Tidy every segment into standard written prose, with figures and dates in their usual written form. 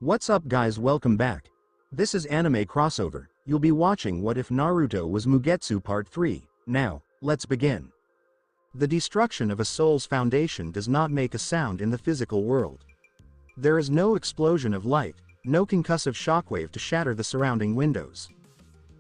What's up guys, welcome back. This is Anime Crossover. You'll be watching What If Naruto Was Mugetsu Part 3. Now, let's begin. The destruction of a soul's foundation does not make a sound in the physical world. There is no explosion of light, no concussive shockwave to shatter the surrounding windows.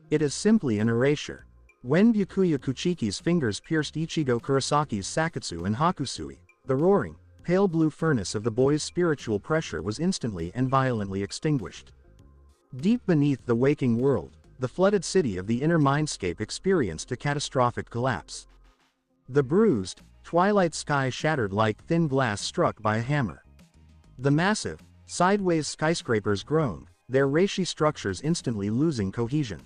It is simply an erasure. When Byakuya Kuchiki's fingers pierced Ichigo Kurisaki's Sakatsu and Hakusui, the roaring, pale blue furnace of the boy's spiritual pressure was instantly and violently extinguished. Deep beneath the waking world, the flooded city of the inner mindscape experienced a catastrophic collapse. The bruised, twilight sky shattered like thin glass struck by a hammer. The massive, sideways skyscrapers groaned, their reishi structures instantly losing cohesion.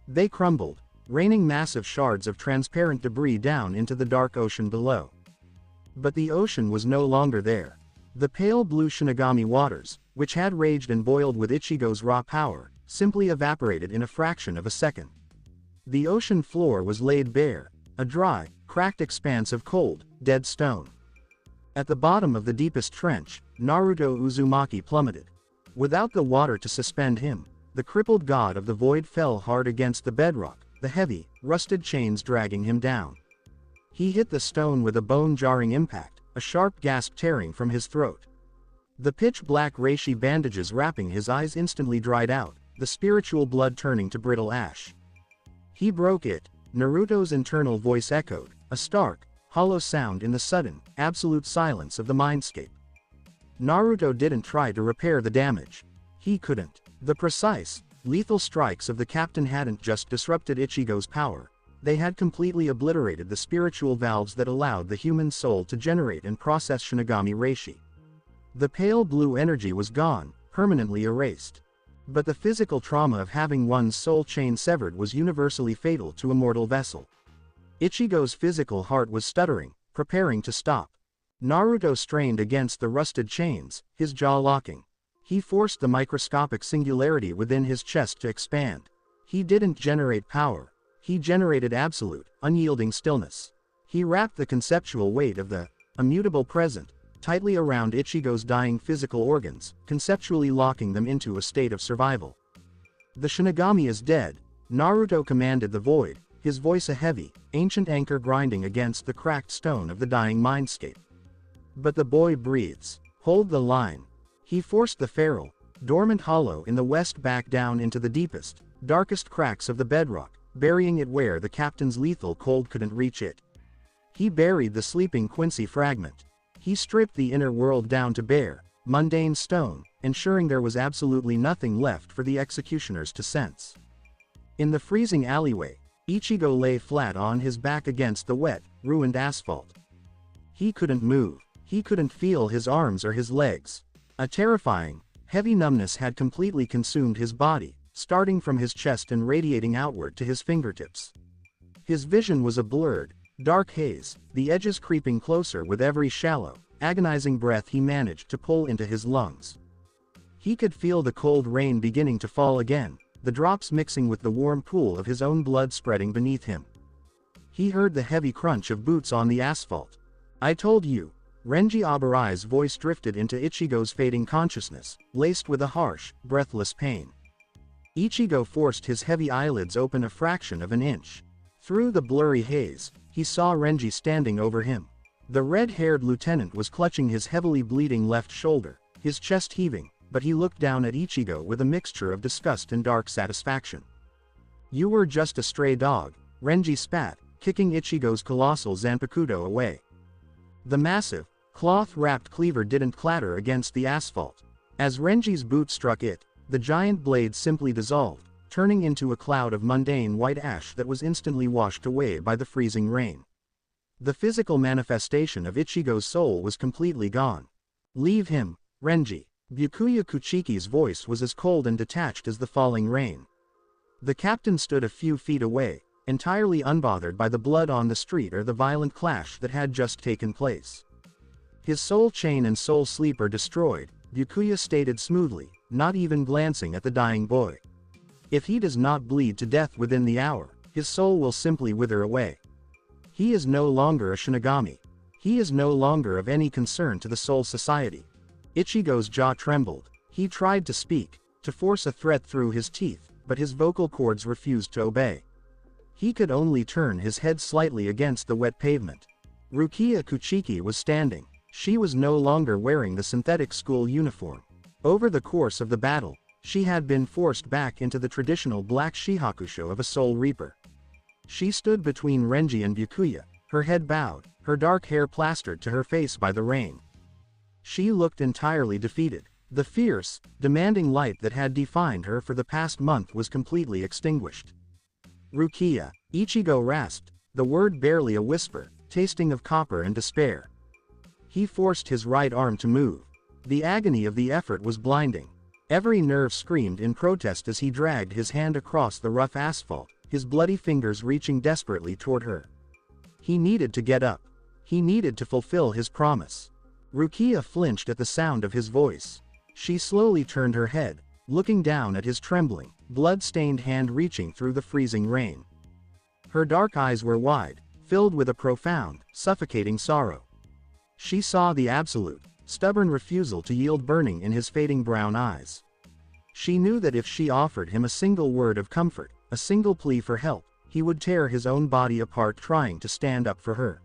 They crumbled, raining massive shards of transparent debris down into the dark ocean below. But the ocean was no longer there. The pale blue Shinigami waters, which had raged and boiled with Ichigo's raw power, simply evaporated in a fraction of a second. The ocean floor was laid bare, a dry, cracked expanse of cold, dead stone. At the bottom of the deepest trench, Naruto Uzumaki plummeted. Without the water to suspend him, the crippled god of the void fell hard against the bedrock, the heavy, rusted chains dragging him down. He hit the stone with a bone-jarring impact, a sharp gasp tearing from his throat. The pitch-black reishi bandages wrapping his eyes instantly dried out, the spiritual blood turning to brittle ash. He broke it, Naruto's internal voice echoed, a stark, hollow sound in the sudden, absolute silence of the mindscape. Naruto didn't try to repair the damage. He couldn't. The precise, lethal strikes of the captain hadn't just disrupted Ichigo's power. They had completely obliterated the spiritual valves that allowed the human soul to generate and process Shinigami Reishi. The pale blue energy was gone, permanently erased. But the physical trauma of having one's soul chain severed was universally fatal to a mortal vessel. Ichigo's physical heart was stuttering, preparing to stop. Naruto strained against the rusted chains, his jaw locking. He forced the microscopic singularity within his chest to expand. He didn't generate power. He generated absolute, unyielding stillness. He wrapped the conceptual weight of the immutable present tightly around Ichigo's dying physical organs, conceptually locking them into a state of survival. The Shinigami is dead, Naruto commanded the void, his voice a heavy, ancient anchor grinding against the cracked stone of the dying mindscape. But the boy breathes. Hold the line. He forced the feral, dormant hollow in the west back down into the deepest, darkest cracks of the bedrock, burying it where the captain's lethal cold couldn't reach it. He buried the sleeping Quincy fragment. He stripped the inner world down to bare, mundane stone, ensuring there was absolutely nothing left for the executioners to sense. In the freezing alleyway, Ichigo lay flat on his back against the wet, ruined asphalt. He couldn't move. He couldn't feel his arms or his legs. A terrifying, heavy numbness had completely consumed his body, starting from his chest and radiating outward to his fingertips. His vision was a blurred, dark haze, the edges creeping closer with every shallow, agonizing breath he managed to pull into his lungs. He could feel the cold rain beginning to fall again, the drops mixing with the warm pool of his own blood spreading beneath him. He heard the heavy crunch of boots on the asphalt. I told you. Renji Aburai's voice drifted into Ichigo's fading consciousness, laced with a harsh, breathless pain. Ichigo forced his heavy eyelids open a fraction of an inch. Through the blurry haze, he saw Renji standing over him. The red-haired lieutenant was clutching his heavily bleeding left shoulder, his chest heaving, but he looked down at Ichigo with a mixture of disgust and dark satisfaction. You were just a stray dog, Renji spat, kicking Ichigo's colossal Zanpakuto away. The massive, cloth-wrapped cleaver didn't clatter against the asphalt. As Renji's boot struck it, the giant blade simply dissolved, turning into a cloud of mundane white ash that was instantly washed away by the freezing rain. The physical manifestation of Ichigo's soul was completely gone. Leave him, Renji. Byakuya Kuchiki's voice was as cold and detached as the falling rain. The captain stood a few feet away, entirely unbothered by the blood on the street or the violent clash that had just taken place. His soul chain and soul sleep are destroyed, Byakuya stated smoothly, not even glancing at the dying boy. If he does not bleed to death within the hour, his soul will simply wither away. He is no longer a Shinigami. He is no longer of any concern to the Soul Society. Ichigo's jaw trembled. He tried to speak, to force a threat through his teeth, but his vocal cords refused to obey. He could only turn his head slightly against the wet pavement. Rukia Kuchiki was standing. She was no longer wearing the synthetic school uniform. Over the course of the battle, she had been forced back into the traditional black shihakusho of a soul reaper. She stood between Renji and Byakuya, her head bowed, her dark hair plastered to her face by the rain. She looked entirely defeated. The fierce, demanding light that had defined her for the past month was completely extinguished. Rukia, Ichigo rasped, the word barely a whisper, tasting of copper and despair. He forced his right arm to move. The agony of the effort was blinding. Every nerve screamed in protest as he dragged his hand across the rough asphalt, his bloody fingers reaching desperately toward her. He needed to get up. He needed to fulfill his promise. Rukia flinched at the sound of his voice. She slowly turned her head, looking down at his trembling, blood-stained hand reaching through the freezing rain. Her dark eyes were wide, filled with a profound, suffocating sorrow. She saw the absolute, stubborn refusal to yield burning in his fading brown eyes. She knew that if she offered him a single word of comfort, a single plea for help, he would tear his own body apart trying to stand up for her.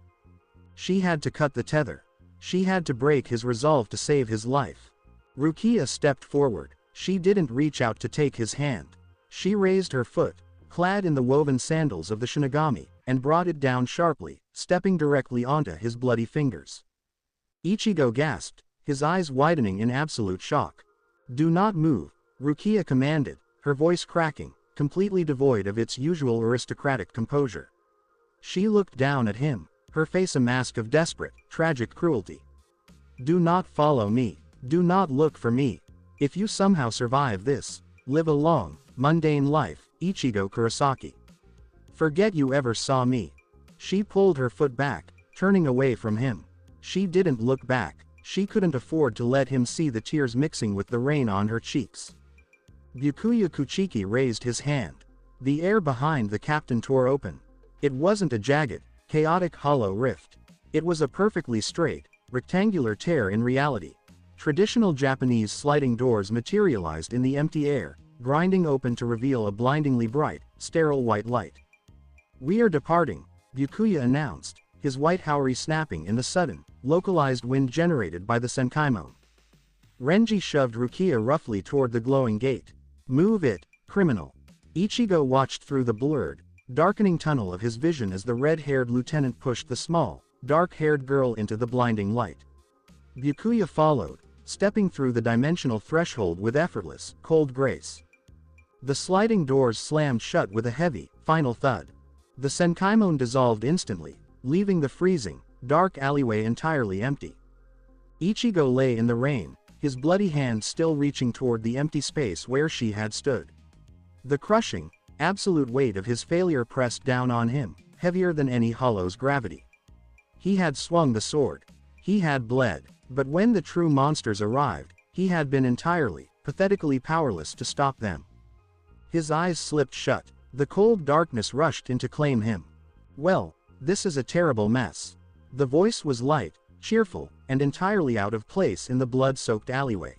She had to cut the tether. She had to break his resolve to save his life. Rukia stepped forward. She didn't reach out to take his hand. She raised her foot, clad in the woven sandals of the Shinigami, and brought it down sharply, stepping directly onto his bloody fingers. Ichigo gasped, his eyes widening in absolute shock. "Do not move," Rukia commanded, her voice cracking, completely devoid of its usual aristocratic composure. She looked down at him, her face a mask of desperate, tragic cruelty. "Do not follow me. Do not look for me. If you somehow survive this, live a long, mundane life, Ichigo Kurosaki. Forget you ever saw me." She pulled her foot back, turning away from him. She didn't look back. She couldn't afford to let him see the tears mixing with the rain on her cheeks. Byakuya Kuchiki raised his hand. The air behind the captain tore open. It wasn't a jagged, chaotic hollow rift. It was a perfectly straight, rectangular tear in reality. Traditional Japanese sliding doors materialized in the empty air, grinding open to reveal a blindingly bright, sterile white light. "We are departing," Byakuya announced, his white haori snapping in the sudden, localized wind generated by the Senkaimon. Renji shoved Rukia roughly toward the glowing gate. "Move it, criminal." Ichigo watched through the blurred, darkening tunnel of his vision as the red-haired lieutenant pushed the small, dark-haired girl into the blinding light. Byakuya followed, stepping through the dimensional threshold with effortless, cold grace. The sliding doors slammed shut with a heavy, final thud. The Senkaimon dissolved instantly, leaving the freezing, dark alleyway entirely empty. Ichigo lay in the rain, his bloody hand still reaching toward the empty space where she had stood. The crushing, absolute weight of his failure pressed down on him, heavier than any hollow's gravity. He had swung the sword. He had bled. But when the true monsters arrived, he had been entirely, pathetically powerless to stop them. His eyes slipped shut. The cold darkness rushed in to claim him. "Well, this is a terrible mess." The voice was light, cheerful, and entirely out of place in the blood-soaked alleyway.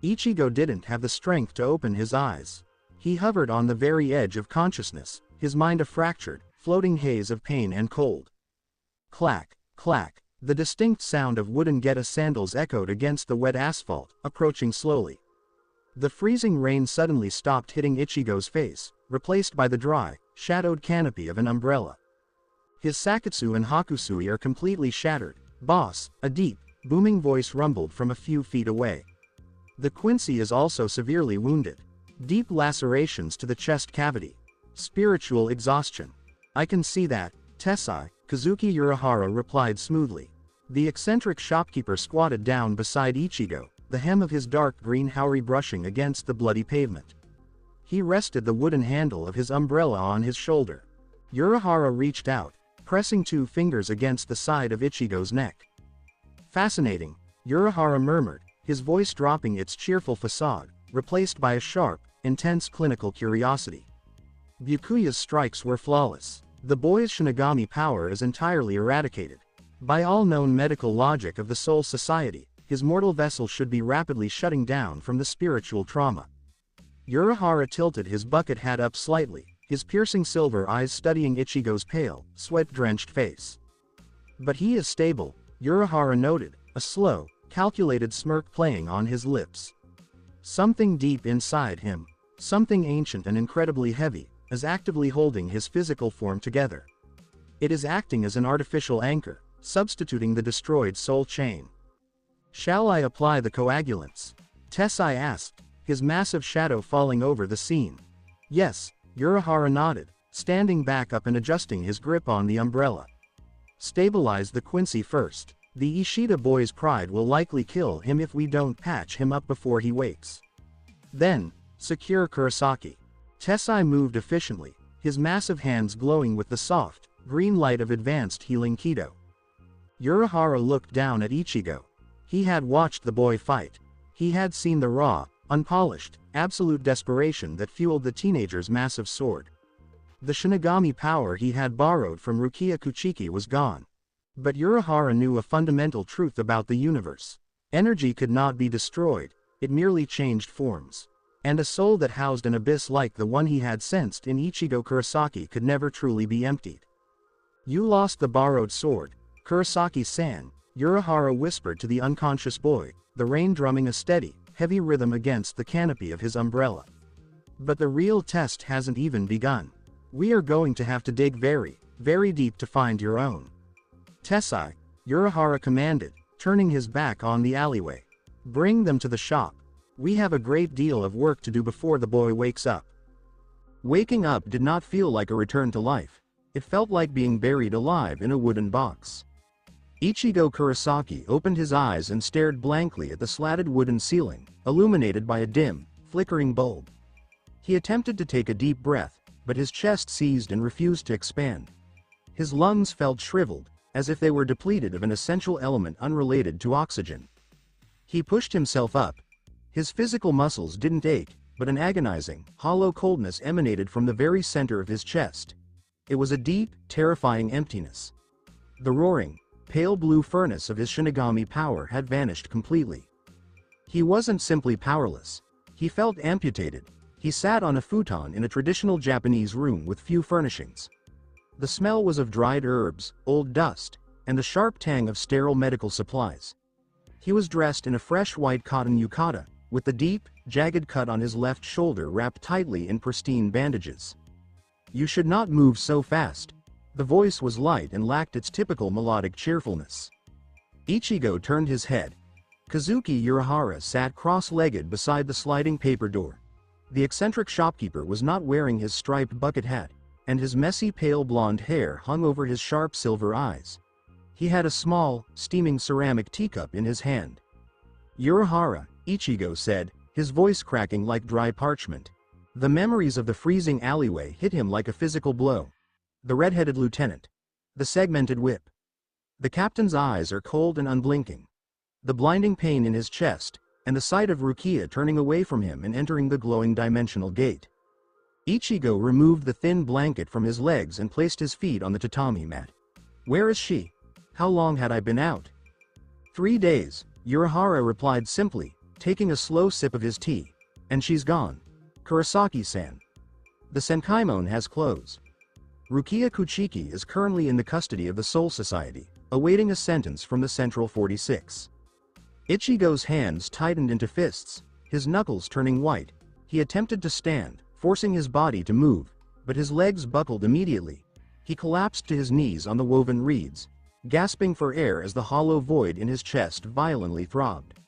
Ichigo didn't have the strength to open his eyes. He hovered on the very edge of consciousness, his mind a fractured, floating haze of pain and cold. Clack, clack. The distinct sound of wooden geta sandals echoed against the wet asphalt, approaching slowly. The freezing rain suddenly stopped hitting Ichigo's face, replaced by the dry, shadowed canopy of an umbrella. His sakatsu and hakusui are completely shattered. "Boss," a deep, booming voice rumbled from a few feet away. "The Quincy is also severely wounded. Deep lacerations to the chest cavity. Spiritual exhaustion." "I can see that, Tessai," Kazuki Urahara replied smoothly. The eccentric shopkeeper squatted down beside Ichigo, the hem of his dark green haori brushing against the bloody pavement. He rested the wooden handle of his umbrella on his shoulder. Urahara reached out, pressing 2 fingers against the side of Ichigo's neck. "Fascinating," Urahara murmured, his voice dropping its cheerful facade, replaced by a sharp, intense clinical curiosity. Byakuya's strikes were flawless. The boy's Shinigami power is entirely eradicated. By all known medical logic of the Soul Society, his mortal vessel should be rapidly shutting down from the spiritual trauma. Urahara tilted his bucket hat up slightly, his piercing silver eyes studying Ichigo's pale, sweat-drenched face. "But he is stable," Urahara noted, a slow, calculated smirk playing on his lips. Something deep inside him, something ancient and incredibly heavy, is actively holding his physical form together. It is acting as an artificial anchor, substituting the destroyed soul chain. "Shall I apply the coagulants?" Tessai asked, his massive shadow falling over the scene. "Yes," Urahara nodded, standing back up and adjusting his grip on the umbrella. "Stabilize the Quincy first. The Ishida boy's pride will likely kill him if we don't patch him up before he wakes. Then, secure Kurosaki." Tessai moved efficiently, his massive hands glowing with the soft, green light of advanced healing Kido. Urahara looked down at Ichigo. He had watched the boy fight. He had seen the raw, unpolished, absolute desperation that fueled the teenager's massive sword. The Shinigami power he had borrowed from Rukia Kuchiki was gone. But Urahara knew a fundamental truth about the universe. Energy could not be destroyed, it merely changed forms. And a soul that housed an abyss like the one he had sensed in Ichigo Kurosaki could never truly be emptied. "You lost the borrowed sword, Kurosaki-san," Urahara whispered to the unconscious boy, the rain drumming a steady, heavy rhythm against the canopy of his umbrella. "But the real test hasn't even begun. We are going to have to dig very, very deep to find your own." "Tessai," Urahara commanded, turning his back on the alleyway. "Bring them to the shop. We have a great deal of work to do before the boy wakes up." Waking up did not feel like a return to life. It felt like being buried alive in a wooden box. Ichigo Kurosaki opened his eyes and stared blankly at the slatted wooden ceiling, illuminated by a dim, flickering bulb. He attempted to take a deep breath, but his chest seized and refused to expand. His lungs felt shriveled, as if they were depleted of an essential element unrelated to oxygen. He pushed himself up. His physical muscles didn't ache, but an agonizing, hollow coldness emanated from the very center of his chest. It was a deep, terrifying emptiness. The roaring, pale blue furnace of his Shinigami power had vanished completely. He wasn't simply powerless. He felt amputated. He sat on a futon in a traditional Japanese room with few furnishings. The smell was of dried herbs, old dust, and the sharp tang of sterile medical supplies. He was dressed in a fresh white cotton yukata, with the deep, jagged cut on his left shoulder wrapped tightly in pristine bandages. "You should not move so fast." The voice was light and lacked its typical melodic cheerfulness. Ichigo turned his head. Kazuki Urahara sat cross-legged beside the sliding paper door. The eccentric shopkeeper was not wearing his striped bucket hat, and his messy pale blonde hair hung over his sharp silver eyes. He had a small, steaming ceramic teacup in his hand. "Urahara," Ichigo said, his voice cracking like dry parchment. The memories of the freezing alleyway hit him like a physical blow. The red-headed lieutenant. The segmented whip. The captain's eyes are cold and unblinking. The blinding pain in his chest, and the sight of Rukia turning away from him and entering the glowing dimensional gate. Ichigo removed the thin blanket from his legs and placed his feet on the tatami mat. "Where is she? How long had I been out?" 3 days, Urahara replied simply, taking a slow sip of his tea. "And she's gone. Kurosaki-san. The Senkaimon has closed. Rukia Kuchiki is currently in the custody of the Soul Society, awaiting a sentence from the Central 46. Ichigo's hands tightened into fists, his knuckles turning white. He attempted to stand, forcing his body to move, but his legs buckled immediately. He collapsed to his knees on the woven reeds, gasping for air as the hollow void in his chest violently throbbed.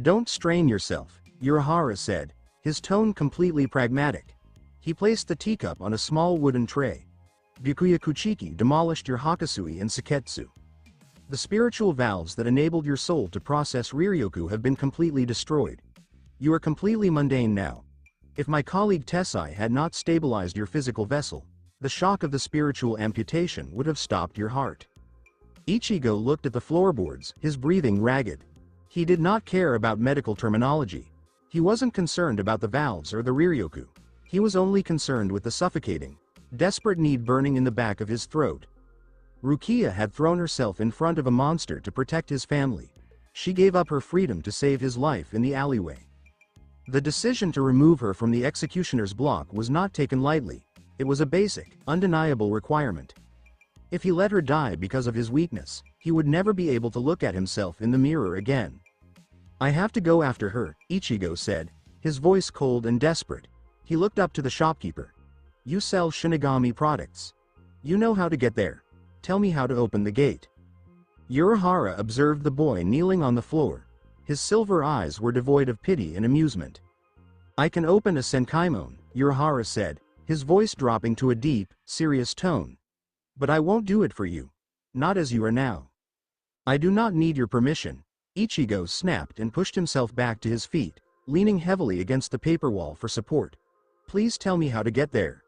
"Don't strain yourself," Urahara said, his tone completely pragmatic. He placed the teacup on a small wooden tray. "Byakuya Kuchiki demolished your Hakasui and Seketsu. The spiritual valves that enabled your soul to process Riryoku have been completely destroyed. You are completely mundane now. If my colleague Tessai had not stabilized your physical vessel, the shock of the spiritual amputation would have stopped your heart." Ichigo looked at the floorboards, his breathing ragged. He did not care about medical terminology. He wasn't concerned about the valves or the Riryoku. He was only concerned with the suffocating, desperate need burning in the back of his throat. Rukia had thrown herself in front of a monster to protect his family. She gave up her freedom to save his life in the alleyway. The decision to remove her from the executioner's block was not taken lightly. It was a basic, undeniable requirement. If he let her die because of his weakness, he would never be able to look at himself in the mirror again. "I have to go after her," Ichigo said, his voice cold and desperate. He looked up to the shopkeeper. "You sell Shinigami products. You know how to get there. Tell me how to open the gate." Urahara observed the boy kneeling on the floor. His silver eyes were devoid of pity and amusement. "I can open a Senkaimon," Urahara said, his voice dropping to a deep, serious tone. "But I won't do it for you. Not as you are now." "I do not need your permission." Ichigo snapped and pushed himself back to his feet, leaning heavily against the paper wall for support. "Please tell me how to get there."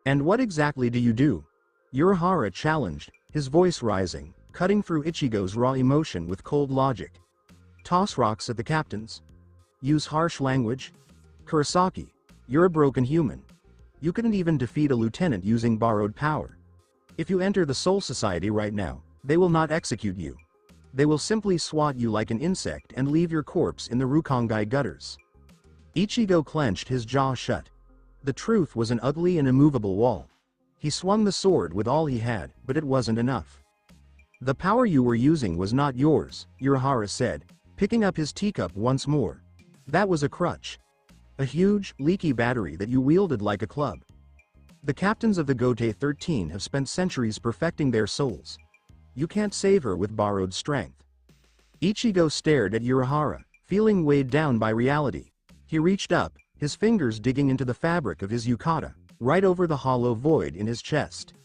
"And what exactly do you do?" Urahara challenged, his voice rising, cutting through Ichigo's raw emotion with cold logic. "Toss rocks at the captains? Use harsh language? Kurosaki, you're a broken human. You couldn't even defeat a lieutenant using borrowed power. If you enter the Soul Society right now, they will not execute you. They will simply swat you like an insect and leave your corpse in the Rukongai gutters." Ichigo clenched his jaw shut. The truth was an ugly and immovable wall. He swung the sword with all he had, but it wasn't enough. "The power you were using was not yours," Urahara said, picking up his teacup once more. "That was a crutch. A huge, leaky battery that you wielded like a club. The captains of the Gote 13 have spent centuries perfecting their souls. You can't save her with borrowed strength." Ichigo stared at Urahara, feeling weighed down by reality. He reached up, his fingers digging into the fabric of his yukata, right over the hollow void in his chest.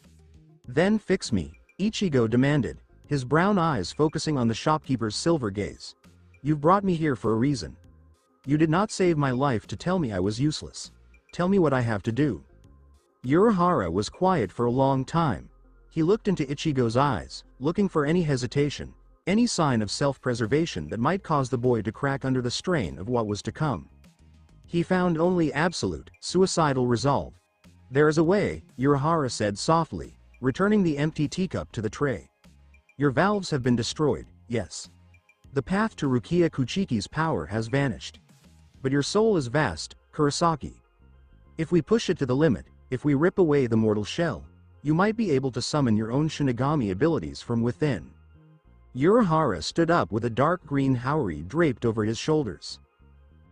"Then fix me," Ichigo demanded, his brown eyes focusing on the shopkeeper's silver gaze. "You've brought me here for a reason. You did not save my life to tell me I was useless. Tell me what I have to do." Urahara was quiet for a long time. He looked into Ichigo's eyes, looking for any hesitation, any sign of self-preservation that might cause the boy to crack under the strain of what was to come. He found only absolute, suicidal resolve. "There is a way," Urahara said softly, returning the empty teacup to the tray. "Your valves have been destroyed, yes. The path to Rukia Kuchiki's power has vanished. But your soul is vast, Kurosaki. If we push it to the limit, if we rip away the mortal shell, you might be able to summon your own Shinigami abilities from within." Urahara stood up with a dark green haori draped over his shoulders.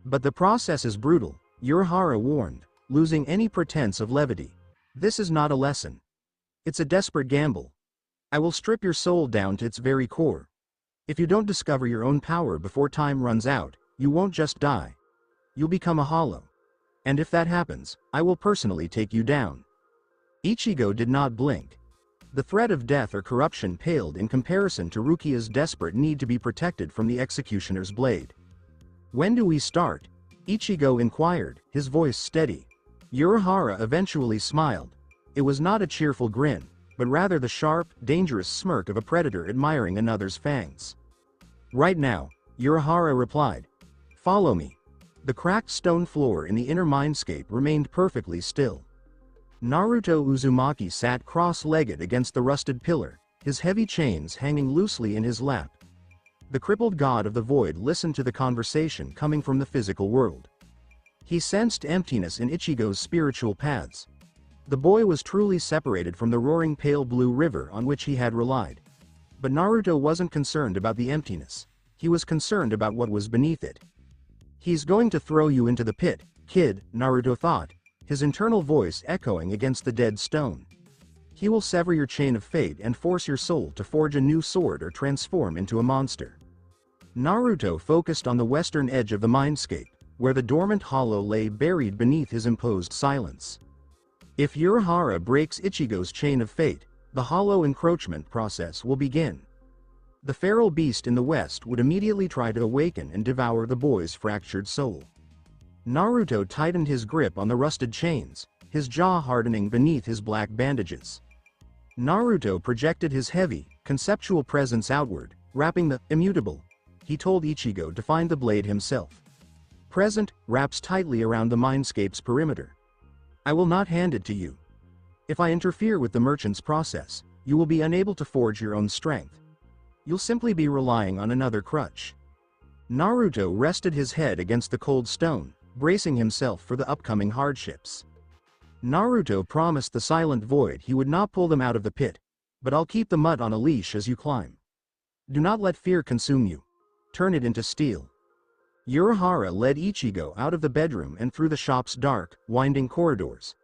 "But the process is brutal," Urahara warned, losing any pretense of levity. "This is not a lesson. It's a desperate gamble. I will strip your soul down to its very core. If you don't discover your own power before time runs out, you won't just die. You'll become a hollow. And if that happens, I will personally take you down." Ichigo did not blink. The threat of death or corruption paled in comparison to Rukia's desperate need to be protected from the executioner's blade. "When do we start?" Ichigo inquired, his voice steady. Urahara eventually smiled. It was not a cheerful grin, but rather the sharp, dangerous smirk of a predator admiring another's fangs. "Right now," Urahara replied. "Follow me." The cracked stone floor in the inner mindscape remained perfectly still. Naruto Uzumaki sat cross-legged against the rusted pillar, his heavy chains hanging loosely in his lap. The crippled god of the void listened to the conversation coming from the physical world. He sensed emptiness in Ichigo's spiritual paths. The boy was truly separated from the roaring pale blue river on which he had relied. But Naruto wasn't concerned about the emptiness. He was concerned about what was beneath it. "He's going to throw you into the pit, kid," Naruto thought, his internal voice echoing against the dead stone. "He will sever your chain of fate and force your soul to forge a new sword or transform into a monster." Naruto focused on the western edge of the mindscape, where the dormant hollow lay buried beneath his imposed silence. If Urahara breaks Ichigo's chain of fate, the hollow encroachment process will begin. The feral beast in the west would immediately try to awaken and devour the boy's fractured soul. Naruto tightened his grip on the rusted chains, his jaw hardening beneath his black bandages. Naruto projected his heavy, conceptual presence outward, wrapping the immutable. He told Ichigo to find the blade himself. Present wraps tightly around the mindscape's perimeter. "I will not hand it to you. If I interfere with the merchant's process, you will be unable to forge your own strength. you'll simply be relying on another crutch. Naruto rested his head against the cold stone, bracing himself for the upcoming hardships. Naruto promised the Silent Void he would not pull them out of the pit, but I'll keep the mud on a leash as you climb. Do not let fear consume you. Turn it into steel. Urahara led Ichigo out of the bedroom and through the shop's dark, winding corridors.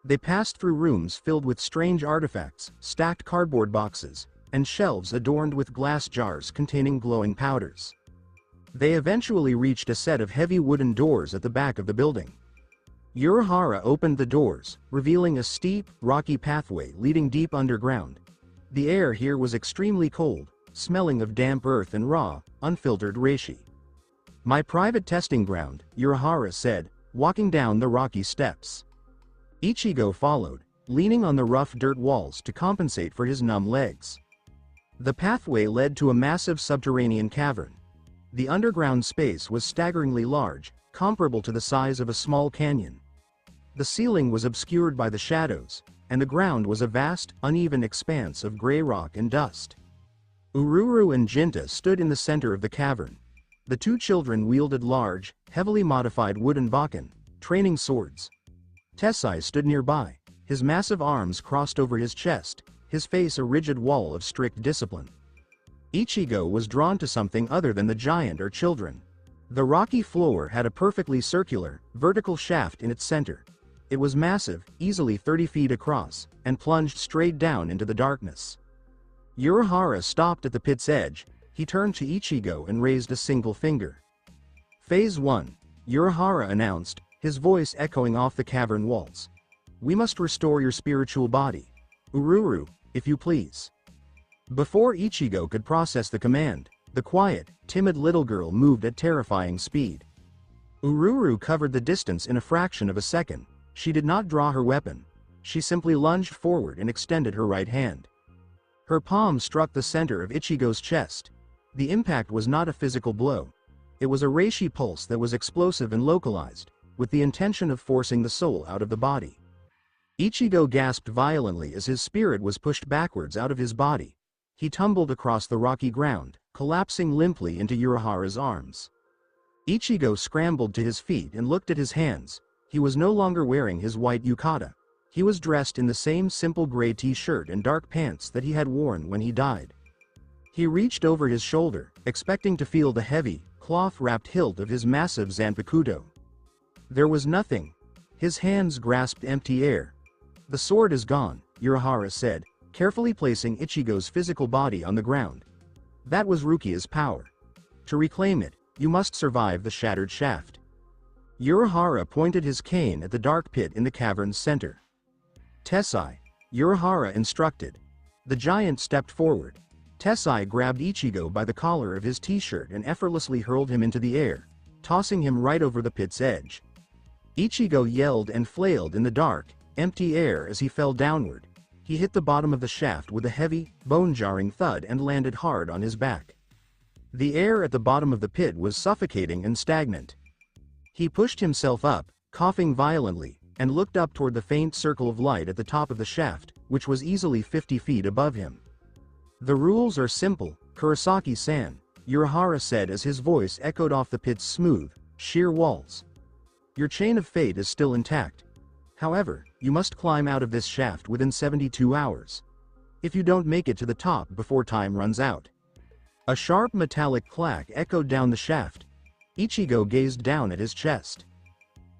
They passed through rooms filled with strange artifacts, stacked cardboard boxes, and shelves adorned with glass jars containing glowing powders. They eventually reached a set of heavy wooden doors at the back of the building. Urahara opened the doors, revealing a steep, rocky pathway leading deep underground. The air here was extremely cold, smelling of damp earth and raw, unfiltered reishi. My private testing ground, Urahara said, walking down the rocky steps. Ichigo followed, leaning on the rough dirt walls to compensate for his numb legs. The pathway led to a massive subterranean cavern. The underground space was staggeringly large, comparable to the size of a small canyon. The ceiling was obscured by the shadows, and the ground was a vast, uneven expanse of gray rock and dust. Ururu and Jinta stood in the center of the cavern. The two children wielded large, heavily modified wooden bakken, training swords. Tessai stood nearby, his massive arms crossed over his chest, his face a rigid wall of strict discipline. Ichigo was drawn to something other than the giant or children. The rocky floor had a perfectly circular, vertical shaft in its center. It was massive, easily 30 feet across, and plunged straight down into the darkness. Urahara stopped at the pit's edge. He turned to Ichigo and raised a single finger. Phase 1, Urahara announced, his voice echoing off the cavern walls. We must restore your spiritual body. Ururu, if you please. Before Ichigo could process the command, the quiet, timid little girl moved at terrifying speed. Ururu covered the distance in a fraction of a second. She did not draw her weapon. She simply lunged forward and extended her right hand. Her palm struck the center of Ichigo's chest. The impact was not a physical blow. It was a reishi pulse that was explosive and localized, with the intention of forcing the soul out of the body. Ichigo gasped violently as his spirit was pushed backwards out of his body. He tumbled across the rocky ground, collapsing limply into Urahara's arms. Ichigo scrambled to his feet and looked at his hands. He was no longer wearing his white yukata. He was dressed in the same simple gray t-shirt and dark pants that he had worn when he died. He reached over his shoulder, expecting to feel the heavy, cloth-wrapped hilt of his massive zanpakuto. There was nothing. His hands grasped empty air. The sword is gone, Urahara said, carefully placing Ichigo's physical body on the ground. That was Rukia's power. To reclaim it, you must survive the shattered shaft. Urahara pointed his cane at the dark pit in the cavern's center. Tessai, Urahara instructed. The giant stepped forward. Tessai grabbed Ichigo by the collar of his t-shirt and effortlessly hurled him into the air, tossing him right over the pit's edge. Ichigo yelled and flailed in the dark, empty air as he fell downward. He hit the bottom of the shaft with a heavy, bone-jarring thud and landed hard on his back. The air at the bottom of the pit was suffocating and stagnant. He pushed himself up, coughing violently, and looked up toward the faint circle of light at the top of the shaft, which was easily 50 feet above him. The rules are simple, Kurosaki-san, Urahara said as his voice echoed off the pit's smooth, sheer walls. Your chain of fate is still intact. However, you must climb out of this shaft within 72 hours. If you don't make it to the top before time runs out. A sharp metallic clack echoed down the shaft. Ichigo gazed down at his chest.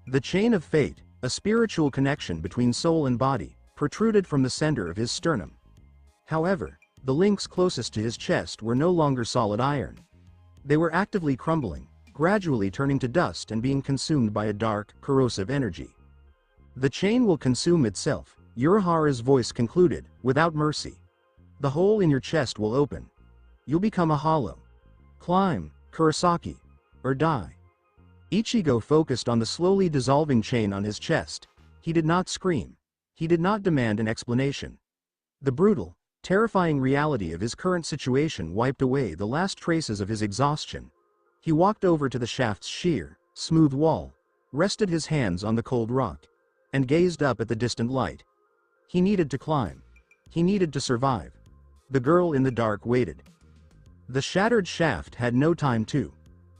The chain of fate, a spiritual connection between soul and body, protruded from the center of his sternum. However, the links closest to his chest were no longer solid iron. They were actively crumbling, gradually turning to dust and being consumed by a dark, corrosive energy. The chain will consume itself, Urahara's voice concluded, without mercy. The hole in your chest will open. You'll become a hollow. Climb, Kurosaki, or die. Ichigo focused on the slowly dissolving chain on his chest. He did not scream. He did not demand an explanation. The brutal, terrifying reality of his current situation wiped away the last traces of his exhaustion. He walked over to the shaft's sheer, smooth wall, rested his hands on the cold rock, and gazed up at the distant light. He needed to climb. He needed to survive. The girl in the dark waited. The shattered shaft had no time to.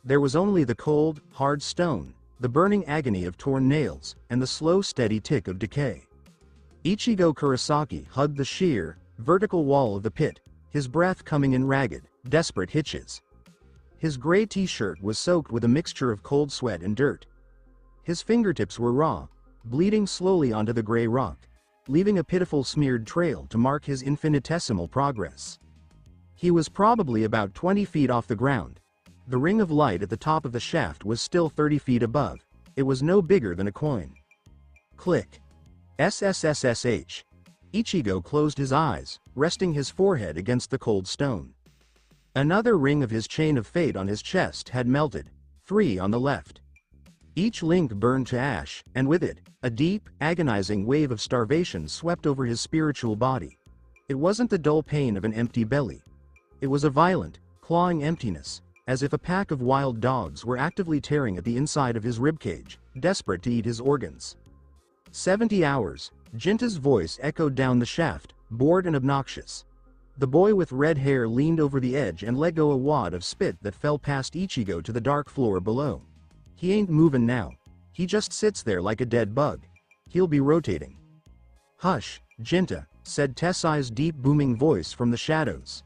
There was only the cold, hard stone, the burning agony of torn nails, and the slow steady tick of decay. Ichigo Kurosaki hugged the sheer, vertical wall of the pit, his breath coming in ragged, desperate hitches. His gray t-shirt was soaked with a mixture of cold sweat and dirt. His fingertips were raw, bleeding slowly onto the gray rock, leaving a pitiful smeared trail to mark his infinitesimal progress. He was probably about 20 feet off the ground. The ring of light at the top of the shaft was still 30 feet above. It was no bigger than a coin. Click. SSSSH. Ichigo closed his eyes, resting his forehead against the cold stone. Another ring of his chain of fate on his chest had melted, 3 on the left. Each link burned to ash, and with it, a deep, agonizing wave of starvation swept over his spiritual body. It wasn't the dull pain of an empty belly. It was a violent, clawing emptiness, as if a pack of wild dogs were actively tearing at the inside of his ribcage, desperate to eat his organs. 70 hours, Jinta's voice echoed down the shaft, bored and obnoxious. The boy with red hair leaned over the edge and let go a wad of spit that fell past Ichigo to the dark floor below. He ain't moving now. He just sits there like a dead bug. He'll be rotating. Hush, Jinta, said Tessai's deep booming voice from the shadows.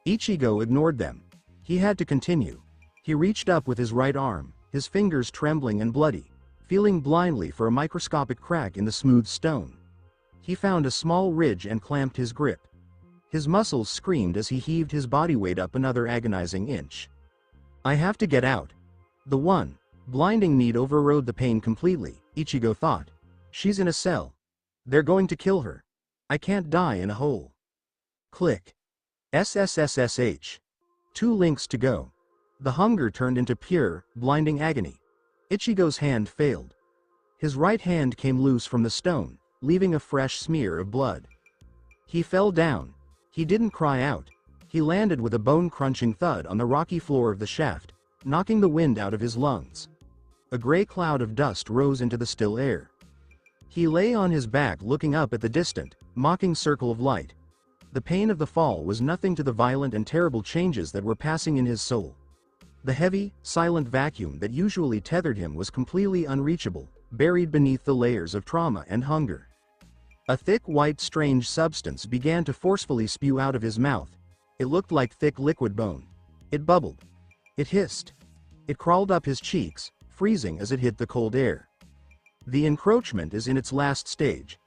Ichigo ignored them. He had to continue. He reached up with his right arm, his fingers trembling and bloody, feeling blindly for a microscopic crack in the smooth stone. He found a small ridge and clamped his grip. His muscles screamed as he heaved his body weight up another agonizing inch. I have to get out. The blinding need overrode the pain completely, Ichigo thought. She's in a cell. They're going to kill her. I can't die in a hole. Click. SSSSH. 2 links to go. The hunger turned into pure, blinding agony. Ichigo's hand failed. His right hand came loose from the stone, leaving a fresh smear of blood. He fell down. He didn't cry out. He landed with a bone-crunching thud on the rocky floor of the shaft, knocking the wind out of his lungs. A gray cloud of dust rose into the still air. He lay on his back looking up at the distant, mocking circle of light. The pain of the fall was nothing to the violent and terrible changes that were passing in his soul. The heavy, silent vacuum that usually tethered him was completely unreachable, buried beneath the layers of trauma and hunger. A thick white strange substance began to forcefully spew out of his mouth. It looked like thick liquid bone. It bubbled. It hissed. It crawled up his cheeks, freezing as it hit the cold air. The encroachment is in its last stage.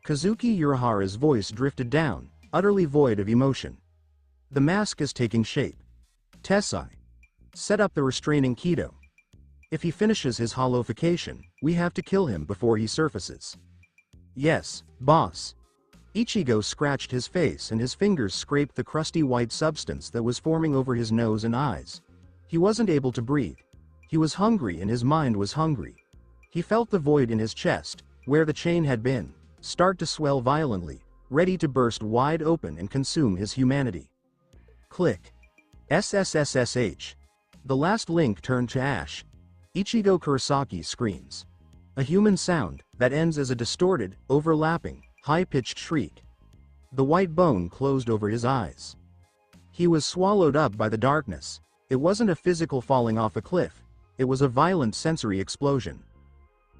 Kazuki Urahara's voice drifted down, utterly void of emotion. The mask is taking shape. Tessai. Set up the restraining Kido. If he finishes his hollowification, we have to kill him before he surfaces. Yes, boss. Ichigo scratched his face and his fingers scraped the crusty white substance that was forming over his nose and eyes. He wasn't able to breathe. He was hungry and his mind was hungry. He felt the void in his chest, where the chain had been, start to swell violently, ready to burst wide open and consume his humanity. Click. SSSSH. The last link turned to ash. Ichigo Kurosaki screams. A human sound that ends as a distorted, overlapping, high-pitched shriek. The white bone closed over his eyes. He was swallowed up by the darkness. It wasn't a physical falling off a cliff. It was a violent sensory explosion.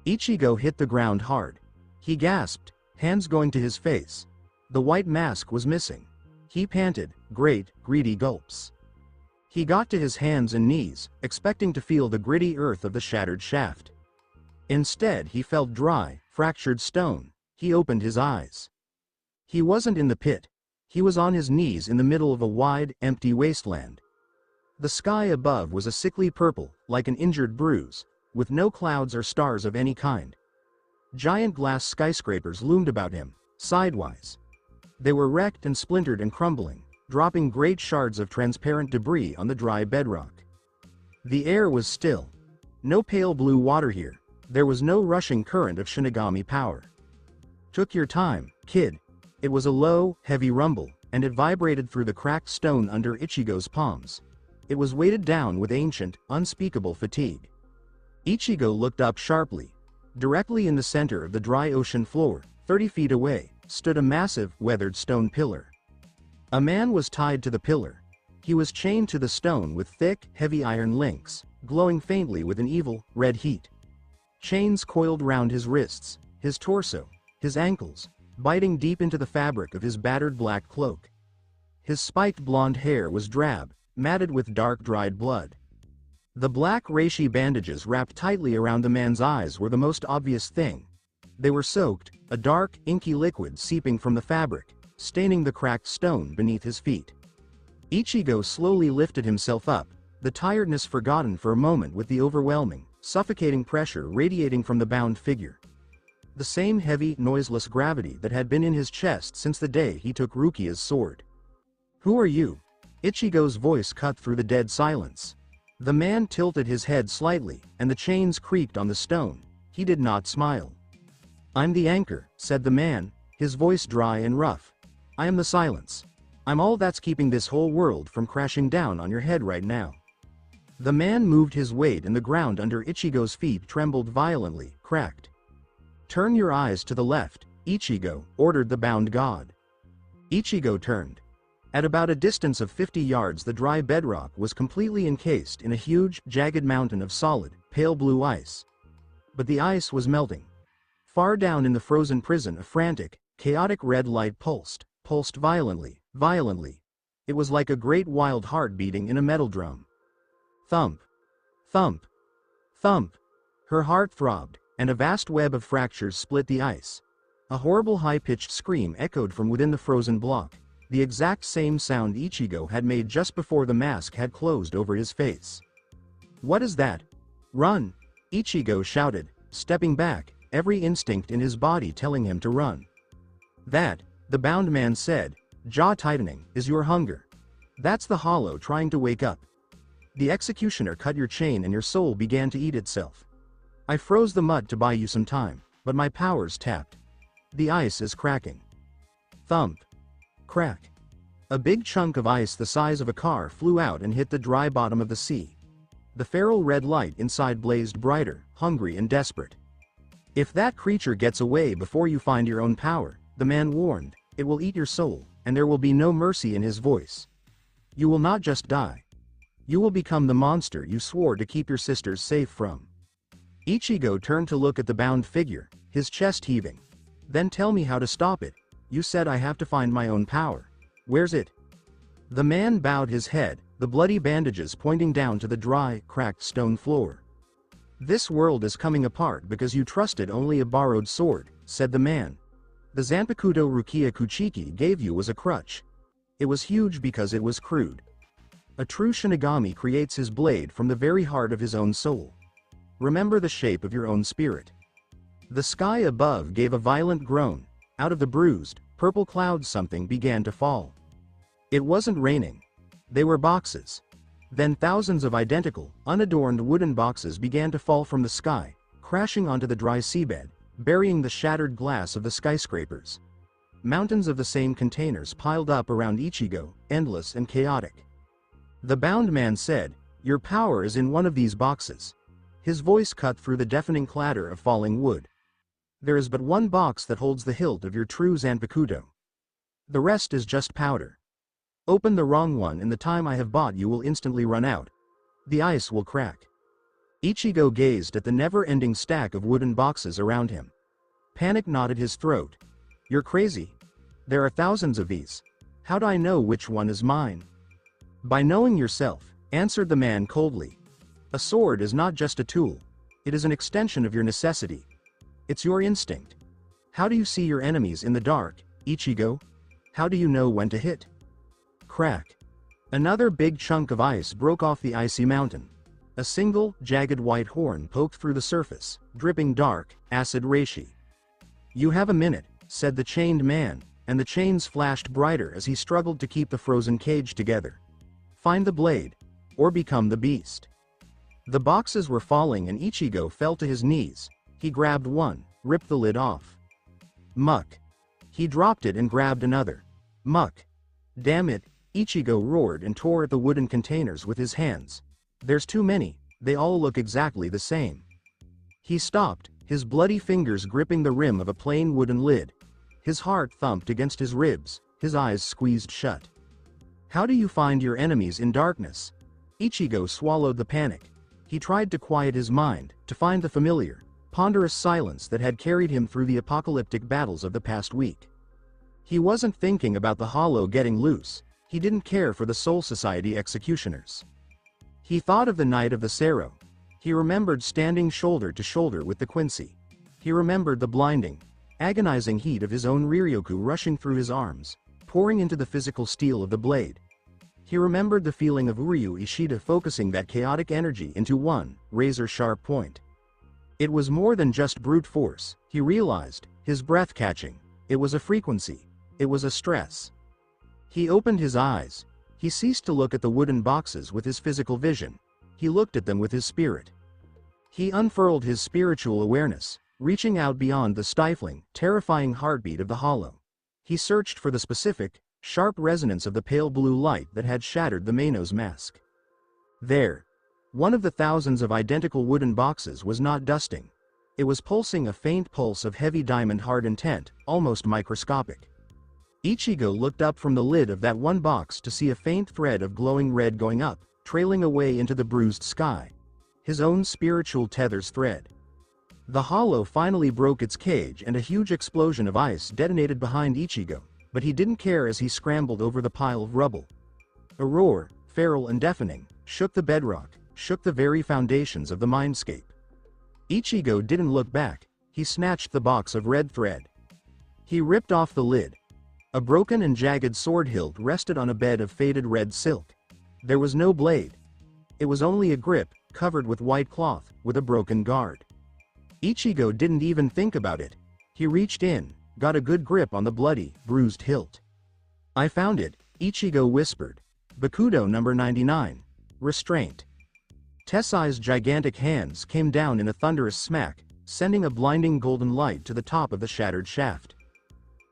Ichigo hit the ground hard. He gasped, hands going to his face. The white mask was missing. He panted, great, greedy gulps. He got to his hands and knees, expecting to feel the gritty earth of the shattered shaft. Instead, he felt dry, fractured stone. He opened his eyes. He wasn't in the pit. He was on his knees in the middle of a wide, empty wasteland. The sky above was a sickly purple, like an injured bruise, with no clouds or stars of any kind. Giant glass skyscrapers loomed about him, sidewise. They were wrecked and splintered and crumbling, dropping great shards of transparent debris on the dry bedrock. The air was still. No pale blue water here. There was no rushing current of Shinigami power. Took your time, kid. It was a low, heavy rumble, and it vibrated through the cracked stone under Ichigo's palms. It was weighted down with ancient, unspeakable fatigue. Ichigo looked up sharply. Directly in the center of the dry ocean floor, 30 feet away, stood a massive, weathered stone pillar. A man was tied to the pillar. He was chained to the stone with thick, heavy iron links, glowing faintly with an evil, red heat. Chains coiled round his wrists, his torso, his ankles, biting deep into the fabric of his battered black cloak. His spiked blonde hair was drab, matted with dark dried blood. The black reishi bandages wrapped tightly around the man's eyes were the most obvious thing. They were soaked, a dark, inky liquid seeping from the fabric, staining the cracked stone beneath his feet. Ichigo slowly lifted himself up, the tiredness forgotten for a moment with the overwhelming, suffocating pressure radiating from the bound figure. The same heavy, noiseless gravity that had been in his chest since the day he took Rukia's sword. "Who are you?" Ichigo's voice cut through the dead silence. The man tilted his head slightly, and the chains creaked on the stone. He did not smile. "I'm the anchor," said the man, his voice dry and rough. "I am the silence. I'm all that's keeping this whole world from crashing down on your head right now." The man moved his weight and the ground under Ichigo's feet trembled violently, cracked. "Turn your eyes to the left," Ichigo ordered the bound god. Ichigo turned. At about a distance of 50 yards the dry bedrock was completely encased in a huge, jagged mountain of solid, pale blue ice. But the ice was melting. Far down in the frozen prison a frantic, chaotic red light pulsed violently, violently. It was like a great wild heart beating in a metal drum. Thump. Thump. Thump. Her heart throbbed, and a vast web of fractures split the ice. A horrible high-pitched scream echoed from within the frozen block, the exact same sound Ichigo had made just before the mask had closed over his face. "What is that?" "Run!" Ichigo shouted, stepping back, every instinct in his body telling him to run. "That," the bound man said, jaw tightening, "is your hunger. That's the hollow trying to wake up. The executioner cut your chain and your soul began to eat itself. I froze the mud to buy you some time, but my power's tapped. The ice is cracking." Thump. Crack. A big chunk of ice the size of a car flew out and hit the dry bottom of the sea. The feral red light inside blazed brighter, hungry and desperate. "If that creature gets away before you find your own power," the man warned, "it will eat your soul, and there will be no mercy in his voice. You will not just die. You will become the monster you swore to keep your sisters safe from." Ichigo turned to look at the bound figure, his chest heaving. "Then tell me how to stop it. You said I have to find my own power. Where's it?" The man bowed his head, the bloody bandages pointing down to the dry, cracked stone floor. "This world is coming apart because you trusted only a borrowed sword," said the man. "The Zanpakuto Rukia Kuchiki gave you was a crutch. It was huge because it was crude. A true Shinigami creates his blade from the very heart of his own soul. Remember the shape of your own spirit." The sky above gave a violent groan. Out of the bruised, purple clouds something began to fall. It wasn't raining. They were boxes. Then thousands of identical, unadorned wooden boxes began to fall from the sky, crashing onto the dry seabed, burying the shattered glass of the skyscrapers. Mountains of the same containers piled up around Ichigo, endless and chaotic. The bound man said, "Your power is in one of these boxes." His voice cut through the deafening clatter of falling wood. "There is but one box that holds the hilt of your true Zanpakuto. The rest is just powder. Open the wrong one and the time I have bought you will instantly run out. The ice will crack." Ichigo gazed at the never-ending stack of wooden boxes around him. Panic knotted his throat. "You're crazy. There are thousands of these. How do I know which one is mine?" "By knowing yourself," answered the man coldly. "A sword is not just a tool. It is an extension of your necessity. It's your instinct. How do you see your enemies in the dark, Ichigo? How do you know when to hit?" Crack. Another big chunk of ice broke off the icy mountain. A single, jagged white horn poked through the surface, dripping dark, acid reishi. "You have a minute," said the chained man, and the chains flashed brighter as he struggled to keep the frozen cage together. "Find the blade, or become the beast." The boxes were falling and Ichigo fell to his knees. He grabbed one, ripped the lid off. Muck. He dropped it and grabbed another. Muck. "Damn it," Ichigo roared and tore at the wooden containers with his hands. "There's too many, they all look exactly the same." He stopped, his bloody fingers gripping the rim of a plain wooden lid. His heart thumped against his ribs, his eyes squeezed shut. How do you find your enemies in darkness? Ichigo swallowed the panic. He tried to quiet his mind, to find the familiar, ponderous silence that had carried him through the apocalyptic battles of the past week. He wasn't thinking about the hollow getting loose. He didn't care for the Soul Society executioners. He thought of the night of the Sero. He remembered standing shoulder to shoulder with the Quincy. He remembered the blinding, agonizing heat of his own Riryoku rushing through his arms, pouring into the physical steel of the blade. He remembered the feeling of Uryu Ishida focusing that chaotic energy into one, razor-sharp point. It was more than just brute force, he realized, his breath catching. It was a frequency. It was a stress. He opened his eyes. He ceased to look at the wooden boxes with his physical vision. He looked at them with his spirit. He unfurled his spiritual awareness, reaching out beyond the stifling, terrifying heartbeat of the hollow. He searched for the specific, sharp resonance of the pale blue light that had shattered the Mano's mask. There, one of the thousands of identical wooden boxes was not dusting. It was pulsing a faint pulse of heavy diamond-hard intent, almost microscopic. Ichigo looked up from the lid of that one box to see a faint thread of glowing red going up, trailing away into the bruised sky. His own spiritual tether's thread. The hollow finally broke its cage and a huge explosion of ice detonated behind Ichigo, but he didn't care as he scrambled over the pile of rubble. A roar, feral and deafening, shook the bedrock, shook the very foundations of the mindscape. Ichigo didn't look back. He snatched the box of red thread. He ripped off the lid. A broken and jagged sword hilt rested on a bed of faded red silk. There was no blade. It was only a grip, covered with white cloth, with a broken guard. Ichigo didn't even think about it. He reached in, got a good grip on the bloody, bruised hilt. "I found it," Ichigo whispered. "Bakudo number 99. Restraint." Tessai's gigantic hands came down in a thunderous smack, sending a blinding golden light to the top of the shattered shaft.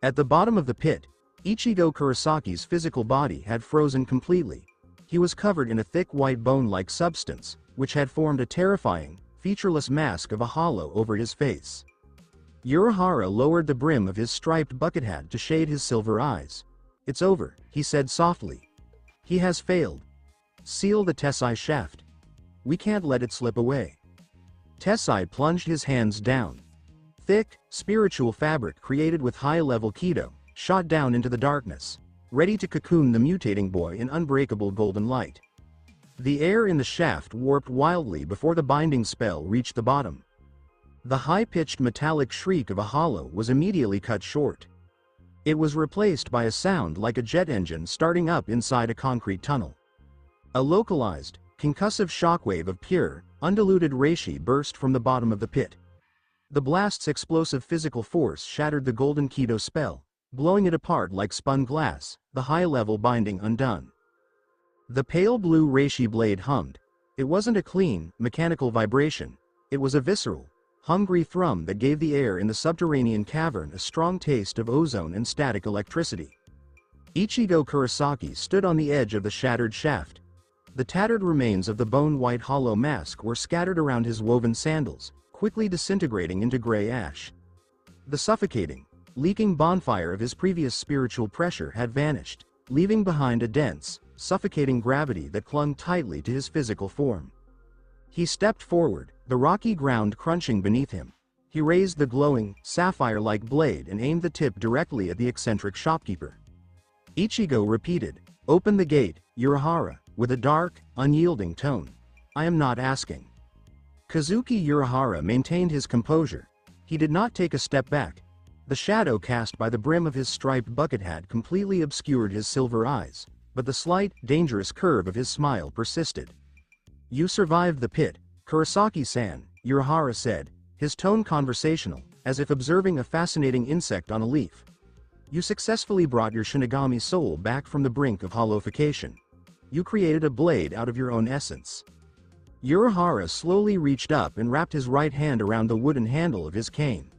At the bottom of the pit, Ichigo Kurisaki's physical body had frozen completely. He was covered in a thick white bone-like substance, which had formed a terrifying, featureless mask of a hollow over his face. Urahara lowered the brim of his striped bucket hat to shade his silver eyes. "It's over," he said softly. "He has failed. Seal the Tessai shaft. We can't let it slip away." Tessai plunged his hands down. Thick, spiritual fabric created with high-level Kido, shot down into the darkness, ready to cocoon the mutating boy in unbreakable golden light. The air in the shaft warped wildly before the binding spell reached the bottom. The high-pitched metallic shriek of a hollow was immediately cut short. It was replaced by a sound like a jet engine starting up inside a concrete tunnel. A localized, concussive shockwave of pure, undiluted reishi burst from the bottom of the pit. The blast's explosive physical force shattered the golden Kido spell, blowing it apart like spun glass, the high-level binding undone. The pale blue reishi blade hummed. It wasn't a clean, mechanical vibration. It was a visceral, hungry thrum that gave the air in the subterranean cavern a strong taste of ozone and static electricity. Ichigo Kurosaki stood on the edge of the shattered shaft. The tattered remains of the bone-white hollow mask were scattered around his woven sandals, quickly disintegrating into gray ash. The suffocating, leaking bonfire of his previous spiritual pressure had vanished, leaving behind a dense, suffocating gravity that clung tightly to his physical form. He stepped forward, the rocky ground crunching beneath him. He raised the glowing, sapphire-like blade and aimed the tip directly at the eccentric shopkeeper. Ichigo repeated, "Open the gate, Urahara," with a dark, unyielding tone. "I am not asking." Kazuki Urahara maintained his composure. He did not take a step back. The shadow cast by the brim of his striped bucket hat completely obscured his silver eyes, but the slight, dangerous curve of his smile persisted. "You survived the pit, Kurosaki-san," Urahara said, his tone conversational, as if observing a fascinating insect on a leaf. "You successfully brought your Shinigami soul back from the brink of hollowification. You created a blade out of your own essence." Urahara slowly reached up and wrapped his right hand around the wooden handle of his cane.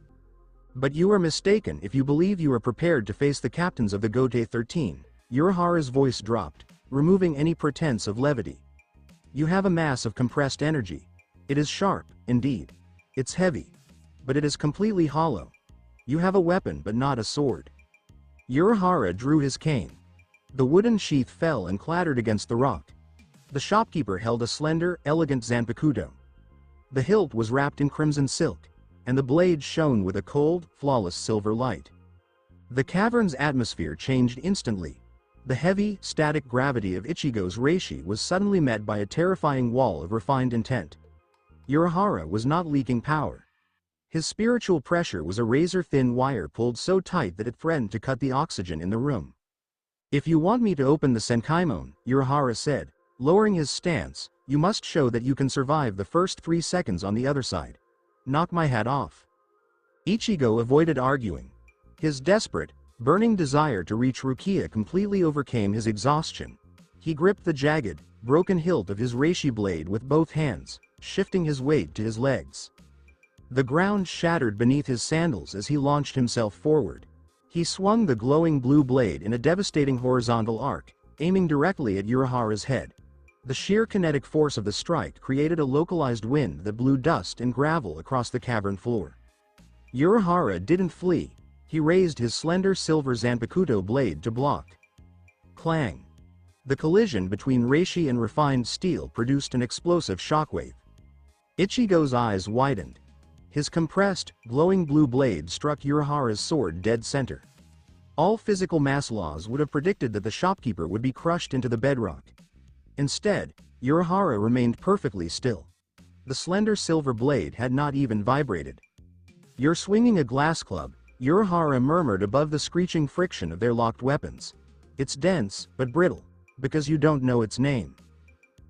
"But you are mistaken if you believe you are prepared to face the captains of the Gotei 13, Urahara's voice dropped, removing any pretense of levity. "You have a mass of compressed energy. It is sharp, indeed. It's heavy. But it is completely hollow. You have a weapon but not a sword." Urahara drew his cane. The wooden sheath fell and clattered against the rock. The shopkeeper held a slender, elegant zanpakuto. The hilt was wrapped in crimson silk, and the blade shone with a cold, flawless silver light. The cavern's atmosphere changed instantly. The heavy, static gravity of Ichigo's reishi was suddenly met by a terrifying wall of refined intent. Urahara was not leaking power. His spiritual pressure was a razor-thin wire pulled so tight that it threatened to cut the oxygen in the room. "If you want me to open the Senkaimon," Urahara said, lowering his stance, "you must show that you can survive the first 3 seconds on the other side. Knock my hat off." Ichigo avoided arguing. His desperate, burning desire to reach Rukia completely overcame his exhaustion. He gripped the jagged, broken hilt of his reishi blade with both hands, shifting his weight to his legs. The ground shattered beneath his sandals as he launched himself forward. He swung the glowing blue blade in a devastating horizontal arc, aiming directly at Urahara's head. The sheer kinetic force of the strike created a localized wind that blew dust and gravel across the cavern floor. Urahara didn't flee. He raised his slender silver zanpakuto blade to block. Clang! The collision between reishi and refined steel produced an explosive shockwave. Ichigo's eyes widened. His compressed, glowing blue blade struck Urahara's sword dead center. All physical mass laws would have predicted that the shopkeeper would be crushed into the bedrock. Instead, Urahara remained perfectly still. The slender silver blade had not even vibrated. "You're swinging a glass club," Urahara murmured above the screeching friction of their locked weapons. "It's dense, but brittle, because you don't know its name."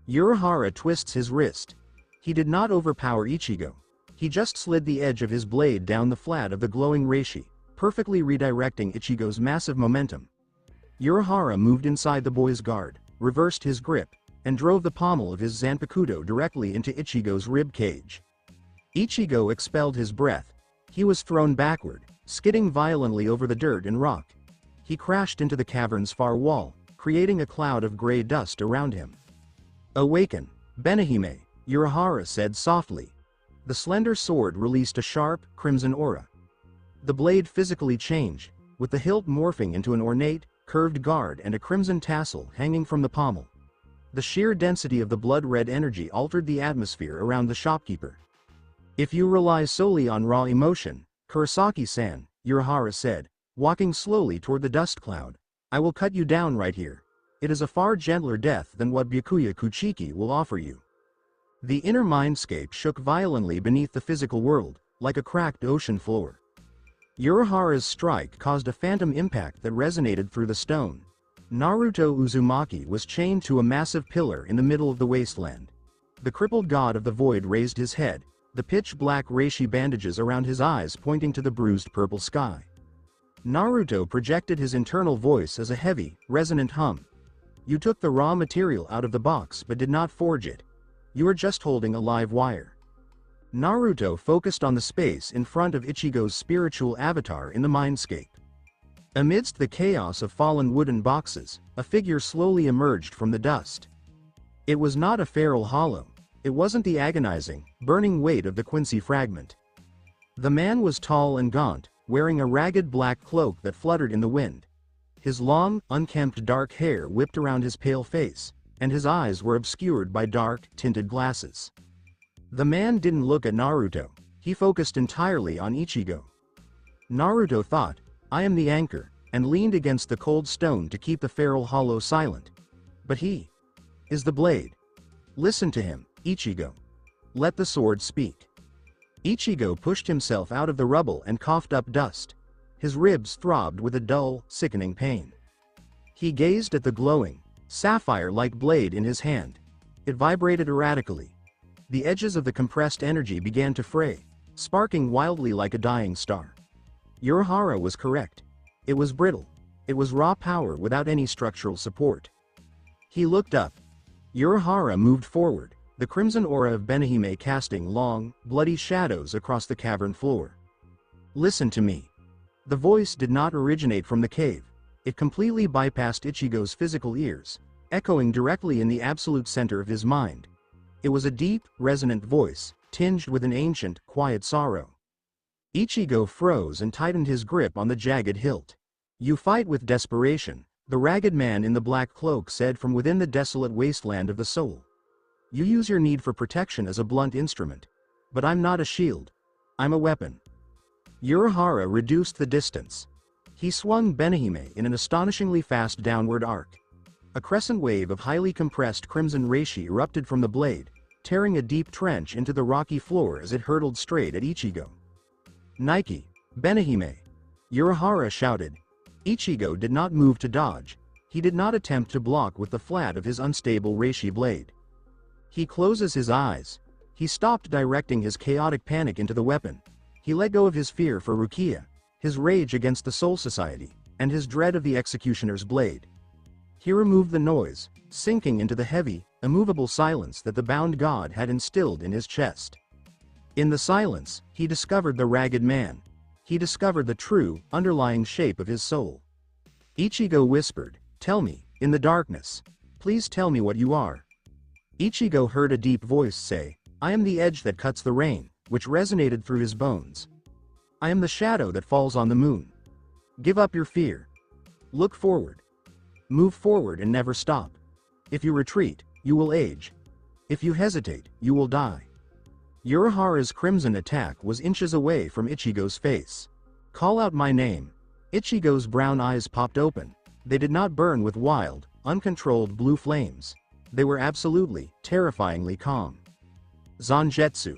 Urahara twists his wrist. He did not overpower Ichigo. He just slid the edge of his blade down the flat of the glowing reishi, perfectly redirecting Ichigo's massive momentum. Urahara moved inside the boy's guard, reversed his grip, and drove the pommel of his zanpakuto directly into Ichigo's rib cage. Ichigo expelled his breath. He was thrown backward, skidding violently over the dirt and rock. He crashed into the cavern's far wall, creating a cloud of gray dust around him. "Awaken, Benihime," Urahara said softly. The slender sword released a sharp, crimson aura. The blade physically changed, with the hilt morphing into an ornate, curved guard and a crimson tassel hanging from the pommel. The sheer density of the blood-red energy altered the atmosphere around the shopkeeper. "If you rely solely on raw emotion, Kurosaki-san," Urahara said, walking slowly toward the dust cloud, "I will cut you down right here. It is a far gentler death than what Byakuya Kuchiki will offer you." The inner mindscape shook violently beneath the physical world, like a cracked ocean floor. Urahara's strike caused a phantom impact that resonated through the stone. Naruto Uzumaki was chained to a massive pillar in the middle of the wasteland. The crippled god of the void raised his head, the pitch-black reishi bandages around his eyes pointing to the bruised purple sky. Naruto projected his internal voice as a heavy, resonant hum. "You took the raw material out of the box but did not forge it. You are just holding a live wire." Naruto focused on the space in front of Ichigo's spiritual avatar in the mindscape. Amidst the chaos of fallen wooden boxes, a figure slowly emerged from the dust. It was not a feral hollow. It wasn't the agonizing, burning weight of the Quincy fragment. The man was tall and gaunt, wearing a ragged black cloak that fluttered in the wind. His long, unkempt dark hair whipped around his pale face, and his eyes were obscured by dark, tinted glasses. The man didn't look at Naruto. He focused entirely on Ichigo. Naruto thought, "I am the anchor," and leaned against the cold stone to keep the feral hollow silent. But he is the blade. Listen to him, Ichigo. Let the sword speak. Ichigo pushed himself out of the rubble and coughed up dust. His ribs throbbed with a dull, sickening pain. He gazed at the glowing, sapphire-like blade in his hand. It vibrated erratically. The edges of the compressed energy began to fray, sparking wildly like a dying star. Urahara was correct. It was brittle. It was raw power without any structural support. He looked up. Urahara moved forward, the crimson aura of Benihime casting long, bloody shadows across the cavern floor. "Listen to me." The voice did not originate from the cave. It completely bypassed Ichigo's physical ears, echoing directly in the absolute center of his mind. It was a deep, resonant voice, tinged with an ancient, quiet sorrow. Ichigo froze and tightened his grip on the jagged hilt. "You fight with desperation, The ragged man in the black cloak said from within the desolate wasteland of the soul. You use your need for protection as a blunt instrument. But I'm not a shield. I'm a weapon. Urahara reduced the distance. He swung Benihime in an astonishingly fast downward arc. A crescent wave of highly compressed crimson reishi erupted from the blade, tearing a deep trench into the rocky floor as it hurtled straight at Ichigo. Nike, Benihime! Urahara shouted. Ichigo did not move to dodge. He did not attempt to block with the flat of his unstable reishi blade. He closes his eyes. He stopped directing his chaotic panic into the weapon. He let go of his fear for Rukia, his rage against the Soul Society, and his dread of the executioner's blade. He removed the noise, sinking into the heavy, immovable silence that the bound god had instilled in his chest. In the silence, he discovered the ragged man. He discovered the true, underlying shape of his soul. Ichigo whispered, "Tell me, in the darkness. Please tell me what you are." Ichigo heard a deep voice say, "I am the edge that cuts the rain," which resonated through his bones. "I am the shadow that falls on the moon. Give up your fear. Look forward. Move forward and never stop. If you retreat, you will age. If you hesitate, you will die." Urahara's crimson attack was inches away from Ichigo's face. "Call out my name." Ichigo's brown eyes popped open. They did not burn with wild, uncontrolled blue flames. They were absolutely, terrifyingly calm. Zanjetsu.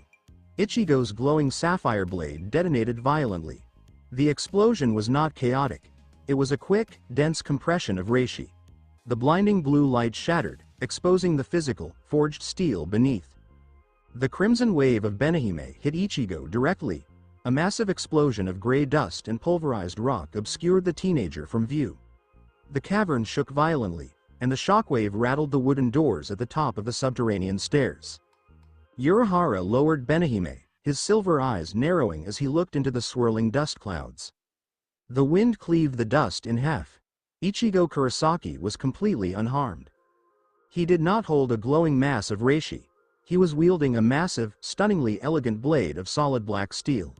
Ichigo's glowing sapphire blade detonated violently. The explosion was not chaotic. It was a quick, dense compression of reishi. The blinding blue light shattered, exposing the physical, forged steel beneath. The crimson wave of Benihime hit Ichigo directly. A massive explosion of gray dust and pulverized rock obscured the teenager from view. The cavern shook violently, and the shockwave rattled the wooden doors at the top of the subterranean stairs. Urahara lowered Benihime, his silver eyes narrowing as he looked into the swirling dust clouds. The wind cleaved the dust in half. Ichigo Kurosaki was completely unharmed. He did not hold a glowing mass of reishi. He was wielding a massive, stunningly elegant blade of solid black steel.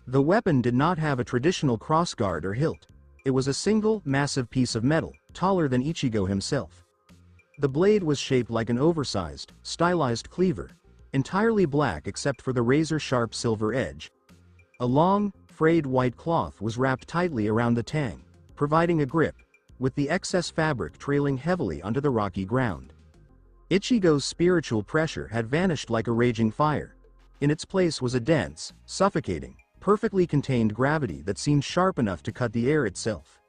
The weapon did not have a traditional crossguard or hilt. It was a single, massive piece of metal, taller than Ichigo himself. The blade was shaped like an oversized, stylized cleaver, entirely black except for the razor-sharp silver edge. A long, frayed white cloth was wrapped tightly around the tang, providing a grip, with the excess fabric trailing heavily onto the rocky ground. Ichigo's spiritual pressure had vanished like a raging fire. In its place was a dense, suffocating, perfectly contained gravity that seemed sharp enough to cut the air itself.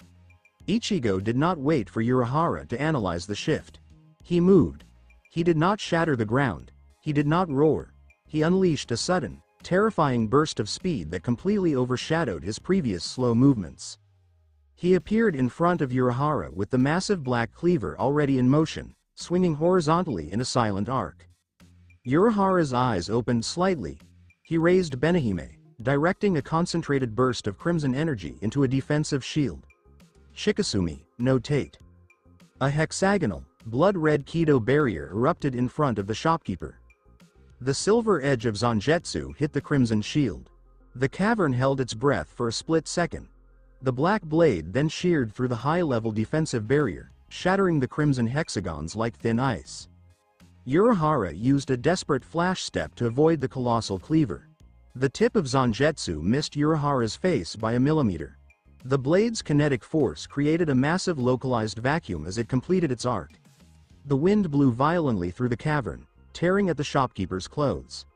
Ichigo did not wait for Urahara to analyze the shift. He moved. He did not shatter the ground. He did not roar. He unleashed a sudden, terrifying burst of speed that completely overshadowed his previous slow movements. He appeared in front of Urahara with the massive black cleaver already in motion, swinging horizontally in a silent arc. Urahara's eyes opened slightly. He raised Benihime, directing a concentrated burst of crimson energy into a defensive shield. Shikasumi, no Tate. A hexagonal, blood-red Kido barrier erupted in front of the shopkeeper. The silver edge of Zanjetsu hit the crimson shield. The cavern held its breath for a split second. The black blade then sheared through the high-level defensive barrier, shattering the crimson hexagons like thin ice. Urahara used a desperate flash step to avoid the colossal cleaver. The tip of Zanjetsu missed Urahara's face by a millimeter. The blade's kinetic force created a massive localized vacuum as it completed its arc. The wind blew violently through the cavern, tearing at the shopkeeper's clothes.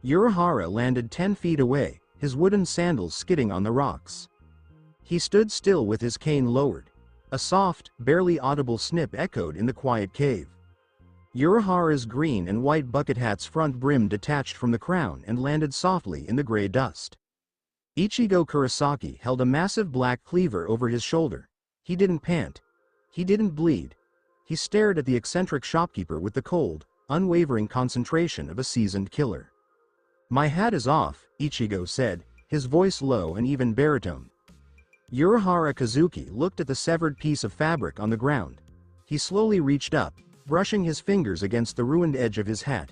Urahara landed 10 feet away, his wooden sandals skidding on the rocks. He stood still with his cane lowered. A soft, barely audible snip echoed in the quiet cave. Urahara's green and white bucket hat's front brim detached from the crown and landed softly in the gray dust. Ichigo Kurosaki held a massive black cleaver over his shoulder. He didn't pant. He didn't bleed. He stared at the eccentric shopkeeper with the cold, unwavering concentration of a seasoned killer. "My hat is off," Ichigo said, his voice low and even baritone. Urahara Kazuki looked at the severed piece of fabric on the ground. He slowly reached up, brushing his fingers against the ruined edge of his hat.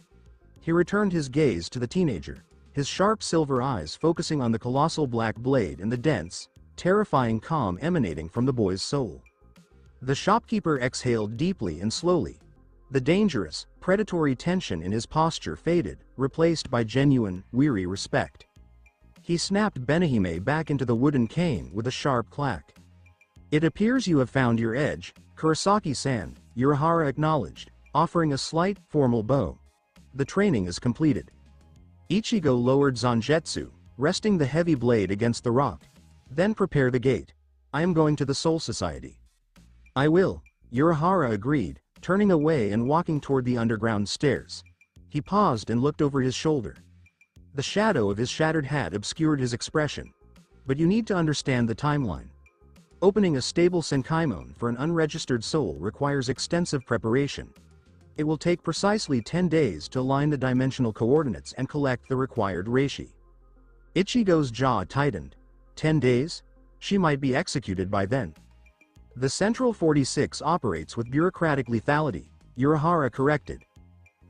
He returned his gaze to the teenager, his sharp silver eyes focusing on the colossal black blade and the dense, terrifying calm emanating from the boy's soul. The shopkeeper exhaled deeply and slowly. The dangerous, predatory tension in his posture faded, replaced by genuine, weary respect. He snapped Benihime back into the wooden cane with a sharp clack. "It appears you have found your edge, Kurosaki-san," Urahara acknowledged, offering a slight, formal bow. "The training is completed." Ichigo lowered Zangetsu, resting the heavy blade against the rock. "Then prepare the gate. I am going to the Soul Society." "I will," Urahara agreed, turning away and walking toward the underground stairs. He paused and looked over his shoulder. The shadow of his shattered hat obscured his expression. "But you need to understand the timeline. Opening a stable Senkaimon for an unregistered soul requires extensive preparation. It will take precisely 10 days to align the dimensional coordinates and collect the required reishi." Ichigo's jaw tightened. 10 days? She might be executed by then. "The Central 46 operates with bureaucratic lethality," Urahara corrected.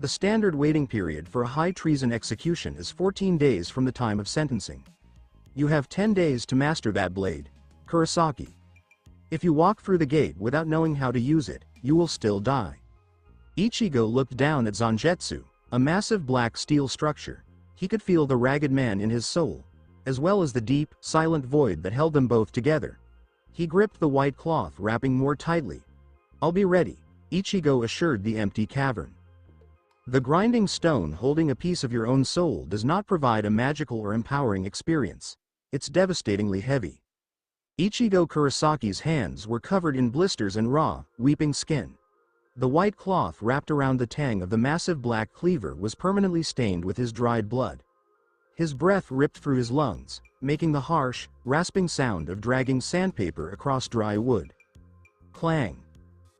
"The standard waiting period for a high treason execution is 14 days from the time of sentencing. You have 10 days to master that blade, Kurosaki. If you walk through the gate without knowing how to use it, you will still die." Ichigo looked down at Zangetsu, a massive black steel structure. He could feel the ragged man in his soul, as well as the deep, silent void that held them both together. He gripped the white cloth wrapping more tightly. "I'll be ready," Ichigo assured the empty cavern. The grinding stone holding a piece of your own soul does not provide a magical or empowering experience. It's devastatingly heavy. Ichigo Kurosaki's hands were covered in blisters and raw, weeping skin. The white cloth wrapped around the tang of the massive black cleaver was permanently stained with his dried blood. His breath ripped through his lungs, making the harsh, rasping sound of dragging sandpaper across dry wood. Clang.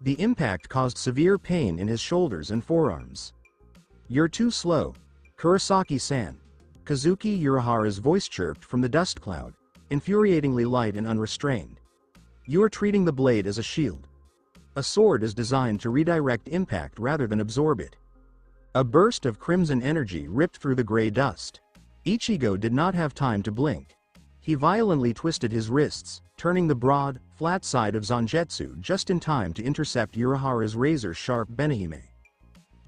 The impact caused severe pain in his shoulders and forearms. "You're too slow, Kurosaki-san," Kazuki Urahara's voice chirped from the dust cloud, infuriatingly light and unrestrained. "You are treating the blade as a shield. A sword is designed to redirect impact rather than absorb it." A burst of crimson energy ripped through the gray dust. Ichigo did not have time to blink. He violently twisted his wrists, turning the broad, flat side of Zangetsu just in time to intercept Urahara's razor-sharp Benihime.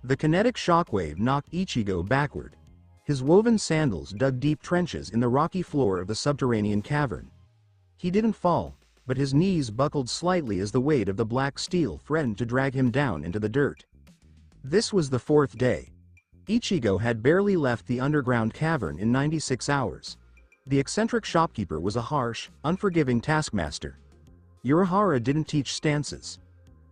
The kinetic shockwave knocked Ichigo backward. His woven sandals dug deep trenches in the rocky floor of the subterranean cavern. He didn't fall, but his knees buckled slightly as the weight of the black steel threatened to drag him down into the dirt. This was the 4th day. Ichigo had barely left the underground cavern in 96 hours. The eccentric shopkeeper was a harsh, unforgiving taskmaster. Urahara didn't teach stances.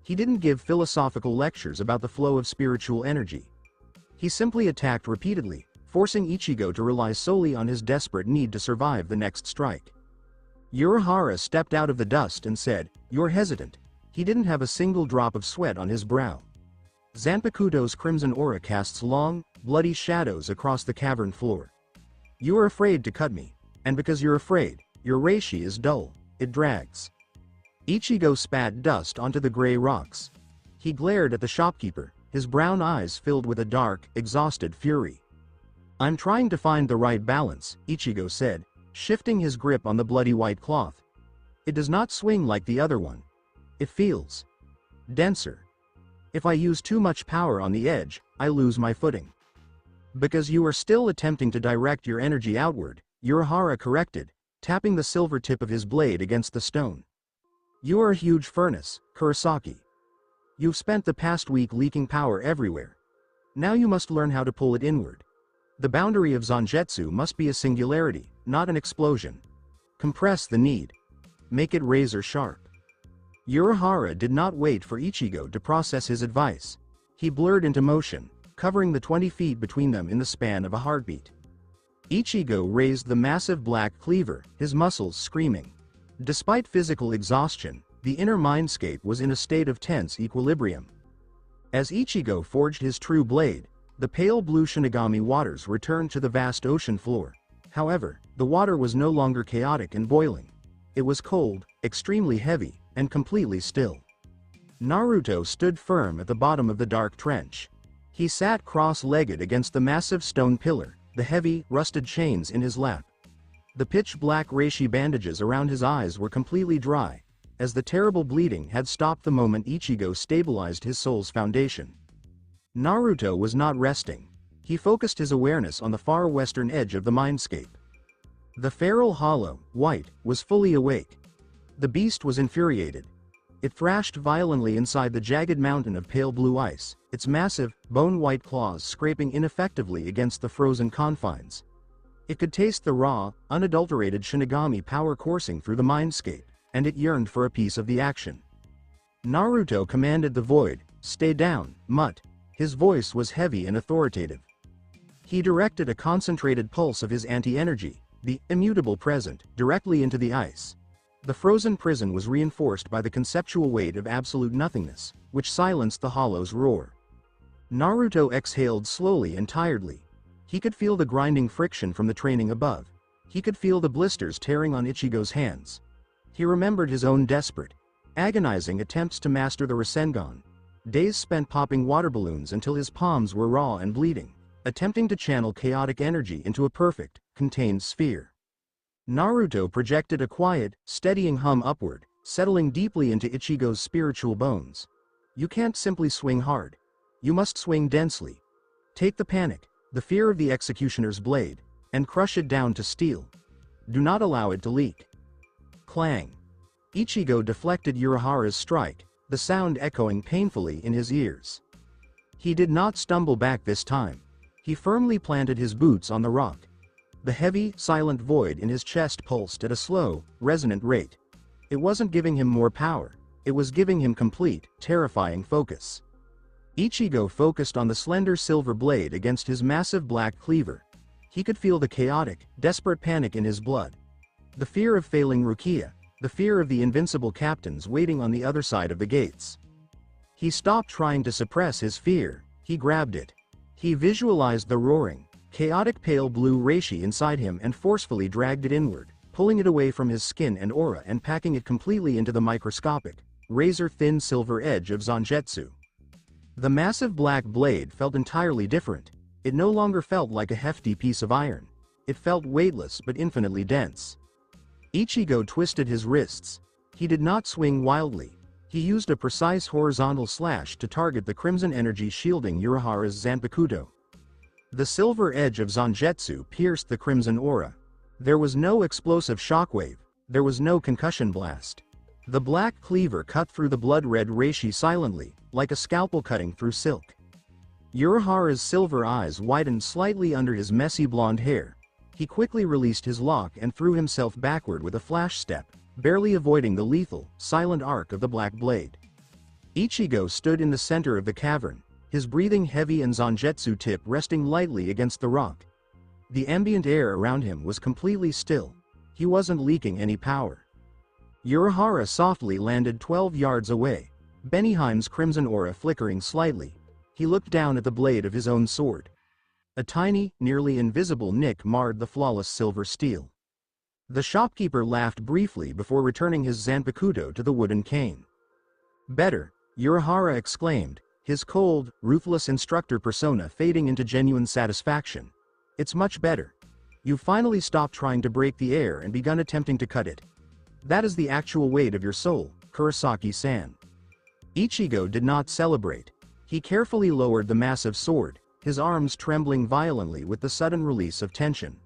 He didn't give philosophical lectures about the flow of spiritual energy. He simply attacked repeatedly, forcing Ichigo to rely solely on his desperate need to survive the next strike. Urahara stepped out of the dust and said, "You're hesitant." He didn't have a single drop of sweat on his brow. Zanpakuto's crimson aura casts long, bloody shadows across the cavern floor. "You are afraid to cut me, and because you're afraid, your reishi is dull, it drags." Ichigo spat dust onto the gray rocks. He glared at the shopkeeper, his brown eyes filled with a dark, exhausted fury. "I'm trying to find the right balance," Ichigo said, shifting his grip on the bloody white cloth. "It does not swing like the other one. It feels denser. If I use too much power on the edge, I lose my footing." "Because you are still attempting to direct your energy outward," Urahara corrected, tapping the silver tip of his blade against the stone. "You are a huge furnace, Kurosaki. You've spent the past week leaking power everywhere. Now you must learn how to pull it inward. The boundary of Zangetsu must be a singularity, not an explosion. Compress the need. Make it razor sharp." Urahara did not wait for Ichigo to process his advice. He blurred into motion, covering the 20 feet between them in the span of a heartbeat. Ichigo raised the massive black cleaver, his muscles screaming. Despite physical exhaustion, the inner mindscape was in a state of tense equilibrium. As Ichigo forged his true blade, the pale blue Shinigami waters returned to the vast ocean floor. However, the water was no longer chaotic and boiling. It was cold, extremely heavy, and completely still. Naruto stood firm at the bottom of the dark trench. He sat cross-legged against the massive stone pillar, the heavy, rusted chains in his lap. The pitch-black reishi bandages around his eyes were completely dry, as the terrible bleeding had stopped the moment Ichigo stabilized his soul's foundation. Naruto was not resting. He focused his awareness on the far western edge of the mindscape. The feral hollow, white, was fully awake. The beast was infuriated. It thrashed violently inside the jagged mountain of pale blue ice, its massive, bone-white claws scraping ineffectively against the frozen confines. It could taste the raw, unadulterated Shinigami power coursing through the mindscape, and it yearned for a piece of the action. Naruto commanded the void, "Stay down, mutt." His voice was heavy and authoritative. He directed a concentrated pulse of his anti-energy, the immutable present, directly into the ice. The frozen prison was reinforced by the conceptual weight of absolute nothingness, which silenced the hollow's roar. Naruto exhaled slowly and tiredly. He could feel the grinding friction from the training above. He could feel the blisters tearing on Ichigo's hands. He remembered his own desperate, agonizing attempts to master the Rasengan. Days spent popping water balloons until his palms were raw and bleeding, attempting to channel chaotic energy into a perfect, contained sphere. Naruto projected a quiet, steadying hum upward, settling deeply into Ichigo's spiritual bones. You can't simply swing hard. You must swing densely. Take the panic, the fear of the executioner's blade, and crush it down to steel. Do not allow it to leak. Clang. Ichigo deflected Urahara's strike, the sound echoing painfully in his ears. He did not stumble back this time. He firmly planted his boots on the rock. The heavy, silent void in his chest pulsed at a slow, resonant rate. It wasn't giving him more power. It was giving him complete, terrifying focus. Ichigo focused on the slender silver blade against his massive black cleaver. He could feel the chaotic, desperate panic in his blood. The fear of failing Rukia, the fear of the invincible captains waiting on the other side of the gates. He stopped trying to suppress his fear. He grabbed it. He visualized the roaring, chaotic pale blue reishi inside him and forcefully dragged it inward, pulling it away from his skin and aura and packing it completely into the microscopic, razor-thin silver edge of Zangetsu. The massive black blade felt entirely different. It no longer felt like a hefty piece of iron. It felt weightless but infinitely dense. Ichigo twisted his wrists. He did not swing wildly. He used a precise horizontal slash to target the crimson energy shielding Urahara's Zanpakuto. The silver edge of Zangetsu pierced the crimson aura. There was no explosive shockwave. There was no concussion blast. The black cleaver cut through the blood-red reishi silently, like a scalpel cutting through silk. Urahara's silver eyes widened slightly under his messy blonde hair. He quickly released his lock and threw himself backward with a flash step, barely avoiding the lethal, silent arc of the black blade. Ichigo stood in the center of the cavern, his breathing heavy and Zangetsu tip resting lightly against the rock. The ambient air around him was completely still. He wasn't leaking any power. Urahara softly landed 12 yards away, Beniheim's crimson aura flickering slightly. He looked down at the blade of his own sword. A tiny, nearly invisible nick marred the flawless silver steel. The shopkeeper laughed briefly before returning his Zanpakuto to the wooden cane. "Better," Urahara exclaimed, his cold, ruthless instructor persona fading into genuine satisfaction. "It's much better. You've finally stopped trying to break the air and begun attempting to cut it. That is the actual weight of your soul, Kurosaki-san." Ichigo did not celebrate. He carefully lowered the massive sword, his arms trembling violently with the sudden release of tension.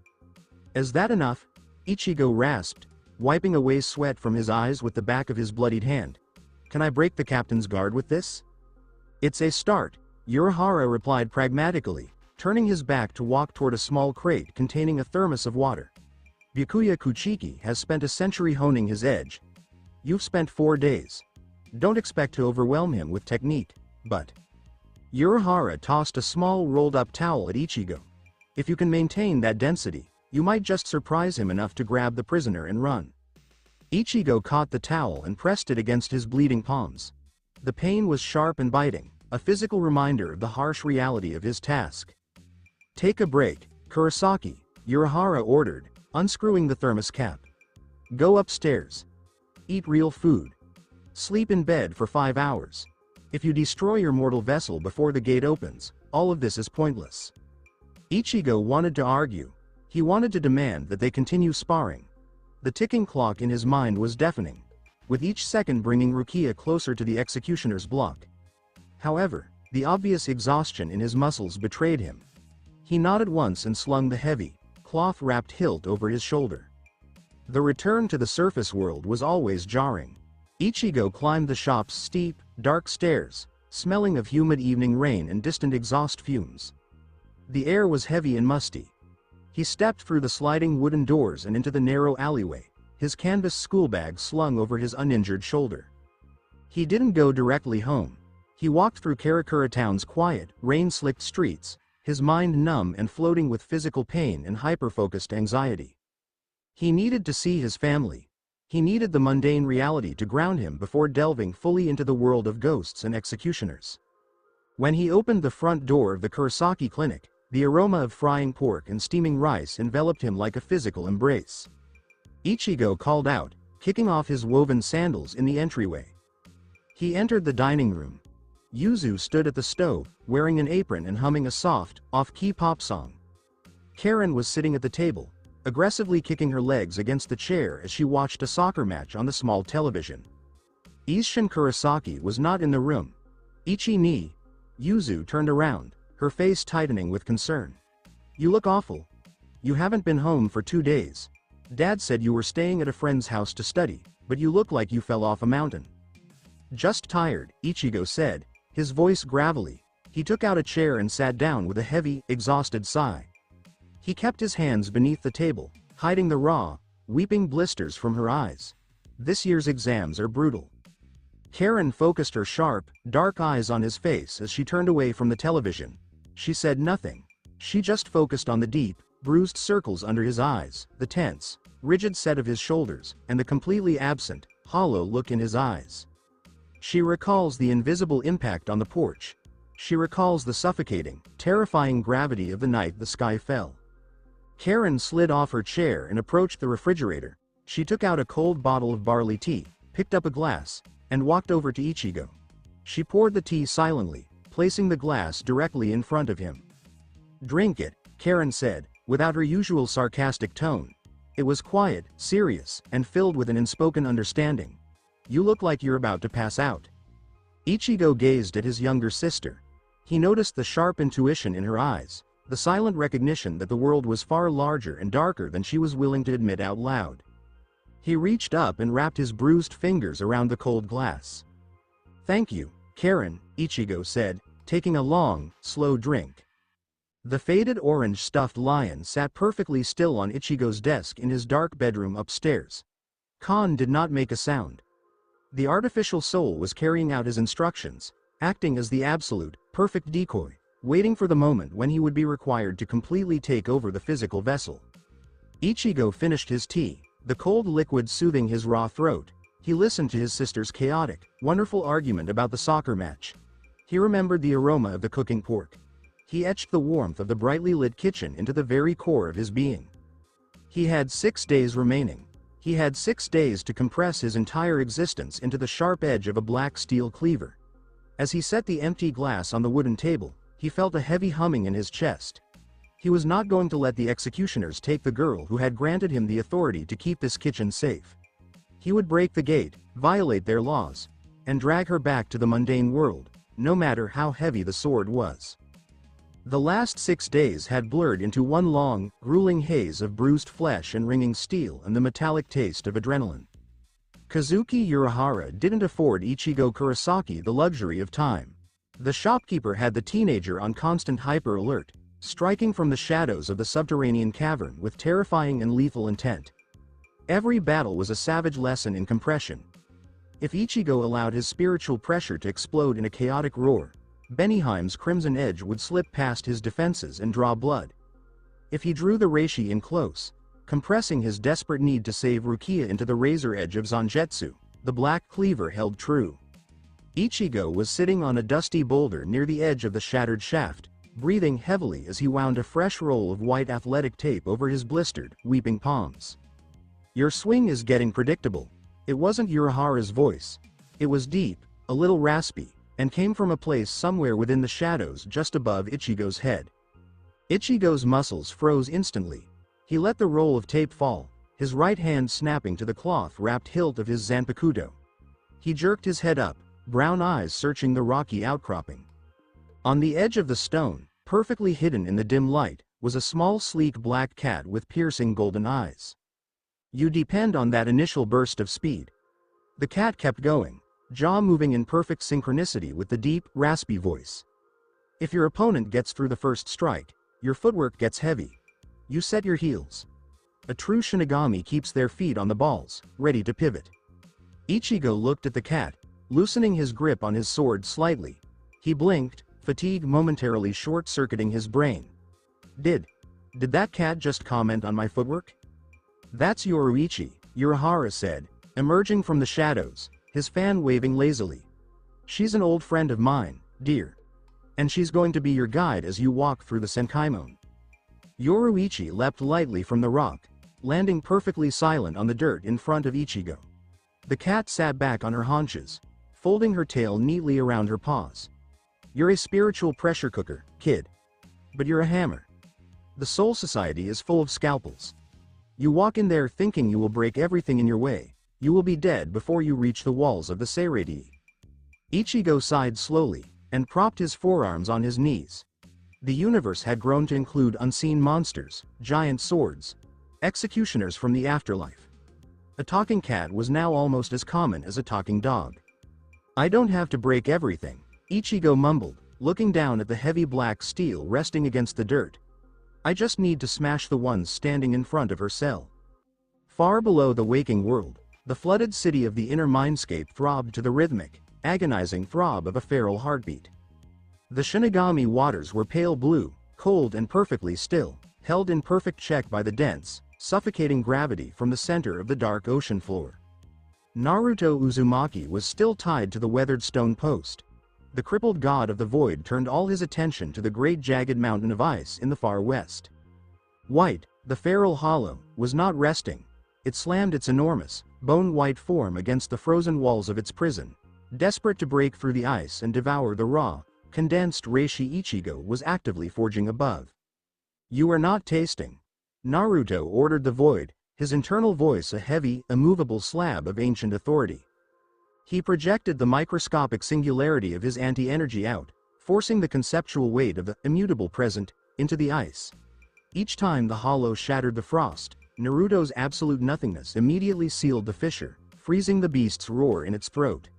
"Is that enough?" Ichigo rasped, wiping away sweat from his eyes with the back of his bloodied hand. "Can I break the captain's guard with this?" "It's a start," Urahara replied pragmatically, turning his back to walk toward a small crate containing a thermos of water. "Byakuya Kuchiki has spent a century honing his edge. You've spent 4 days. Don't expect to overwhelm him with technique, but..." Urahara tossed a small rolled-up towel at Ichigo. "If you can maintain that density, you might just surprise him enough to grab the prisoner and run." Ichigo caught the towel and pressed it against his bleeding palms. The pain was sharp and biting, a physical reminder of the harsh reality of his task. "Take a break, Kurosaki," Urahara ordered, unscrewing the thermos cap. "Go upstairs. Eat real food. Sleep in bed for 5 hours. If you destroy your mortal vessel before the gate opens, all of this is pointless." Ichigo wanted to argue. He wanted to demand that they continue sparring. The ticking clock in his mind was deafening. with each second bringing Rukia closer to the executioner's block. However, the obvious exhaustion in his muscles betrayed him. He nodded once and slung the heavy, cloth-wrapped hilt over his shoulder. The return to the surface world was always jarring. Ichigo climbed the shop's steep, dark stairs, smelling of humid evening rain and distant exhaust fumes. The air was heavy and musty. He stepped through the sliding wooden doors and into the narrow alleyway, his canvas schoolbag slung over his uninjured shoulder. He didn't go directly home. He walked through Karakura Town's quiet, rain-slicked streets, his mind numb and floating with physical pain and hyper-focused anxiety. He needed to see his family. He needed the mundane reality to ground him before delving fully into the world of ghosts and executioners. When he opened the front door of the Kurosaki clinic, the aroma of frying pork and steaming rice enveloped him like a physical embrace. Ichigo called out, kicking off his woven sandals in the entryway. He entered the dining room. Yuzu stood at the stove, wearing an apron and humming a soft, off-key pop song. Karen was sitting at the table, aggressively kicking her legs against the chair as she watched a soccer match on the small television. Isshin Kurosaki was not in the room. Ichi ni. Yuzu turned around, her face tightening with concern. "You look awful. You haven't been home for 2 days. Dad said you were staying at a friend's house to study, but you look like you fell off a mountain." "Just tired," Ichigo said, his voice gravelly. He took out a chair and sat down with a heavy, exhausted sigh. He kept his hands beneath the table, hiding the raw, weeping blisters from her eyes. "This year's exams are brutal." Karen focused her sharp, dark eyes on his face as she turned away from the television. She said nothing. She just focused on the deep, bruised circles under his eyes, the tense, rigid set of his shoulders, and the completely absent, hollow look in his eyes. She recalls the invisible impact on the porch. She recalls the suffocating, terrifying gravity of the night the sky fell. Karen slid off her chair and approached the refrigerator. She took out a cold bottle of barley tea, picked up a glass, and walked over to Ichigo. She poured the tea silently, placing the glass directly in front of him. "Drink it," Karen said, without her usual sarcastic tone. It was quiet, serious, and filled with an unspoken understanding. "You look like you're about to pass out." Ichigo gazed at his younger sister. He noticed the sharp intuition in her eyes, the silent recognition that the world was far larger and darker than she was willing to admit out loud. He reached up and wrapped his bruised fingers around the cold glass. "Thank you, Karen," Ichigo said, taking a long, slow drink. The faded orange stuffed lion sat perfectly still on Ichigo's desk in his dark bedroom upstairs. Khan did not make a sound. The artificial soul was carrying out his instructions, acting as the absolute, perfect decoy, waiting for the moment when he would be required to completely take over the physical vessel. Ichigo finished his tea, the cold liquid soothing his raw throat. He listened to his sister's chaotic, wonderful argument about the soccer match. He remembered the aroma of the cooking pork. He etched the warmth of the brightly lit kitchen into the very core of his being. He had 6 days remaining. He had 6 days to compress his entire existence into the sharp edge of a black steel cleaver. As he set the empty glass on the wooden table, he felt a heavy humming in his chest. He was not going to let the executioners take the girl who had granted him the authority to keep this kitchen safe. He would break the gate, violate their laws, and drag her back to the mundane world, no matter how heavy the sword was. The last 6 days had blurred into one long, grueling haze of bruised flesh and ringing steel and the metallic taste of adrenaline. Kazuki Urahara didn't afford Ichigo Kurosaki the luxury of time. The shopkeeper had the teenager on constant hyper-alert, striking from the shadows of the subterranean cavern with terrifying and lethal intent. Every battle was a savage lesson in compression. If Ichigo allowed his spiritual pressure to explode in a chaotic roar, Beniheim's crimson edge would slip past his defenses and draw blood. If he drew the reishi in close, compressing his desperate need to save Rukia into the razor edge of Zangetsu, the black cleaver held true. Ichigo was sitting on a dusty boulder near the edge of the shattered shaft, breathing heavily as he wound a fresh roll of white athletic tape over his blistered, weeping palms. "Your swing is getting predictable." It wasn't Urahara's voice. It was deep, a little raspy, and came from a place somewhere within the shadows just above Ichigo's head. Ichigo's muscles froze instantly. He let the roll of tape fall, his right hand snapping to the cloth-wrapped hilt of his zanpakuto. He jerked his head up, brown eyes searching the rocky outcropping. On the edge of the stone, perfectly hidden in the dim light, was a small sleek black cat with piercing golden eyes. You depend on that initial burst of speed. The cat kept going, jaw moving in perfect synchronicity with the deep, raspy voice. If your opponent gets through the first strike, your footwork gets heavy. You set your heels. A true Shinigami keeps their feet on the balls, ready to pivot. Ichigo looked at the cat, loosening his grip on his sword slightly. He blinked, fatigue momentarily short-circuiting his brain. Did that cat just comment on my footwork? That's Yoruichi, Urahara said, emerging from the shadows, his fan waving lazily. She's an old friend of mine, dear. And she's going to be your guide as you walk through the Senkaimon. Yoruichi leapt lightly from the rock, landing perfectly silent on the dirt in front of Ichigo. The cat sat back on her haunches, folding her tail neatly around her paws. You're a spiritual pressure cooker, kid. But you're a hammer. The Soul Society is full of scalpels. You walk in there thinking you will break everything in your way. You will be dead before you reach the walls of the Seirei. Ichigo sighed slowly, and propped his forearms on his knees. The universe had grown to include unseen monsters, giant swords, executioners from the afterlife. A talking cat was now almost as common as a talking dog. I don't have to break everything, Ichigo mumbled, looking down at the heavy black steel resting against the dirt. I just need to smash the ones standing in front of her cell. Far below the waking world, the flooded city of the inner mindscape throbbed to the rhythmic, agonizing throb of a feral heartbeat. The Shinigami waters were pale blue, cold and perfectly still, held in perfect check by the dense, suffocating gravity from the center of the dark ocean floor. Naruto Uzumaki was still tied to the weathered stone post. The crippled god of the void turned all his attention to the great jagged mountain of ice in the far west. White, the feral hollow, was not resting. It slammed its enormous, bone-white form against the frozen walls of its prison, desperate to break through the ice and devour the raw, condensed reishi Ichigo was actively forging above. You are not tasting. Naruto ordered the void, his internal voice a heavy, immovable slab of ancient authority. He projected the microscopic singularity of his anti-energy out, forcing the conceptual weight of the immutable present into the ice. Each time the hollow shattered the frost, Naruto's absolute nothingness immediately sealed the fissure, freezing the beast's roar in its throat.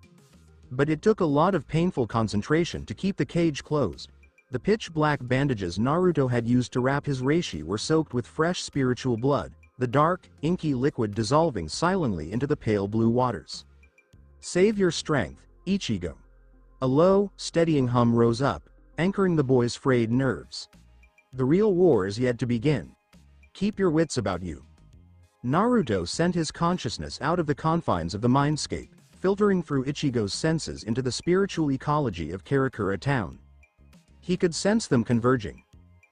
But it took a lot of painful concentration to keep the cage closed. The pitch-black bandages Naruto had used to wrap his reishi were soaked with fresh spiritual blood, the dark, inky liquid dissolving silently into the pale blue waters. Save your strength, Ichigo. A low, steadying hum rose up, anchoring the boy's frayed nerves. The real war is yet to begin. Keep your wits about you. Naruto sent his consciousness out of the confines of the mindscape, filtering through Ichigo's senses into the spiritual ecology of Karakura town. He could sense them converging.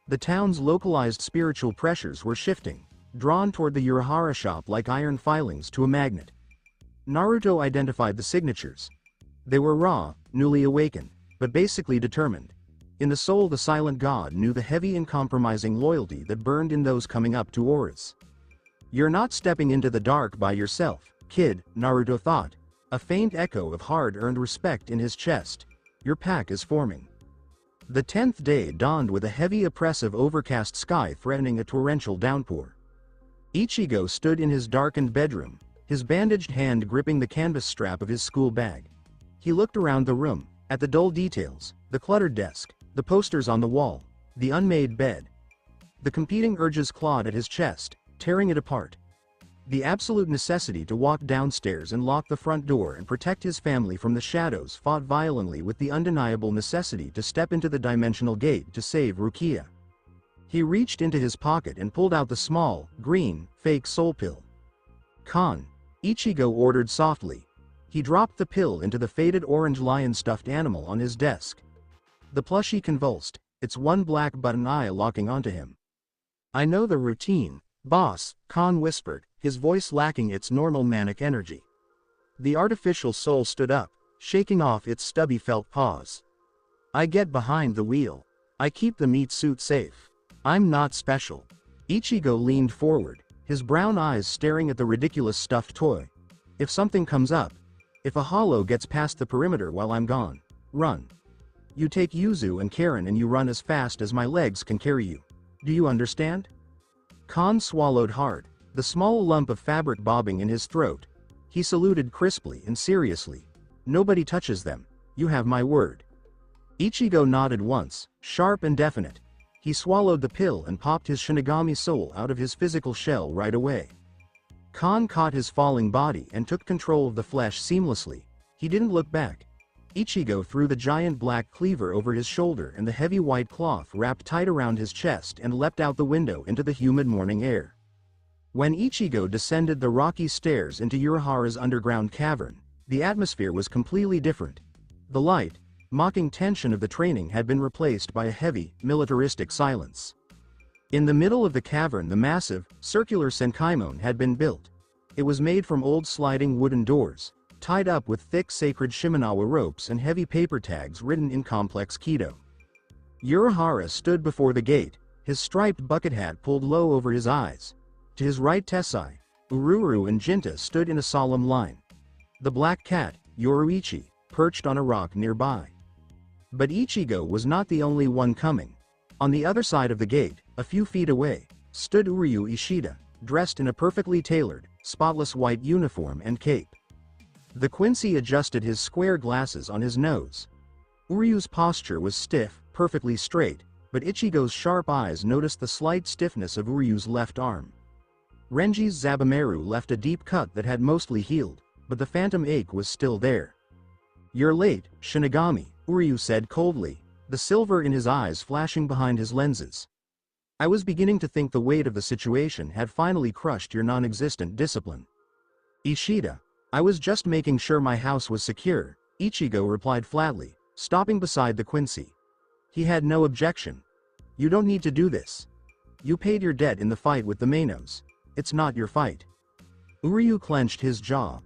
The town's localized spiritual pressures were shifting, drawn toward the Urahara shop like iron filings to a magnet. Naruto identified the signatures. They were raw, newly awakened, but basically determined. In the soul the silent god knew the heavy and compromising loyalty that burned in those coming up to auras. You're not stepping into the dark by yourself, kid, Naruto thought, a faint echo of hard-earned respect in his chest. Your pack is forming. The 10th day dawned with a heavy oppressive overcast sky threatening a torrential downpour. Ichigo stood in his darkened bedroom, his bandaged hand gripping the canvas strap of his school bag. He looked around the room, at the dull details, the cluttered desk, the posters on the wall, the unmade bed. The competing urges clawed at his chest, tearing it apart. The absolute necessity to walk downstairs and lock the front door and protect his family from the shadows fought violently with the undeniable necessity to step into the dimensional gate to save Rukia. He reached into his pocket and pulled out the small, green, fake soul pill. Con, Ichigo ordered softly. He dropped the pill into the faded orange lion stuffed animal on his desk. The plushie convulsed, its one black button eye locking onto him. I know the routine, boss, Con whispered, his voice lacking its normal manic energy. The artificial soul stood up, shaking off its stubby felt paws. I get behind the wheel. I keep the meat suit safe. I'm not special. Ichigo leaned forward, his brown eyes staring at the ridiculous stuffed toy. If something comes up, if a hollow gets past the perimeter while I'm gone, run. You take Yuzu and Karen and you run as fast as my legs can carry you. Do you understand? Khan swallowed hard, the small lump of fabric bobbing in his throat. He saluted crisply and seriously. Nobody touches them. You have my word. Ichigo nodded once, sharp and definite. He swallowed the pill and popped his Shinigami soul out of his physical shell right away. Khan caught his falling body and took control of the flesh seamlessly. He didn't look back. Ichigo threw the giant black cleaver over his shoulder and the heavy white cloth wrapped tight around his chest and leapt out the window into the humid morning air. When Ichigo descended the rocky stairs into Urahara's underground cavern, the atmosphere was completely different. The light, mocking tension of the training had been replaced by a heavy, militaristic silence. In the middle of the cavern the massive, circular Senkaimon had been built. It was made from old sliding wooden doors, tied up with thick sacred Shimenawa ropes and heavy paper tags written in complex Kido. Urahara stood before the gate, his striped bucket hat pulled low over his eyes. To his right Tessai, Ururu and Jinta stood in a solemn line. The black cat, Yoruichi, perched on a rock nearby. But Ichigo was not the only one coming. On the other side of the gate, a few feet away, stood Uryu Ishida, dressed in a perfectly tailored, spotless white uniform and cape. The Quincy adjusted his square glasses on his nose. Uryu's posture was stiff, perfectly straight, but Ichigo's sharp eyes noticed the slight stiffness of Uryu's left arm. Renji's Zabumaru left a deep cut that had mostly healed, but the phantom ache was still there. "You're late, Shinigami," Uryu said coldly, the silver in his eyes flashing behind his lenses. "I was beginning to think the weight of the situation had finally crushed your non-existent discipline." "Ishida, I was just making sure my house was secure," Ichigo replied flatly, stopping beside the Quincy. He had no objection. "You don't need to do this. You paid your debt in the fight with the Mainos. It's not your fight." Uryu clenched his jaw.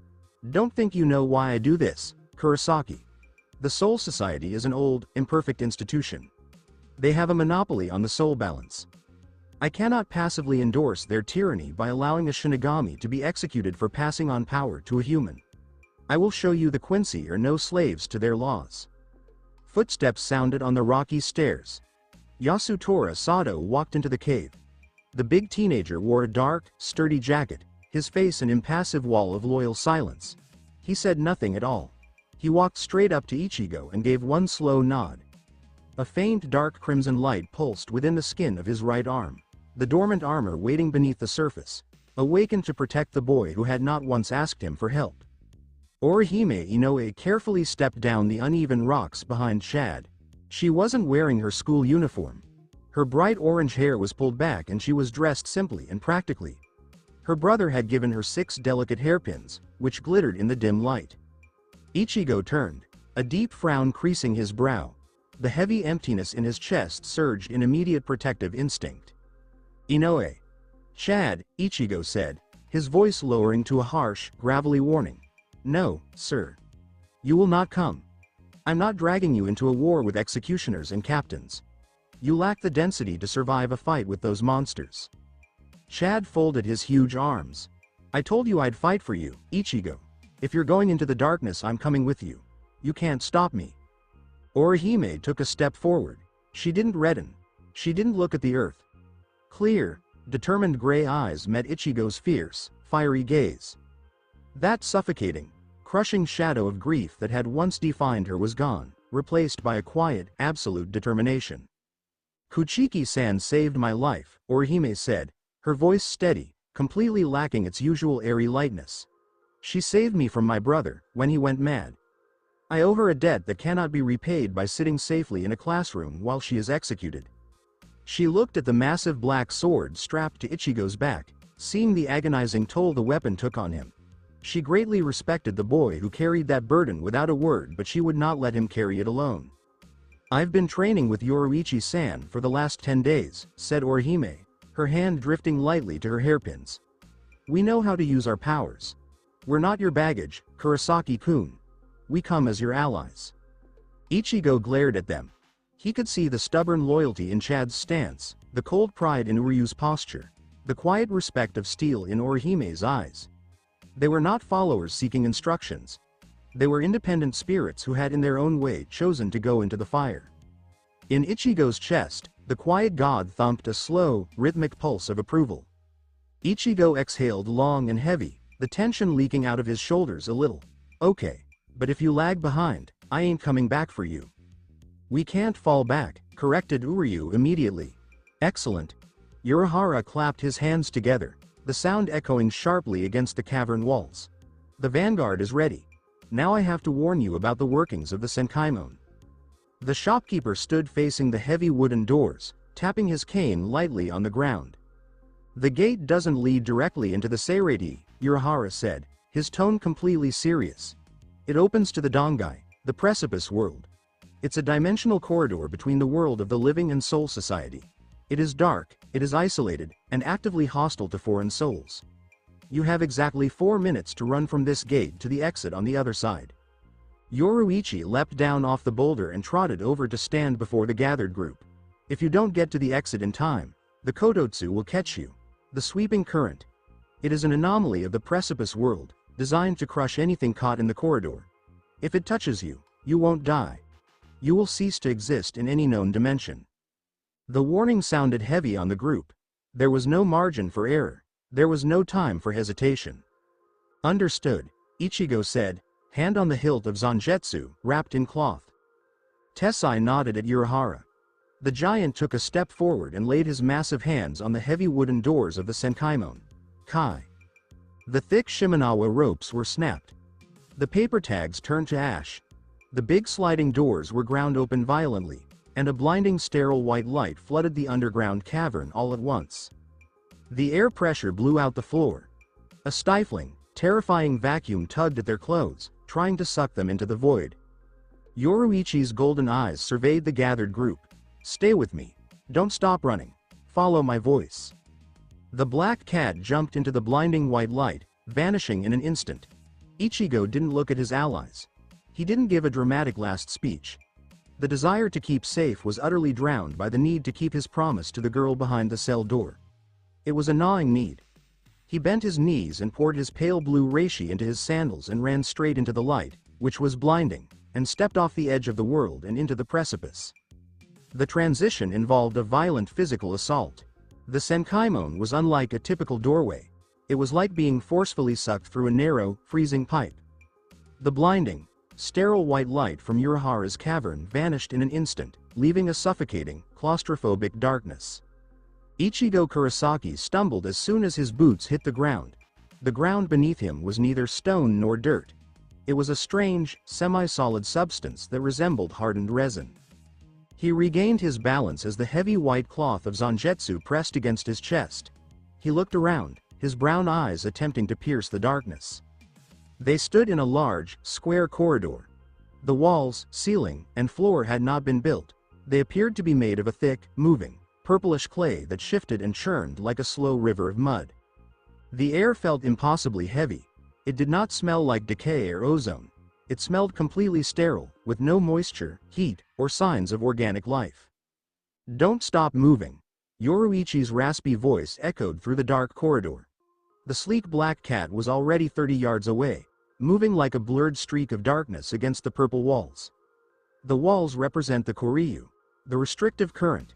"Don't think you know why I do this, Kurosaki. The Soul Society is an old, imperfect institution. They have a monopoly on the soul balance. I cannot passively endorse their tyranny by allowing a Shinigami to be executed for passing on power to a human. I will show you the Quincy are no slaves to their laws." Footsteps sounded on the rocky stairs. Yasutora Sato walked into the cave. The big teenager wore a dark, sturdy jacket, his face an impassive wall of loyal silence. He said nothing at all. He walked straight up to Ichigo and gave one slow nod. A faint dark crimson light pulsed within the skin of his right arm, the dormant armor waiting beneath the surface, awakened to protect the boy who had not once asked him for help. Orihime Inoue carefully stepped down the uneven rocks behind Chad. She wasn't wearing her school uniform. Her bright orange hair was pulled back and she was dressed simply and practically. Her brother had given her 6 delicate hairpins, which glittered in the dim light. Ichigo turned, a deep frown creasing his brow. The heavy emptiness in his chest surged in immediate protective instinct. "Inoue." "Chad," Ichigo said, his voice lowering to a harsh, gravelly warning. "No, sir. You will not come. I'm not dragging you into a war with executioners and captains. You lack the density to survive a fight with those monsters." Chad folded his huge arms. "I told you I'd fight for you, Ichigo. If you're going into the darkness I'm coming with you. You can't stop me." Orihime took a step forward. She didn't redden. She didn't look at the earth. Clear, determined gray eyes met Ichigo's fierce, fiery gaze. That suffocating, crushing shadow of grief that had once defined her was gone, replaced by a quiet, absolute determination. "Kuchiki-san saved my life," Orihime said, her voice steady, completely lacking its usual airy lightness. "She saved me from my brother, when he went mad. I owe her a debt that cannot be repaid by sitting safely in a classroom while she is executed." She looked at the massive black sword strapped to Ichigo's back, seeing the agonizing toll the weapon took on him. She greatly respected the boy who carried that burden without a word, but she would not let him carry it alone. "I've been training with Yoruichi-san for the last 10 days, said Orihime, her hand drifting lightly to her hairpins. "We know how to use our powers. We're not your baggage, Kurosaki-kun. We come as your allies." Ichigo glared at them. He could see the stubborn loyalty in Chad's stance, the cold pride in Uryu's posture. the quiet respect of steel in Orihime's eyes. They were not followers seeking instructions. They were independent spirits who had in their own way chosen to go into the fire. In Ichigo's chest, the quiet god thumped a slow, rhythmic pulse of approval. Ichigo exhaled long and heavy, the tension leaking out of his shoulders a little. Okay, but if you lag behind, I ain't coming back for you. We can't fall back, corrected Uryu immediately. Excellent. Urahara clapped his hands together, the sound echoing sharply against the cavern walls. The vanguard is ready. Now I have to warn you about the workings of the Senkaimon. The shopkeeper stood facing the heavy wooden doors, tapping his cane lightly on the ground. The gate doesn't lead directly into the Seirei, Urahara said, his tone completely serious. It opens to the Dongai, the precipice world. It's a dimensional corridor between the world of the living and soul society. It is dark, it is isolated, and actively hostile to foreign souls. You have exactly 4 minutes to run from this gate to the exit on the other side. Yoruichi leapt down off the boulder and trotted over to stand before the gathered group. If you don't get to the exit in time, the Kodotsu will catch you. The sweeping current. It is an anomaly of the precipice world, designed to crush anything caught in the corridor. If it touches you, you won't die. You will cease to exist in any known dimension. The warning sounded heavy on the group. There was no margin for error. There was no time for hesitation. Understood, Ichigo said, hand on the hilt of Zangetsu, wrapped in cloth. Tessai nodded at Urahara. The giant took a step forward and laid his massive hands on the heavy wooden doors of the Senkaimon. Kai. The thick Shimenawa ropes were snapped. The paper tags turned to ash. The big sliding doors were ground open violently, and a blinding sterile white light flooded the underground cavern all at once. The air pressure blew out the floor. A stifling, terrifying vacuum tugged at their clothes, trying to suck them into the void. Yoruichi's golden eyes surveyed the gathered group. Stay with me. Don't stop running. Follow my voice. The black cat jumped into the blinding white light, vanishing in an instant. Ichigo didn't look at his allies. He didn't give a dramatic last speech. The desire to keep safe was utterly drowned by the need to keep his promise to the girl behind the cell door. It was a gnawing need. He bent his knees and poured his pale blue reishi into his sandals and ran straight into the light, which was blinding, and stepped off the edge of the world and into the precipice. The transition involved a violent physical assault. The Senkaimon was unlike a typical doorway. It was like being forcefully sucked through a narrow, freezing pipe. The blinding, sterile white light from Urahara's cavern vanished in an instant, leaving a suffocating, claustrophobic darkness. Ichigo Kurosaki stumbled as soon as his boots hit the ground. The ground beneath him was neither stone nor dirt. It was a strange, semi-solid substance that resembled hardened resin. He regained his balance as the heavy white cloth of Zangetsu pressed against his chest. He looked around, his brown eyes attempting to pierce the darkness. They stood in a large, square corridor. The walls, ceiling, and floor had not been built. They appeared to be made of a thick, moving, purplish clay that shifted and churned like a slow river of mud. The air felt impossibly heavy. It did not smell like decay or ozone. It smelled completely sterile, with no moisture, heat, or signs of organic life. Don't stop moving. Yoruichi's raspy voice echoed through the dark corridor. The sleek black cat was already 30 yards away, moving like a blurred streak of darkness against the purple walls. The walls represent the Koryu, the restrictive current.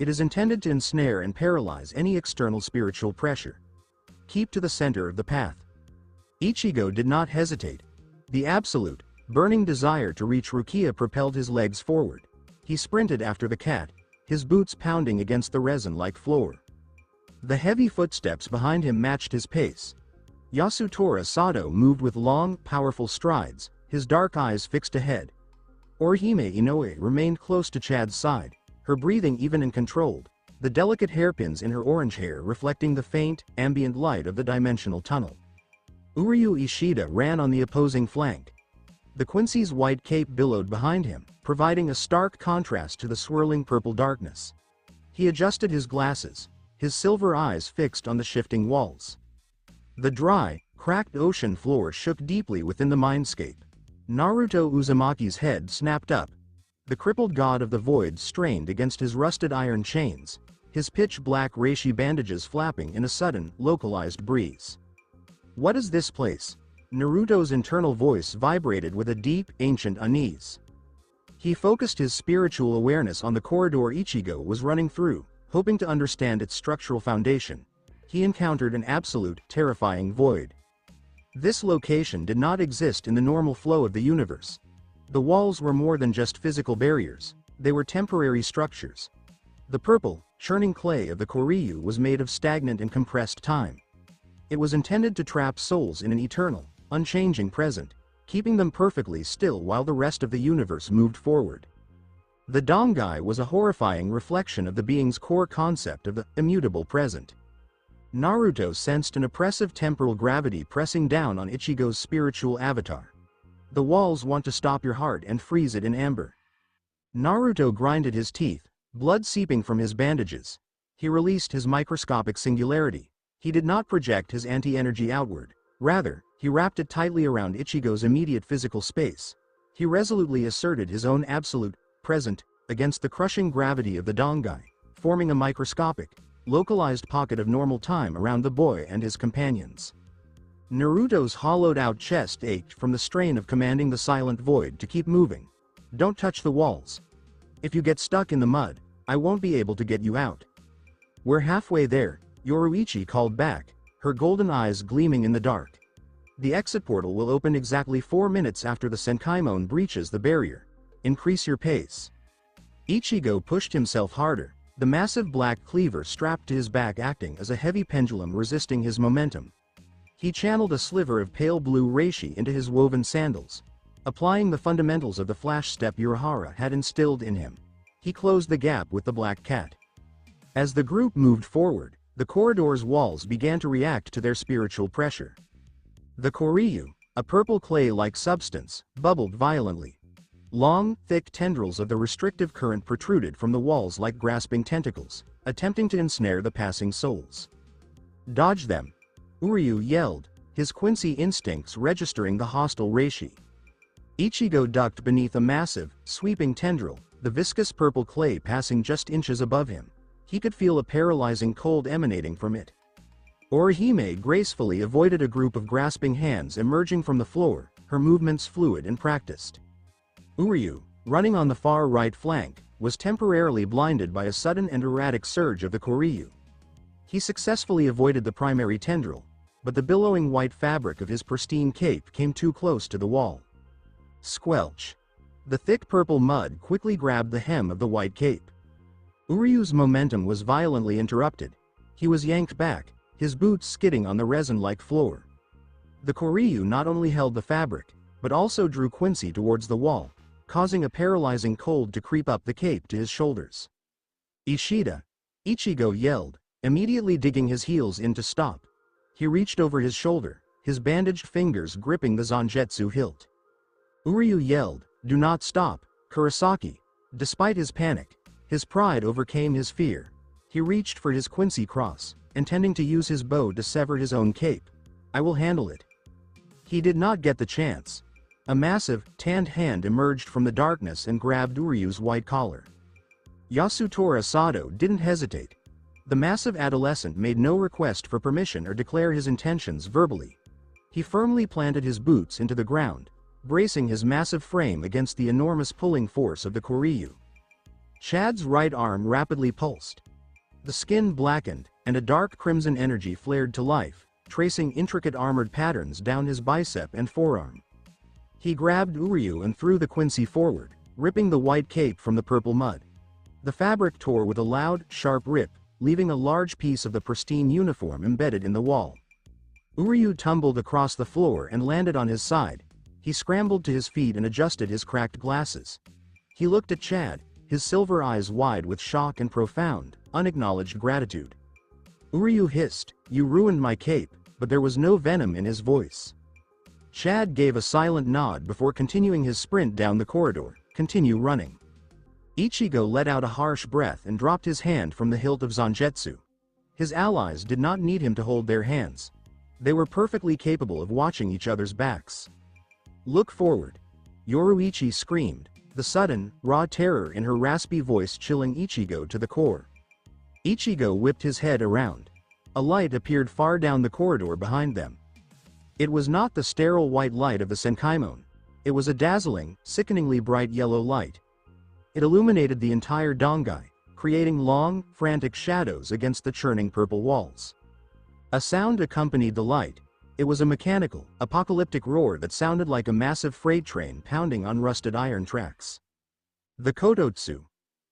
It is intended to ensnare and paralyze any external spiritual pressure. Keep to the center of the path. Ichigo did not hesitate. The absolute, burning desire to reach Rukia propelled his legs forward. He sprinted after the cat, his boots pounding against the resin-like floor. The heavy footsteps behind him matched his pace. Yasutora Sato moved with long, powerful strides, his dark eyes fixed ahead. Orihime Inoue remained close to Chad's side, her breathing even and controlled, the delicate hairpins in her orange hair reflecting the faint, ambient light of the dimensional tunnel. Uryu Ishida ran on the opposing flank. The Quincy's white cape billowed behind him, providing a stark contrast to the swirling purple darkness. He adjusted his glasses, his silver eyes fixed on the shifting walls. The dry, cracked ocean floor shook deeply within the mindscape. Naruto Uzumaki's head snapped up. The crippled god of the void strained against his rusted iron chains, his pitch-black reishi bandages flapping in a sudden, localized breeze. "What is this place?" Naruto's internal voice vibrated with a deep, ancient unease. He focused his spiritual awareness on the corridor Ichigo was running through, hoping to understand its structural foundation. He encountered an absolute, terrifying void. This location did not exist in the normal flow of the universe. The walls were more than just physical barriers, they were temporary structures. The purple, churning clay of the Koryu was made of stagnant and compressed time. It was intended to trap souls in an eternal, unchanging present, keeping them perfectly still while the rest of the universe moved forward. The Dongai was a horrifying reflection of the being's core concept of the immutable present. Naruto sensed an oppressive temporal gravity pressing down on Ichigo's spiritual avatar. "The walls want to stop your heart and freeze it in amber." Naruto grinded his teeth, blood seeping from his bandages. He released his microscopic singularity. He did not project his anti-energy outward. Rather, he wrapped it tightly around Ichigo's immediate physical space. He resolutely asserted his own absolute present against the crushing gravity of the Dongai, forming a microscopic, localized pocket of normal time around the boy and his companions. Naruto's hollowed-out chest ached from the strain of commanding the silent void to keep moving. "Don't touch the walls. If you get stuck in the mud, I won't be able to get you out." "We're halfway there," Yoruichi called back, her golden eyes gleaming in the dark. "The exit portal will open exactly 4 minutes after the Senkaimon breaches the barrier. Increase your pace." Ichigo pushed himself harder, the massive black cleaver strapped to his back acting as a heavy pendulum resisting his momentum. He channeled a sliver of pale blue reishi into his woven sandals, applying the fundamentals of the flash step Urahara had instilled in him. He closed the gap with the black cat. As the group moved forward, the corridor's walls began to react to their spiritual pressure. The Koryu, a purple clay-like substance, bubbled violently. Long, thick tendrils of the restrictive current protruded from the walls like grasping tentacles, attempting to ensnare the passing souls. "Dodge them!" Uryu yelled, his Quincy instincts registering the hostile reishi. Ichigo ducked beneath a massive, sweeping tendril, the viscous purple clay passing just inches above him. He could feel a paralyzing cold emanating from it. Orihime gracefully avoided a group of grasping hands emerging from the floor, her movements fluid and practiced. Uryu, running on the far right flank, was temporarily blinded by a sudden and erratic surge of the Koryu. He successfully avoided the primary tendril, but the billowing white fabric of his pristine cape came too close to the wall. Squelch! The thick purple mud quickly grabbed the hem of the white cape. Uryu's momentum was violently interrupted. He was yanked back, his boots skidding on the resin-like floor. The Koryu not only held the fabric, but also drew Quincy towards the wall, causing a paralyzing cold to creep up the cape to his shoulders. "Ishida!" Ichigo yelled, immediately digging his heels in to stop. He reached over his shoulder, his bandaged fingers gripping the zanjetsu hilt. Uryu yelled, "Do not stop, Kurosaki!" Despite his panic, his pride overcame his fear. He reached for his Quincy cross, intending to use his bow to sever his own cape. "I will handle it." He did not get the chance. A massive, tanned hand emerged from the darkness and grabbed Uryu's white collar. Yasutora Sado didn't hesitate. The massive adolescent made no request for permission or declare his intentions verbally. He firmly planted his boots into the ground, bracing his massive frame against the enormous pulling force of the Koryu. Chad's right arm rapidly pulsed. The skin blackened, and a dark crimson energy flared to life, tracing intricate armored patterns down his bicep and forearm. He grabbed Uryu and threw the Quincy forward, ripping the white cape from the purple mud. The fabric tore with a loud, sharp rip, leaving a large piece of the pristine uniform embedded in the wall. Uryu tumbled across the floor and landed on his side. He scrambled to his feet and adjusted his cracked glasses. He looked at Chad, his silver eyes wide with shock and profound, unacknowledged gratitude. Uryu hissed, "You ruined my cape," but there was no venom in his voice. Chad gave a silent nod before continuing his sprint down the corridor. "Continue running." Ichigo let out a harsh breath and dropped his hand from the hilt of Zanjetsu. His allies did not need him to hold their hands. They were perfectly capable of watching each other's backs. "Look forward!" Yoruichi screamed, the sudden, raw terror in her raspy voice chilling Ichigo to the core. Ichigo whipped his head around. A light appeared far down the corridor behind them. It was not the sterile white light of the Senkaimon. It was a dazzling, sickeningly bright yellow light. It illuminated the entire Dongai, creating long, frantic shadows against the churning purple walls. A sound accompanied the light. It was a mechanical, apocalyptic roar that sounded like a massive freight train pounding on rusted iron tracks. The Kodotsu!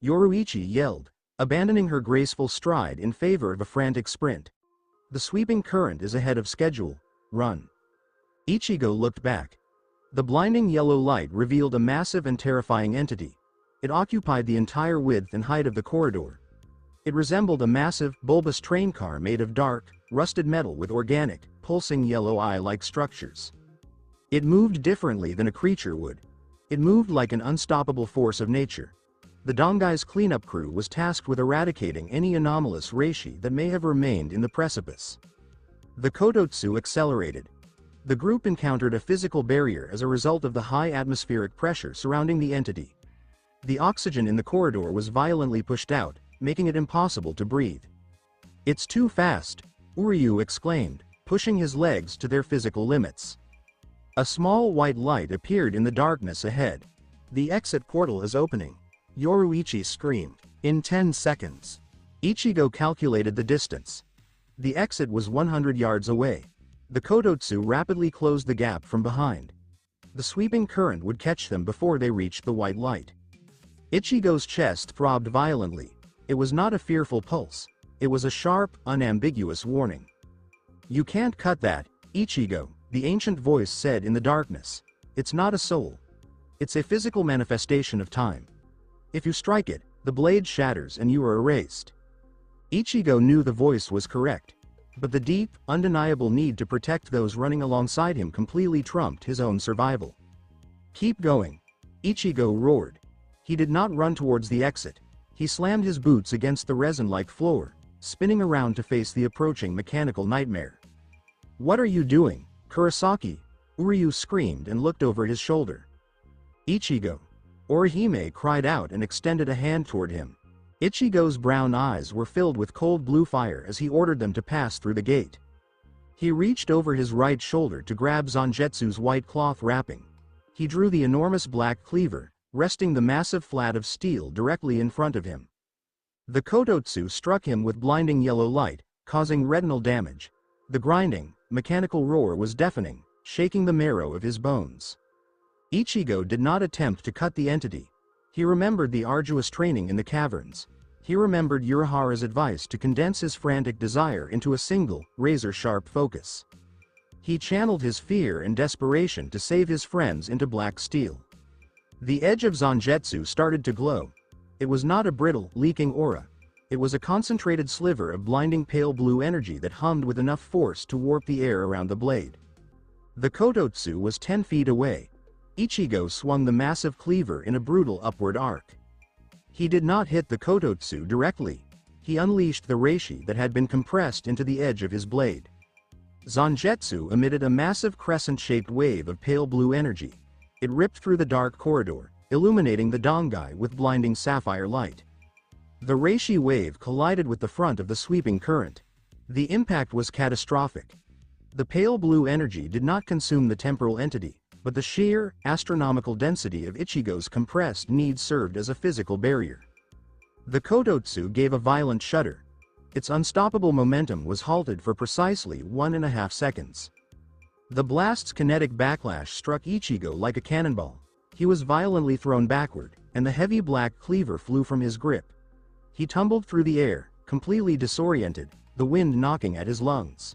Yoruichi yelled, abandoning her graceful stride in favor of a frantic sprint. The sweeping current is ahead of schedule. Run. Ichigo looked back. The blinding yellow light revealed a massive and terrifying entity. It occupied the entire width and height of the corridor. It resembled a massive, bulbous train car made of dark, rusted metal with organic, pulsing yellow eye-like structures. It moved differently than a creature would. It moved like an unstoppable force of nature. The Dongai's cleanup crew was tasked with eradicating any anomalous reishi that may have remained in the precipice. The Kodotsu accelerated. The group encountered a physical barrier as a result of the high atmospheric pressure surrounding the entity. The oxygen in the corridor was violently pushed out, making it impossible to breathe. "It's too fast," Uryu exclaimed, pushing his legs to their physical limits. A small white light appeared in the darkness ahead. "The exit portal is opening," Yoruichi screamed. "In 10 seconds. Ichigo calculated the distance. The exit was 100 yards away. The Kodotsu rapidly closed the gap from behind. The sweeping current would catch them before they reached the white light. Ichigo's chest throbbed violently. It was not a fearful pulse. It was a sharp, unambiguous warning. "You can't cut that, Ichigo," the ancient voice said in the darkness. "It's not a soul. It's a physical manifestation of time. If you strike it, the blade shatters and you are erased." Ichigo knew the voice was correct, but the deep, undeniable need to protect those running alongside him completely trumped his own survival. "Keep going," Ichigo roared. He did not run towards the exit. He slammed his boots against the resin-like floor, spinning around to face the approaching mechanical nightmare. "What are you doing, Kurosaki?" Uryu screamed and looked over his shoulder. "Ichigo!" Orihime cried out and extended a hand toward him. Ichigo's brown eyes were filled with cold blue fire as he ordered them to pass through the gate. He reached over his right shoulder to grab Zangetsu's white cloth wrapping. He drew the enormous black cleaver, resting the massive flat of steel directly in front of him. The Kodotsu struck him with blinding yellow light, causing retinal damage. The grinding, mechanical roar was deafening, shaking the marrow of his bones. Ichigo did not attempt to cut the entity. He remembered the arduous training in the caverns. He remembered Urahara's advice to condense his frantic desire into a single, razor-sharp focus. He channeled his fear and desperation to save his friends into black steel. The edge of Zangetsu started to glow. It was not a brittle, leaking aura. It was a concentrated sliver of blinding pale blue energy that hummed with enough force to warp the air around the blade. The Kodotsu was 10 feet away. Ichigo swung the massive cleaver in a brutal upward arc. He did not hit the Kodotsu directly. He unleashed the reishi that had been compressed into the edge of his blade. Zangetsu emitted a massive crescent-shaped wave of pale blue energy. It ripped through the dark corridor, illuminating the Dongai with blinding sapphire light. The reishi wave collided with the front of the sweeping current. The impact was catastrophic. The pale blue energy did not consume the temporal entity, but the sheer, astronomical density of Ichigo's compressed need served as a physical barrier. The Kodotsu gave a violent shudder. Its unstoppable momentum was halted for precisely 1.5 seconds. The blast's kinetic backlash struck Ichigo like a cannonball. He was violently thrown backward, and the heavy black cleaver flew from his grip. He tumbled through the air, completely disoriented, the wind knocking at his lungs.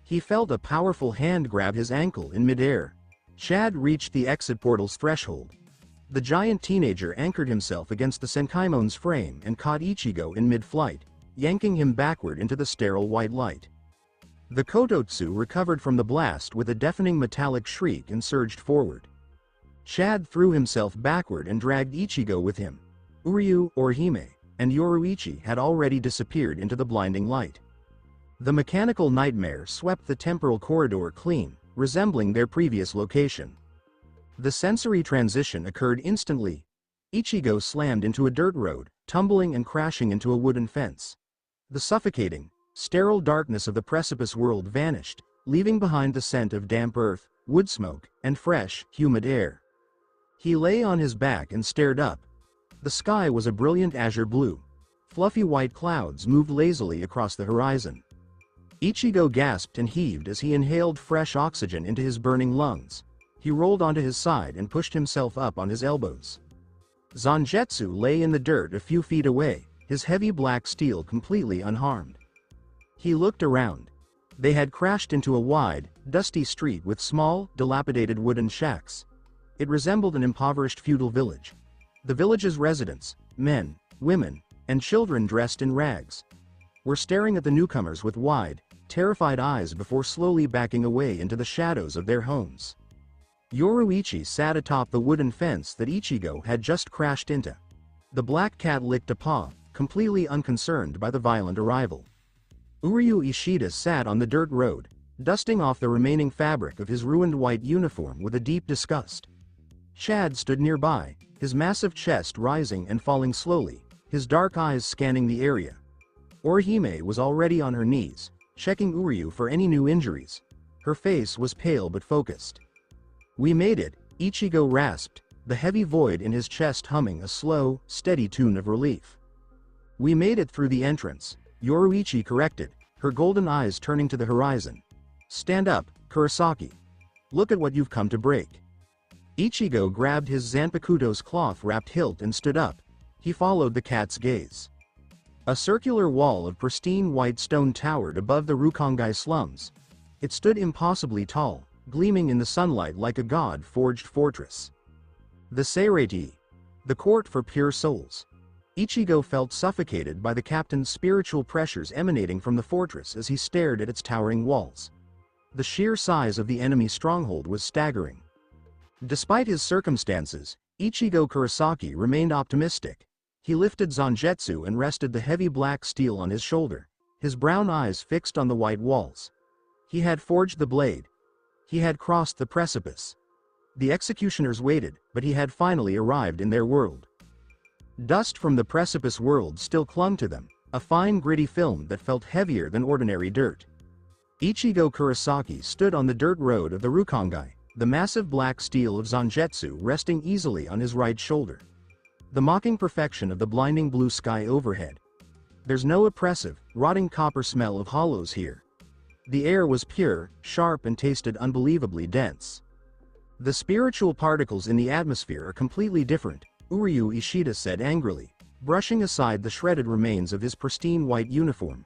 He felt a powerful hand grab his ankle in midair. Chad reached the exit portal's threshold. The giant teenager anchored himself against the Senkaimon's frame and caught Ichigo in mid-flight, yanking him backward into the sterile white light. The Kodotsu recovered from the blast with a deafening metallic shriek and surged forward. Chad threw himself backward and dragged Ichigo with him. Uryu, Orihime, and Yoruichi had already disappeared into the blinding light. The mechanical nightmare swept the temporal corridor clean, resembling their previous location. The sensory transition occurred instantly. Ichigo slammed into a dirt road, tumbling and crashing into a wooden fence. The suffocating, sterile darkness of the precipice world vanished, leaving behind the scent of damp earth, wood smoke, and fresh, humid air. He lay on his back and stared up. The sky was a brilliant azure blue. Fluffy white clouds moved lazily across the horizon. Ichigo gasped and heaved as he inhaled fresh oxygen into his burning lungs. He rolled onto his side and pushed himself up on his elbows. Zangetsu lay in the dirt a few feet away, his heavy black steel completely unharmed. He looked around. They had crashed into a wide, dusty street with small, dilapidated wooden shacks. It resembled an impoverished feudal village. The village's residents, men, women, and children dressed in rags, were staring at the newcomers with wide, terrified eyes before slowly backing away into the shadows of their homes. Yoruichi sat atop the wooden fence that Ichigo had just crashed into. The black cat licked a paw, completely unconcerned by the violent arrival. Uryu Ishida sat on the dirt road, dusting off the remaining fabric of his ruined white uniform with a deep disgust. Chad stood nearby, his massive chest rising and falling slowly, his dark eyes scanning the area. Orihime was already on her knees, checking Uryu for any new injuries. Her face was pale but focused. "We made it," Ichigo rasped, the heavy void in his chest humming a slow, steady tune of relief. "We made it through the entrance," Yoruichi corrected, her golden eyes turning to the horizon. "Stand up, Kurosaki. Look at what you've come to break." Ichigo grabbed his Zanpakuto's cloth-wrapped hilt and stood up. He followed the cat's gaze. A circular wall of pristine white stone towered above the Rukongai slums. It stood impossibly tall, gleaming in the sunlight like a god-forged fortress. The Seirei, the court for pure souls. Ichigo felt suffocated by the captain's spiritual pressures emanating from the fortress as he stared at its towering walls. The sheer size of the enemy stronghold was staggering. Despite his circumstances, Ichigo Kurosaki remained optimistic. He lifted Zangetsu and rested the heavy black steel on his shoulder, his brown eyes fixed on the white walls. He had forged the blade. He had crossed the precipice. The executioners waited, but he had finally arrived in their world. Dust from the precipice world still clung to them, a fine gritty film that felt heavier than ordinary dirt. Ichigo Kurosaki stood on the dirt road of the Rukongai, the massive black steel of Zangetsu resting easily on his right shoulder. The mocking perfection of the blinding blue sky overhead. There's no oppressive, rotting copper smell of hollows here. The air was pure, sharp and tasted unbelievably dense. "The spiritual particles in the atmosphere are completely different," Uryu Ishida said angrily, brushing aside the shredded remains of his pristine white uniform.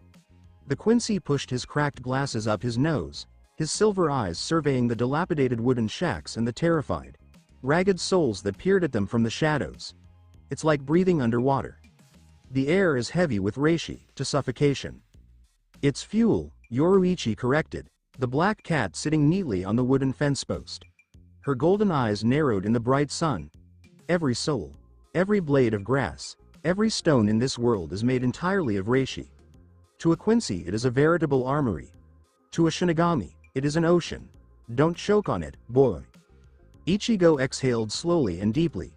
The Quincy pushed his cracked glasses up his nose, his silver eyes surveying the dilapidated wooden shacks and the terrified, ragged souls that peered at them from the shadows. "It's like breathing underwater. The air is heavy with reishi, to suffocation." "It's fuel," Yoruichi corrected, the black cat sitting neatly on the wooden fence post. Her golden eyes narrowed in the bright sun. "Every soul, every blade of grass, every stone in this world is made entirely of reishi. To a Quincy it is a veritable armory. To a Shinigami, it is an ocean. Don't choke on it, boy." Ichigo exhaled slowly and deeply.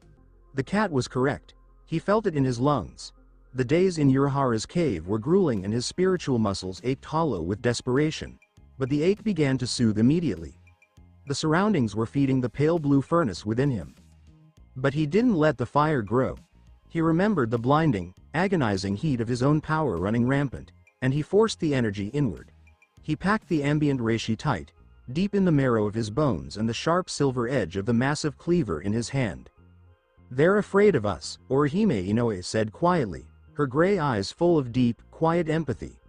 The cat was correct. He felt it in his lungs. The days in Urahara's cave were grueling and his spiritual muscles ached hollow with desperation. But the ache began to soothe immediately. The surroundings were feeding the pale blue furnace within him. But he didn't let the fire grow. He remembered the blinding, agonizing heat of his own power running rampant, and he forced the energy inward. He packed the ambient reishi tight, deep in the marrow of his bones and the sharp silver edge of the massive cleaver in his hand. "They're afraid of us," Orihime Inoue said quietly, her gray eyes full of deep, quiet empathy.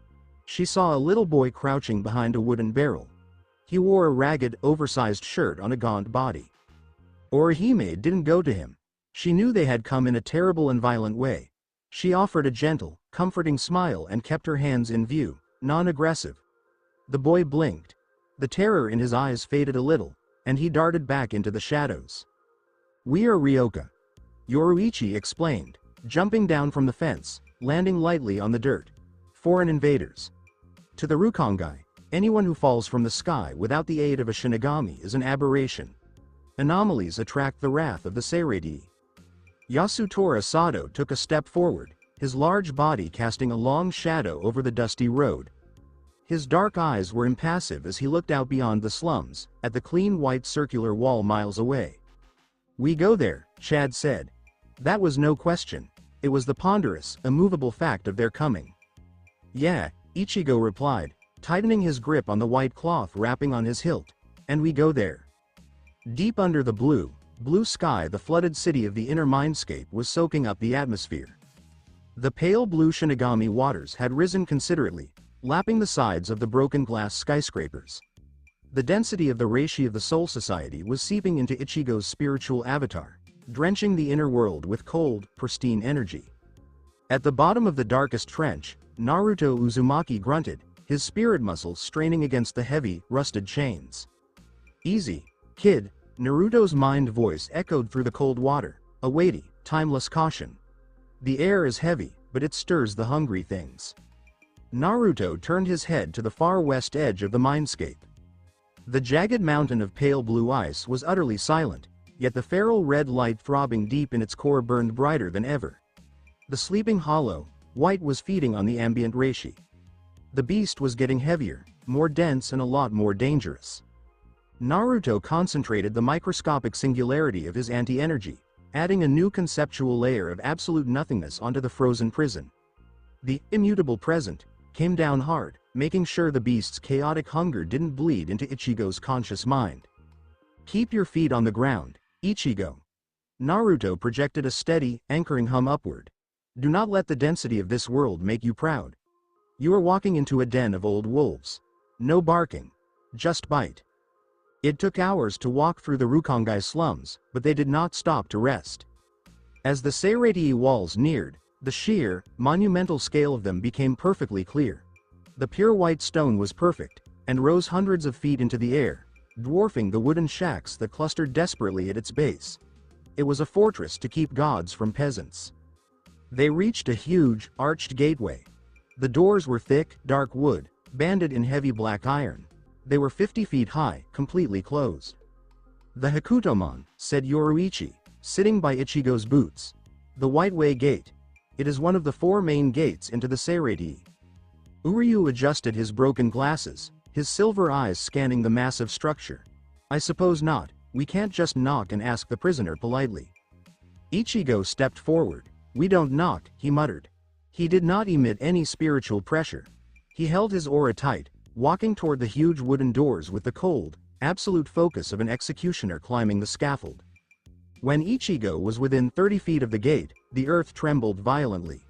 She saw a little boy crouching behind a wooden barrel. He wore a ragged, oversized shirt on a gaunt body. Orihime didn't go to him. She knew they had come in a terrible and violent way. She offered a gentle, comforting smile and kept her hands in view, non-aggressive. The boy blinked. The terror in his eyes faded a little, and he darted back into the shadows. "We are Ryoka," Yoruichi explained, jumping down from the fence, landing lightly on the dirt. "Foreign invaders. To the Rukongai, anyone who falls from the sky without the aid of a Shinigami is an aberration. Anomalies attract the wrath of the Seirei." Yasutora Sado took a step forward, his large body casting a long shadow over the dusty road. His dark eyes were impassive as he looked out beyond the slums, at the clean white circular wall miles away. "We go there," Chad said. That was no question. It was the ponderous, immovable fact of their coming. "Yeah," Ichigo replied, tightening his grip on the white cloth wrapping on his hilt. "And we go there." Deep under the blue sky, the flooded city of the inner mindscape was soaking up the atmosphere. The pale blue Shinigami waters had risen considerably, lapping the sides of the broken glass skyscrapers. The density of the reishi of the Soul Society was seeping into Ichigo's spiritual avatar, drenching the inner world with cold, pristine energy. At the bottom of the darkest trench, Naruto Uzumaki grunted, his spirit muscles straining against the heavy, rusted chains. "Easy, kid," Naruto's mind voice echoed through the cold water, a weighty, timeless caution. "The air is heavy, but it stirs the hungry things." Naruto turned his head to the far west edge of the mindscape. The jagged mountain of pale blue ice was utterly silent, yet the feral red light throbbing deep in its core burned brighter than ever. The sleeping hollow, white, was feeding on the ambient reishi. The beast was getting heavier, more dense, and a lot more dangerous. Naruto concentrated the microscopic singularity of his anti-energy, adding a new conceptual layer of absolute nothingness onto the frozen prison. The immutable present came down hard, making sure the beast's chaotic hunger didn't bleed into Ichigo's conscious mind. "Keep your feet on the ground, Ichigo." Naruto projected a steady, anchoring hum upward. "Do not let the density of this world make you proud. You are walking into a den of old wolves. No barking. Just bite." It took hours to walk through the Rukongai slums, but they did not stop to rest. As the Seireitii walls neared, the sheer, monumental scale of them became perfectly clear. The pure white stone was perfect, and rose hundreds of feet into the air, dwarfing the wooden shacks that clustered desperately at its base. It was a fortress to keep gods from peasants. They reached a huge, arched gateway. The doors were thick, dark wood, banded in heavy black iron. They were 50 feet high, completely closed. "The Hakutomon," said Yoruichi, sitting by Ichigo's boots. "The White Way Gate. It is one of the 4 main gates into the Seireitii." Uryu adjusted his broken glasses, his silver eyes scanning the massive structure. "I suppose not. We can't just knock and ask the prisoner politely." Ichigo stepped forward. "We don't knock," he muttered. He did not emit any spiritual pressure. He held his aura tight, walking toward the huge wooden doors with the cold, absolute focus of an executioner climbing the scaffold. When Ichigo was within 30 feet of the gate, the earth trembled violently.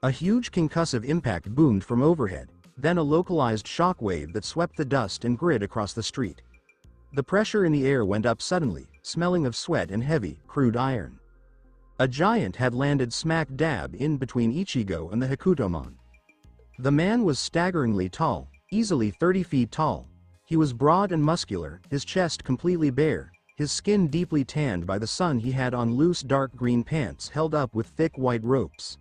A huge concussive impact boomed from overhead, then a localized shockwave that swept the dust and grit across the street. The pressure in the air went up suddenly, smelling of sweat and heavy, crude iron. A giant had landed smack dab in between Ichigo and the Hakutomon. The man was staggeringly tall, easily 30 feet tall. He was broad and muscular, his chest completely bare, his skin deeply tanned by the sun. He had on loose dark green pants held up with thick white ropes.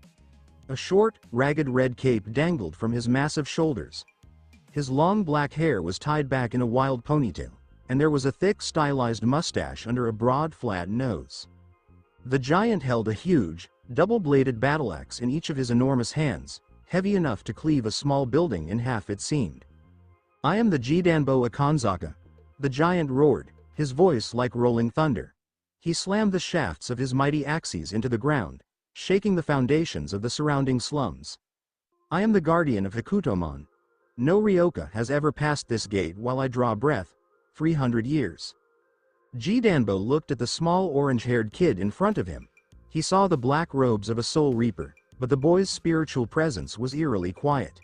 A short, ragged red cape dangled from his massive shoulders. His long black hair was tied back in a wild ponytail, and there was a thick stylized mustache under a broad flat nose. The giant held a huge, double-bladed battle-axe in each of his enormous hands, heavy enough to cleave a small building in half, it seemed. "I am the Jidanbo Akanzaka," the giant roared, his voice like rolling thunder. He slammed the shafts of his mighty axes into the ground, shaking the foundations of the surrounding slums. "I am the guardian of Hakutomon. No Ryoka has ever passed this gate while I draw breath. 300 years. Jidanbo looked at the small orange-haired kid in front of him. He saw the black robes of a soul reaper, but the boy's spiritual presence was eerily quiet.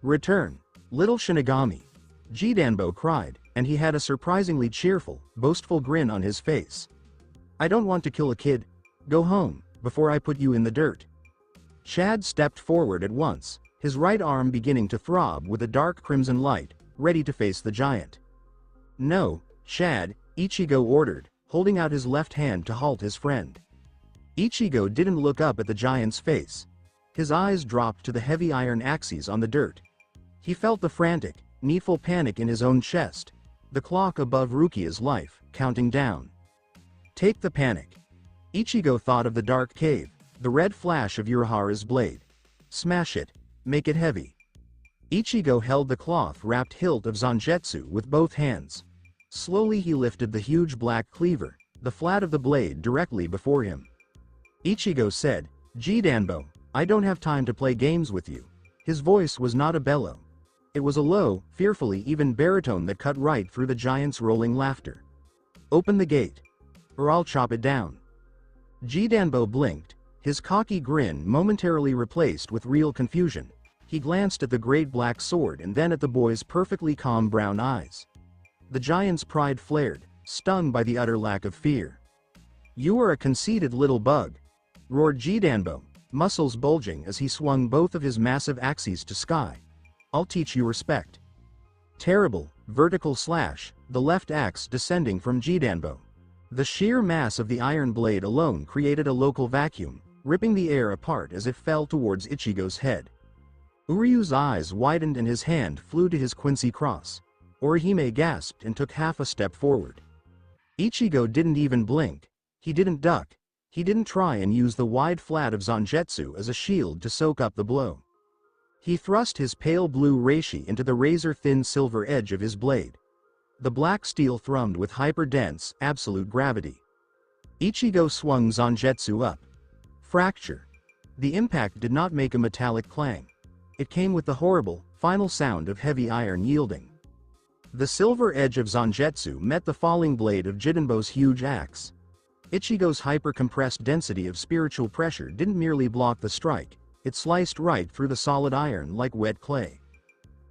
"Return, little Shinigami," Jidanbo cried, and he had a surprisingly cheerful, boastful grin on his face. "I don't want to kill a kid. Go home, before I put you in the dirt." Chad stepped forward at once, his right arm beginning to throb with a dark crimson light, ready to face the giant. "No, Chad," Ichigo ordered, holding out his left hand to halt his friend. Ichigo didn't look up at the giant's face. His eyes dropped to the heavy iron axes on the dirt. He felt the frantic, needful panic in his own chest, the clock above Rukia's life, counting down. Take the panic. Ichigo thought of the dark cave, The red flash of Urahara's blade. Smash it. Make it heavy. Ichigo held the cloth-wrapped hilt of Zangetsu with both hands. Slowly he lifted the huge black cleaver, the flat of the blade directly before him. Ichigo said, "Jidanbo, I don't have time to play games with you." His voice was not a bellow. It was a low, fearfully even baritone that cut right through the giant's rolling laughter. "Open the gate, or I'll chop it down." Jidanbo blinked, his cocky grin momentarily replaced with real confusion. He glanced at the great black sword and then at the boy's perfectly calm brown eyes. The giant's pride flared, stung by the utter lack of fear. "You are a conceited little bug," roared Jidanbo, muscles bulging as he swung both of his massive axes to sky. "I'll teach you respect." Terrible, vertical slash, the left axe descending from Jidanbo. The sheer mass of the iron blade alone created a local vacuum, ripping the air apart as it fell towards Ichigo's head. Uryu's eyes widened and his hand flew to his Quincy cross. Orihime gasped and took half a step forward. Ichigo didn't even blink. He didn't duck. He didn't try and use the wide flat of Zangetsu as a shield to soak up the blow. He thrust his pale blue reishi into the razor-thin silver edge of his blade. The black steel thrummed with hyper-dense, absolute gravity. Ichigo swung Zangetsu up. Fracture. The impact did not make a metallic clang. It came with the horrible, final sound of heavy iron yielding. The silver edge of Zangetsu met the falling blade of Jidanbo's huge axe. Ichigo's hyper-compressed density of spiritual pressure didn't merely block the strike, it sliced right through the solid iron like wet clay.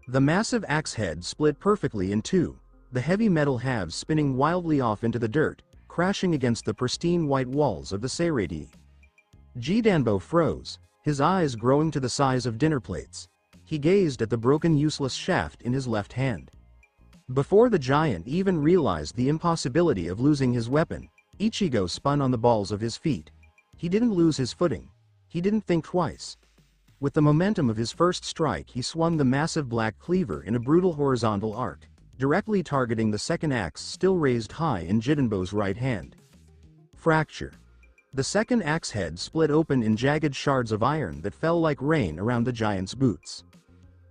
The massive axe head split perfectly in two, the heavy metal halves spinning wildly off into the dirt, crashing against the pristine white walls of the Seirei. Jidanbo froze, his eyes growing to the size of dinner plates. He gazed at the broken useless shaft in his left hand. Before the giant even realized the impossibility of losing his weapon, Ichigo spun on the balls of his feet. He didn't lose his footing. He didn't think twice. With the momentum of his first strike he swung the massive black cleaver in a brutal horizontal arc, directly targeting the second axe still raised high in Jidanbo's right hand. Fracture. The second axe head split open in jagged shards of iron that fell like rain around the giant's boots.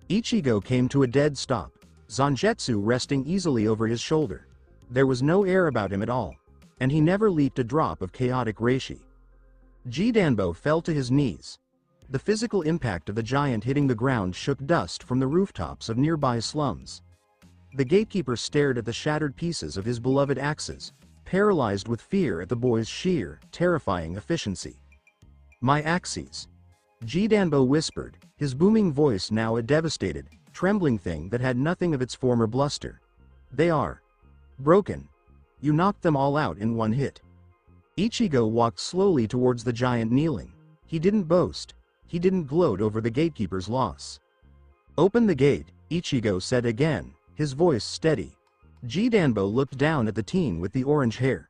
Ichigo came to a dead stop, Zangetsu resting easily over his shoulder. There was no air about him at all, and he never leaked a drop of chaotic reishi. Jidanbo fell to his knees. The physical impact of the giant hitting the ground shook dust from the rooftops of nearby slums. The gatekeeper stared at the shattered pieces of his beloved axes, paralyzed with fear at the boy's sheer, terrifying efficiency. "My axes," Jidanbo whispered, his booming voice now a devastated, trembling thing that had nothing of its former bluster. "They are broken. You knocked them all out in one hit." Ichigo walked slowly towards the giant kneeling. He didn't boast. He didn't gloat over the gatekeeper's loss. "Open the gate," Ichigo said again, his voice steady. Jidanbo looked down at the teen with the orange hair.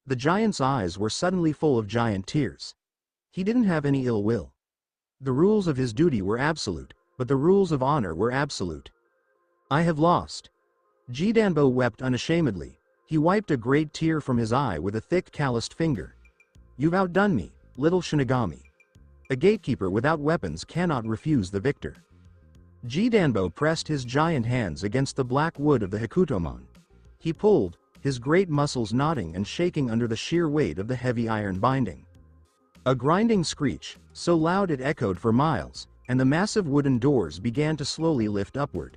The giant's eyes were suddenly full of giant tears. He didn't have any ill will. The rules of his duty were absolute, but the rules of honor were absolute. "I have lost." Jidanbo wept unashamedly. He wiped a great tear from his eye with a thick calloused finger. "You've outdone me, little Shinigami. A gatekeeper without weapons cannot refuse the victor." Jidanbo pressed his giant hands against the black wood of the Hikutomon. He pulled, his great muscles knotting and shaking under the sheer weight of the heavy iron binding. A grinding screech, so loud it echoed for miles, and the massive wooden doors began to slowly lift upward.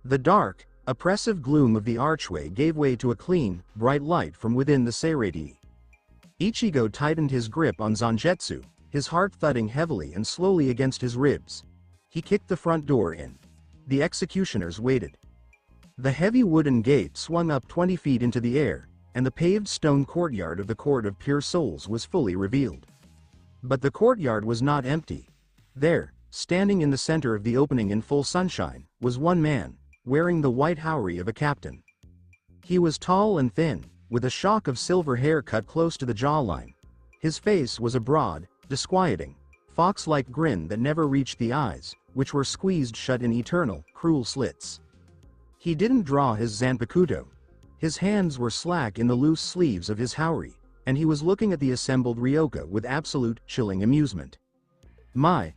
The dark, oppressive gloom of the archway gave way to a clean, bright light from within the Seirei. Ichigo tightened his grip on Zangetsu, his heart thudding heavily and slowly against his ribs. He kicked the front door in. The executioners waited. The heavy wooden gate swung up 20 feet into the air, and the paved stone courtyard of the Court of Pure Souls was fully revealed. But the courtyard was not empty. There, standing in the center of the opening in full sunshine, was one man, wearing the white houri of a captain. He was tall and thin, with a shock of silver hair cut close to the jawline. His face was a broad, disquieting, fox-like grin that never reached the eyes, which were squeezed shut in eternal, cruel slits. He didn't draw his zanpakuto. His hands were slack in the loose sleeves of his houri. and he was looking at the assembled Ryoka with absolute, chilling amusement. My,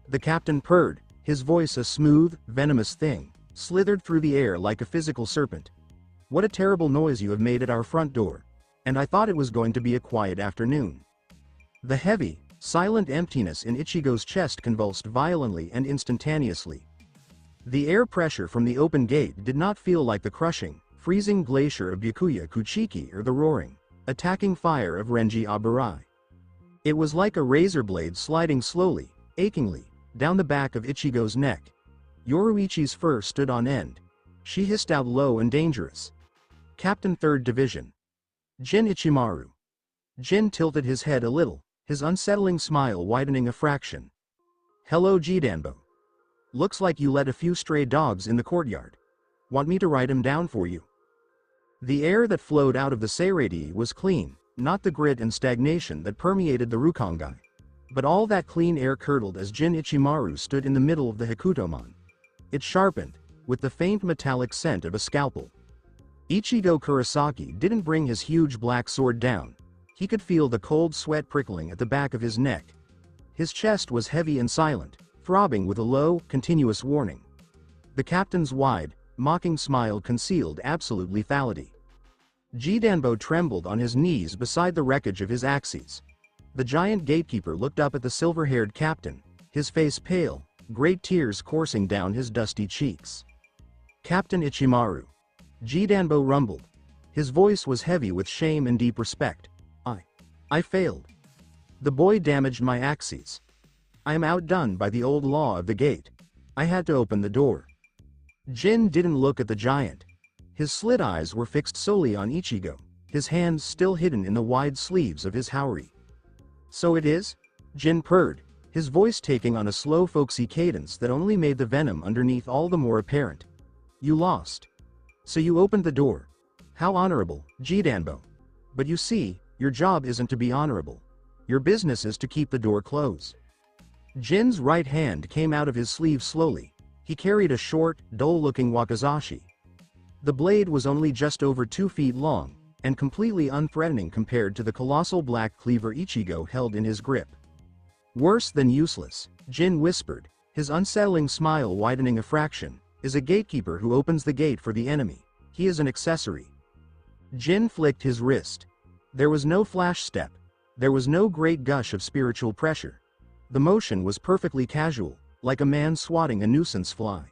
the captain purred, his voice a smooth, venomous thing, slithered through the air like a physical serpent. What a terrible noise you have made at our front door. And I thought it was going to be a quiet afternoon. The heavy, silent emptiness in Ichigo's chest convulsed violently and instantaneously. The air pressure from the open gate did not feel like the crushing, freezing glacier of Byakuya Kuchiki or the roaring, attacking fire of Renji Aburai. It was like a razor blade sliding slowly, achingly, down the back of Ichigo's neck. Yoruichi's fur stood on end. She hissed out low and dangerous. Captain 3rd Division. Jin Ichimaru. Jin tilted his head a little, his unsettling smile widening a fraction. Hello Jidanbo. Looks like you let a few stray dogs in the courtyard. Want me to write him down for you? The air that flowed out of the Seirei was clean, not the grit and stagnation that permeated the Rukongai. But all that clean air curdled as Jin Ichimaru stood in the middle of the Hikutomon. It sharpened, with the faint metallic scent of a scalpel. Ichigo Kurosaki didn't bring his huge black sword down. He could feel the cold sweat prickling at the back of his neck. His chest was heavy and silent, throbbing with a low, continuous warning. The captain's wide, mocking smile concealed absolute lethality. Jidanbo trembled on his knees beside the wreckage of his axes. The giant gatekeeper looked up at the silver-haired captain, his face pale, great tears coursing down his dusty cheeks. Captain Ichimaru. Jidanbo rumbled. His voice was heavy with shame and deep respect. I failed. The boy damaged my axes. I am outdone by the old law of the gate. I had to open the door. Jin didn't look at the giant. His slit eyes were fixed solely on Ichigo, his hands still hidden in the wide sleeves of his haori. So it is? Jin purred, his voice taking on a slow folksy cadence that only made the venom underneath all the more apparent. You lost. So you opened the door. How honorable, Jidanbo. But you see, your job isn't to be honorable. Your business is to keep the door closed. Jin's right hand came out of his sleeve slowly. He carried a short, dull-looking wakizashi. The blade was only just over 2 feet long, and completely unthreatening compared to the colossal black cleaver Ichigo held in his grip. Worse than useless, Jin whispered, his unsettling smile widening a fraction, is a gatekeeper who opens the gate for the enemy. He is an accessory. Jin flicked his wrist. There was no flash step. There was no great gush of spiritual pressure. The motion was perfectly casual, like a man swatting a nuisance fly.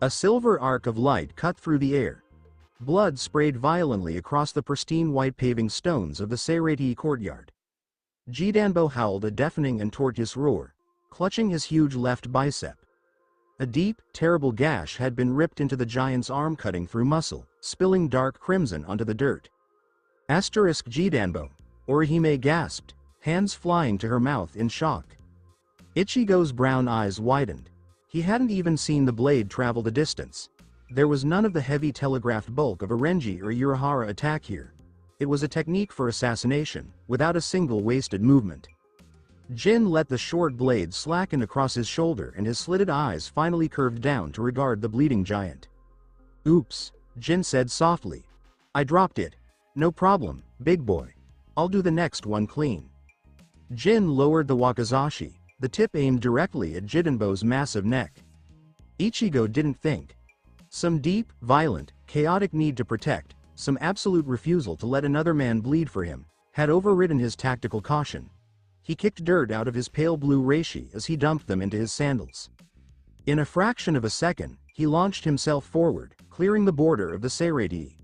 A silver arc of light cut through the air. Blood sprayed violently across the pristine white paving stones of the Seirei courtyard. Jidanbo howled a deafening and tortuous roar, clutching his huge left bicep. A deep, terrible gash had been ripped into the giant's arm, cutting through muscle, spilling dark crimson onto the dirt. Asterisk Jidanbo, Orihime gasped, hands flying to her mouth in shock. Ichigo's brown eyes widened. He hadn't even seen the blade travel the distance. There was none of the heavy telegraphed bulk of a Renji or Urahara attack here. It was a technique for assassination, without a single wasted movement. Jin let the short blade slacken across his shoulder and his slitted eyes finally curved down to regard the bleeding giant. Oops, Jin said softly. I dropped it. No problem, big boy. I'll do the next one clean. Jin lowered the wakizashi, the tip aimed directly at Jidanbo's massive neck. Ichigo didn't think. Some deep, violent, chaotic need to protect, some absolute refusal to let another man bleed for him, had overridden his tactical caution. He kicked dirt out of his pale blue reishi as he dumped them into his sandals. In a fraction of a second, he launched himself forward, clearing the border of the Seirei.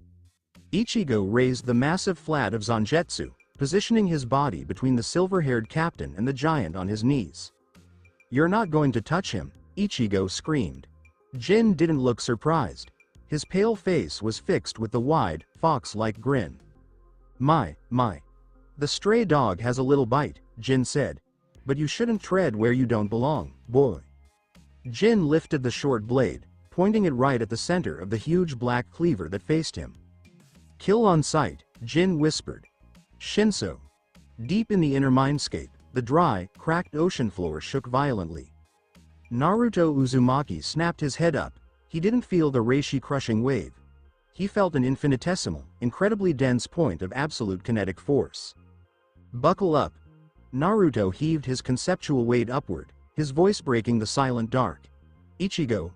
Ichigo raised the massive flat of Zangetsu, positioning his body between the silver-haired captain and the giant on his knees. You're not going to touch him, Ichigo screamed. Jin didn't look surprised. His pale face was fixed with the wide, fox-like grin. My. The stray dog has a little bite, Jin said. But you shouldn't tread where you don't belong, boy. Jin lifted the short blade, pointing it right at the center of the huge black cleaver that faced him. Kill on sight, Jin whispered. Shinso. Deep in the inner mindscape, the dry, cracked ocean floor shook violently. Naruto Uzumaki snapped his head up. He didn't feel the reishi crushing wave. he felt an infinitesimal, incredibly dense point of absolute kinetic force. Buckle up. Naruto heaved his conceptual weight upward, his voice breaking the silent dark. Ichigo.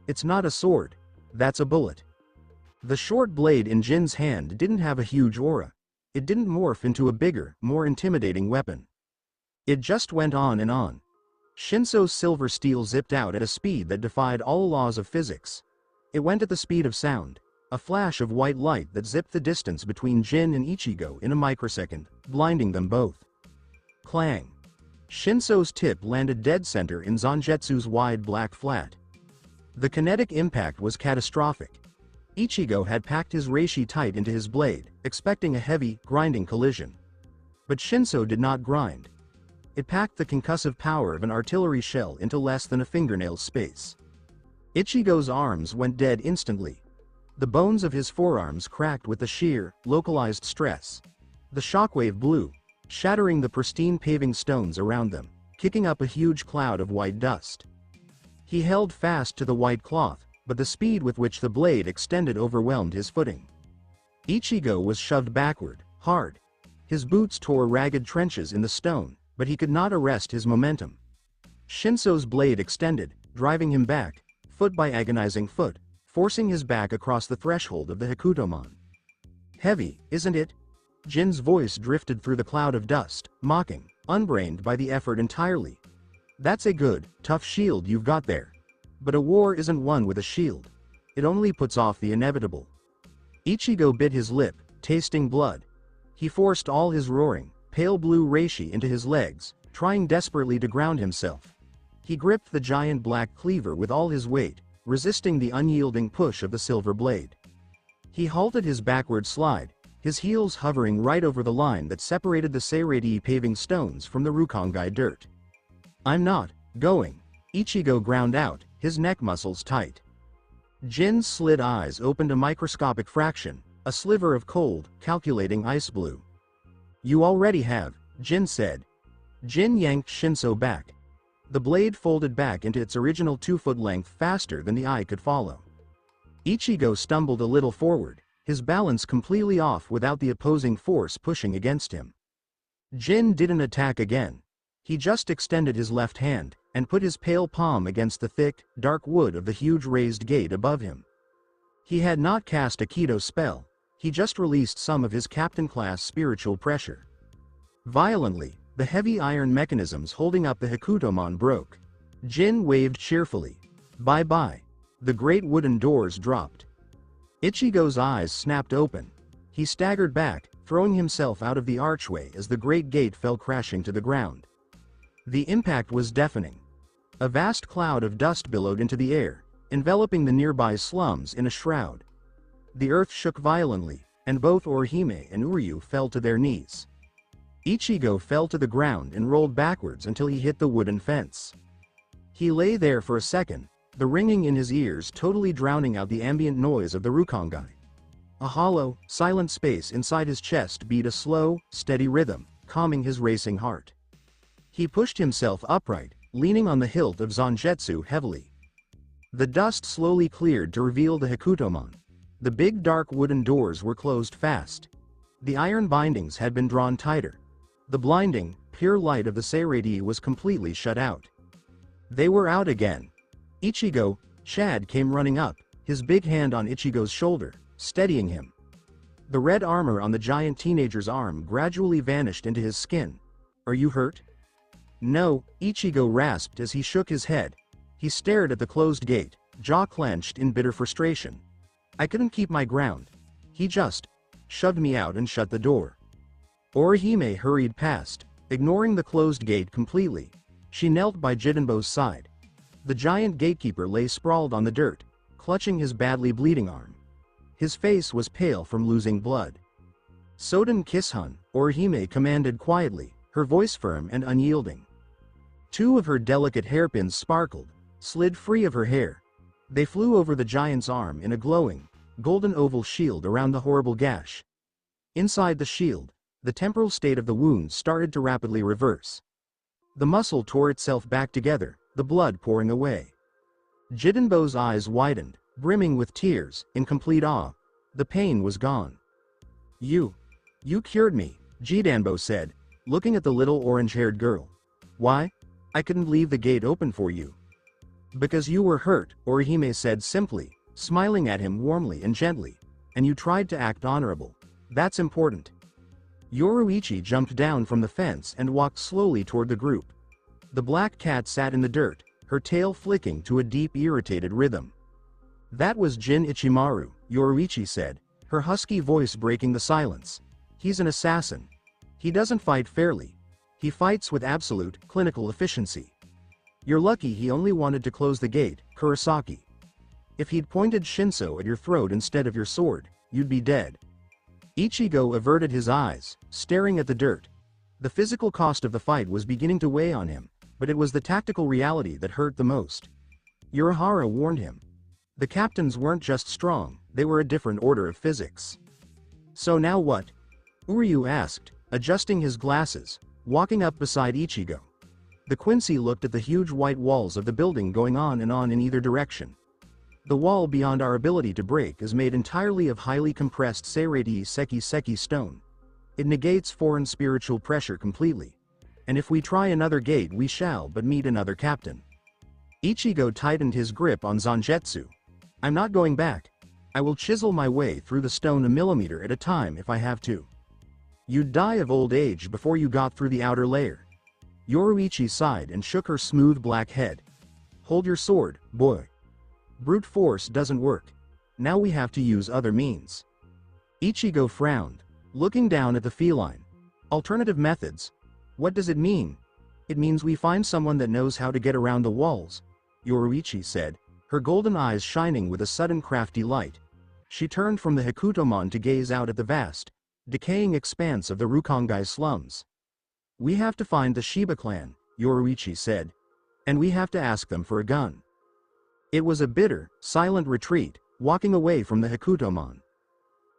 It's not a sword. That's a bullet. The short blade in Jin's hand didn't have a huge aura. It didn't morph into a bigger, more intimidating weapon. It just went on and on. Shinso's silver steel zipped out at a speed that defied all laws of physics. It went at the speed of sound, a flash of white light that zipped the distance between Jin and Ichigo in a microsecond, blinding them both. Clang. Shinso's tip landed dead center in Zangetsu's wide black flat. The kinetic impact was catastrophic. Ichigo had packed his reishi tight into his blade, expecting a heavy, grinding collision. But Shinso did not grind. It packed the concussive power of an artillery shell into less than a fingernail's space. Ichigo's arms went dead instantly. The bones of his forearms cracked with the sheer, localized stress. The shockwave blew, shattering the pristine paving stones around them, kicking up a huge cloud of white dust. He held fast to the white cloth, but the speed with which the blade extended overwhelmed his footing. Ichigo was shoved backward, hard. His boots tore ragged trenches in the stone, but he could not arrest his momentum. Shinso's blade extended, driving him back, foot by agonizing foot, forcing his back across the threshold of the Hikutomon. Heavy, isn't it? Jin's voice drifted through the cloud of dust, mocking, unbrained by the effort entirely. That's a good, tough shield you've got there. But a war isn't won with a shield. It only puts off the inevitable. Ichigo bit his lip, tasting blood. He forced all his roaring, pale blue reishi into his legs, trying desperately to ground himself. He gripped the giant black cleaver with all his weight, resisting the unyielding push of the silver blade. He halted his backward slide, his heels hovering right over the line that separated the Seireitei paving stones from the Rukongai dirt. I'm not going. Ichigo ground out, his neck muscles tight. Jin's slit eyes opened a microscopic fraction, a sliver of cold, calculating ice blue. You already have, Jin said. Jin yanked Shinso back. The blade folded back into its original 2-foot length faster than the eye could follow. Ichigo stumbled a little forward, his balance completely off without the opposing force pushing against him. Jin didn't attack again. He just extended his left hand, and put his pale palm against the thick, dark wood of the huge raised gate above him. He had not cast a Kido spell, he just released some of his captain-class spiritual pressure. Violently, the heavy iron mechanisms holding up the Hikutomon broke. Jin waved cheerfully. Bye-bye. The great wooden doors dropped. Ichigo's eyes snapped open. He staggered back, throwing himself out of the archway as the great gate fell crashing to the ground. The impact was deafening. A vast cloud of dust billowed into the air, enveloping the nearby slums in a shroud. The earth shook violently, and both Orihime and Uryu fell to their knees. Ichigo fell to the ground and rolled backwards until he hit the wooden fence. He lay there for a second, the ringing in his ears totally drowning out the ambient noise of the Rukongai. A hollow, silent space inside his chest beat a slow, steady rhythm, calming his racing heart. He pushed himself upright, leaning on the hilt of Zangetsu heavily. The dust slowly cleared to reveal the Hikutomon. The big dark wooden doors were closed fast. The iron bindings had been drawn tighter. The blinding, pure light of the Seireitei was completely shut out. They were out again. Ichigo, Chad came running up, his big hand on Ichigo's shoulder, steadying him. The red armor on the giant teenager's arm gradually vanished into his skin. Are you hurt? No, Ichigo rasped as he shook his head. He stared at the closed gate, jaw clenched in bitter frustration. I couldn't keep my ground. He just shoved me out and shut the door. Orihime hurried past, ignoring the closed gate completely. She knelt by Jidenbo's side. The giant gatekeeper lay sprawled on the dirt, clutching his badly bleeding arm. His face was pale from losing blood. Soden Kishun, Orihime commanded quietly, her voice firm and unyielding. Two of her delicate hairpins sparkled, slid free of her hair. They flew over the giant's arm in a glowing, golden oval shield around the horrible gash. Inside the shield, the temporal state of the wound started to rapidly reverse. The muscle tore itself back together, the blood pouring away. Jidenbo's eyes widened, brimming with tears, in complete awe. The pain was gone. You cured me, Jidanbo said, looking at the little orange-haired girl. Why? I couldn't leave the gate open for you. Because you were hurt, Orihime said simply, smiling at him warmly and gently. And you tried to act honorable. That's important. Yoruichi jumped down from the fence and walked slowly toward the group. The black cat sat in the dirt, her tail flicking to a deep irritated rhythm. That was Jin Ichimaru, Yoruichi said, her husky voice breaking the silence. He's an assassin. He doesn't fight fairly. He fights with absolute, clinical efficiency. You're lucky he only wanted to close the gate, Kurosaki. If he'd pointed Shinso at your throat instead of your sword, you'd be dead. Ichigo averted his eyes, staring at the dirt. The physical cost of the fight was beginning to weigh on him, but it was the tactical reality that hurt the most. Urahara warned him. The captains weren't just strong, they were a different order of physics. So now what? Uryu asked, adjusting his glasses, walking up beside Ichigo. The Quincy looked at the huge white walls of the building going on in either direction. The wall beyond our ability to break is made entirely of highly compressed Seirei Seki stone. It negates foreign spiritual pressure completely. And if we try another gate we shall but meet another captain. Ichigo tightened his grip on Zangetsu. I'm not going back. I will chisel my way through the stone a millimeter at a time if I have to. You'd die of old age before you got through the outer layer. Yoruichi sighed and shook her smooth black head. Hold your sword, boy. Brute force doesn't work. Now we have to use other means. Ichigo frowned, looking down at the feline. Alternative methods? What does it mean? It means we find someone that knows how to get around the walls, Yoruichi said, her golden eyes shining with a sudden crafty light. She turned from the Hikutomon to gaze out at the vast, decaying expanse of the Rukongai slums. We have to find the Shiba clan, Yoruichi said. And we have to ask them for a gun. It was a bitter, silent retreat, walking away from the Hikutomon.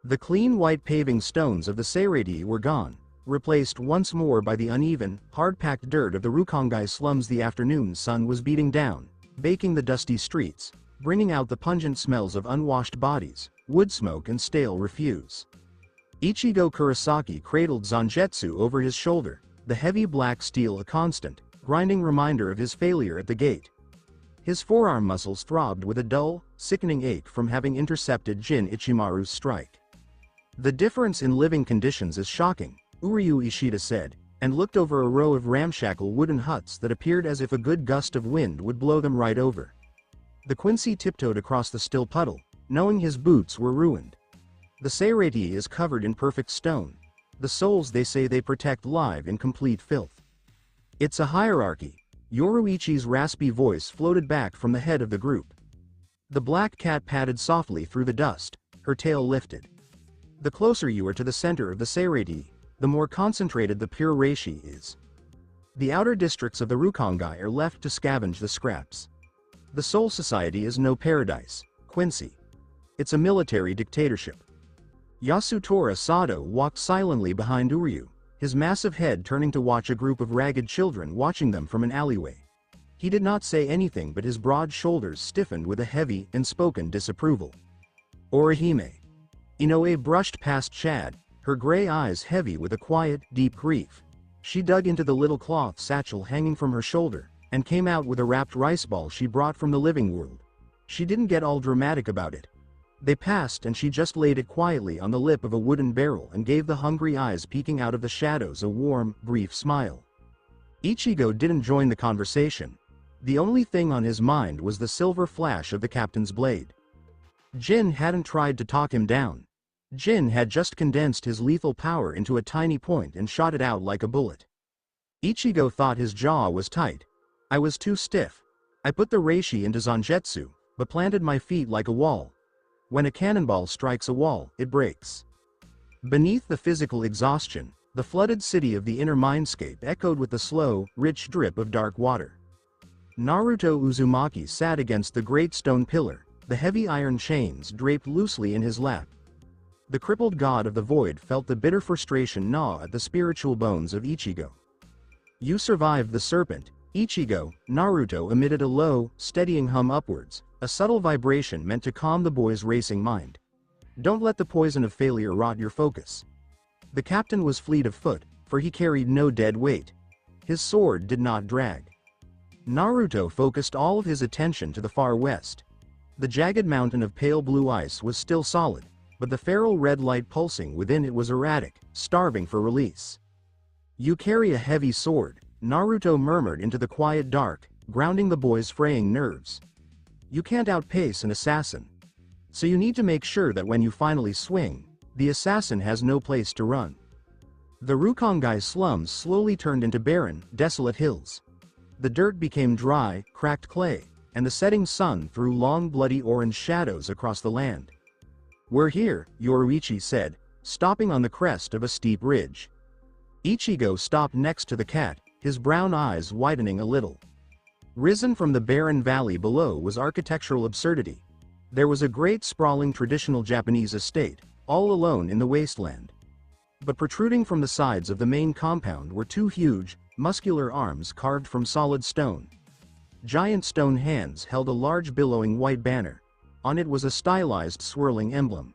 The clean white paving stones of the Seirei were gone, replaced once more by the uneven, hard-packed dirt of the Rukongai slums. The afternoon sun was beating down, baking the dusty streets, bringing out the pungent smells of unwashed bodies, wood smoke and stale refuse. Ichigo Kurosaki cradled Zangetsu over his shoulder, the heavy black steel a constant, grinding reminder of his failure at the gate. His forearm muscles throbbed with a dull, sickening ache from having intercepted Jin Ichimaru's strike. The difference in living conditions is shocking, Uryu Ishida said, and looked over a row of ramshackle wooden huts that appeared as if a good gust of wind would blow them right over. The Quincy tiptoed across the still puddle, knowing his boots were ruined. The Seirei is covered in perfect stone. The souls they say they protect live in complete filth. It's a hierarchy. Yoruichi's raspy voice floated back from the head of the group. The black cat padded softly through the dust, her tail lifted. The closer you are to the center of the Seirei, the more concentrated the pure reishi is. The outer districts of the Rukongai are left to scavenge the scraps. The Soul Society is no paradise, Quincy. It's a military dictatorship. Yasutora Sado walked silently behind Uryu, his massive head turning to watch a group of ragged children watching them from an alleyway. He did not say anything, but his broad shoulders stiffened with a heavy, unspoken disapproval. Orihime. Inoue brushed past Chad, her gray eyes heavy with a quiet, deep grief. She dug into the little cloth satchel hanging from her shoulder, and came out with a wrapped rice ball she brought from the living world. She didn't get all dramatic about it. They passed and she just laid it quietly on the lip of a wooden barrel and gave the hungry eyes peeking out of the shadows a warm, brief smile. Ichigo didn't join the conversation. The only thing on his mind was the silver flash of the captain's blade. Jin hadn't tried to talk him down. Jin had just condensed his lethal power into a tiny point and shot it out like a bullet. Ichigo thought his jaw was tight. I was too stiff. I put the reishi into Zangetsu, but planted my feet like a wall. When a cannonball strikes a wall, it breaks. Beneath the physical exhaustion, the flooded city of the inner mindscape echoed with the slow, rich drip of dark water. Naruto Uzumaki sat against the great stone pillar, the heavy iron chains draped loosely in his lap. The crippled god of the void felt the bitter frustration gnaw at the spiritual bones of Ichigo. You survived the serpent, Ichigo. Naruto emitted a low, steadying hum upwards, a subtle vibration meant to calm the boy's racing mind. Don't let the poison of failure rot your focus. The captain was fleet of foot, for he carried no dead weight. His sword did not drag. Naruto focused all of his attention to the far west. The jagged mountain of pale blue ice was still solid, but the feral red light pulsing within it was erratic, starving for release. You carry a heavy sword, Naruto murmured into the quiet dark, grounding the boy's fraying nerves. You can't outpace an assassin. So you need to make sure that when you finally swing, the assassin has no place to run. The Rukongai slums slowly turned into barren, desolate hills. The dirt became dry, cracked clay, and the setting sun threw long bloody orange shadows across the land. We're here, Yoruichi said, stopping on the crest of a steep ridge. Ichigo stopped next to the cat, his brown eyes widening a little. Risen from the barren valley below was architectural absurdity. There was a great sprawling traditional Japanese estate, all alone in the wasteland. But protruding from the sides of the main compound were two huge, muscular arms carved from solid stone. Giant stone hands held a large billowing white banner. On it was a stylized swirling emblem.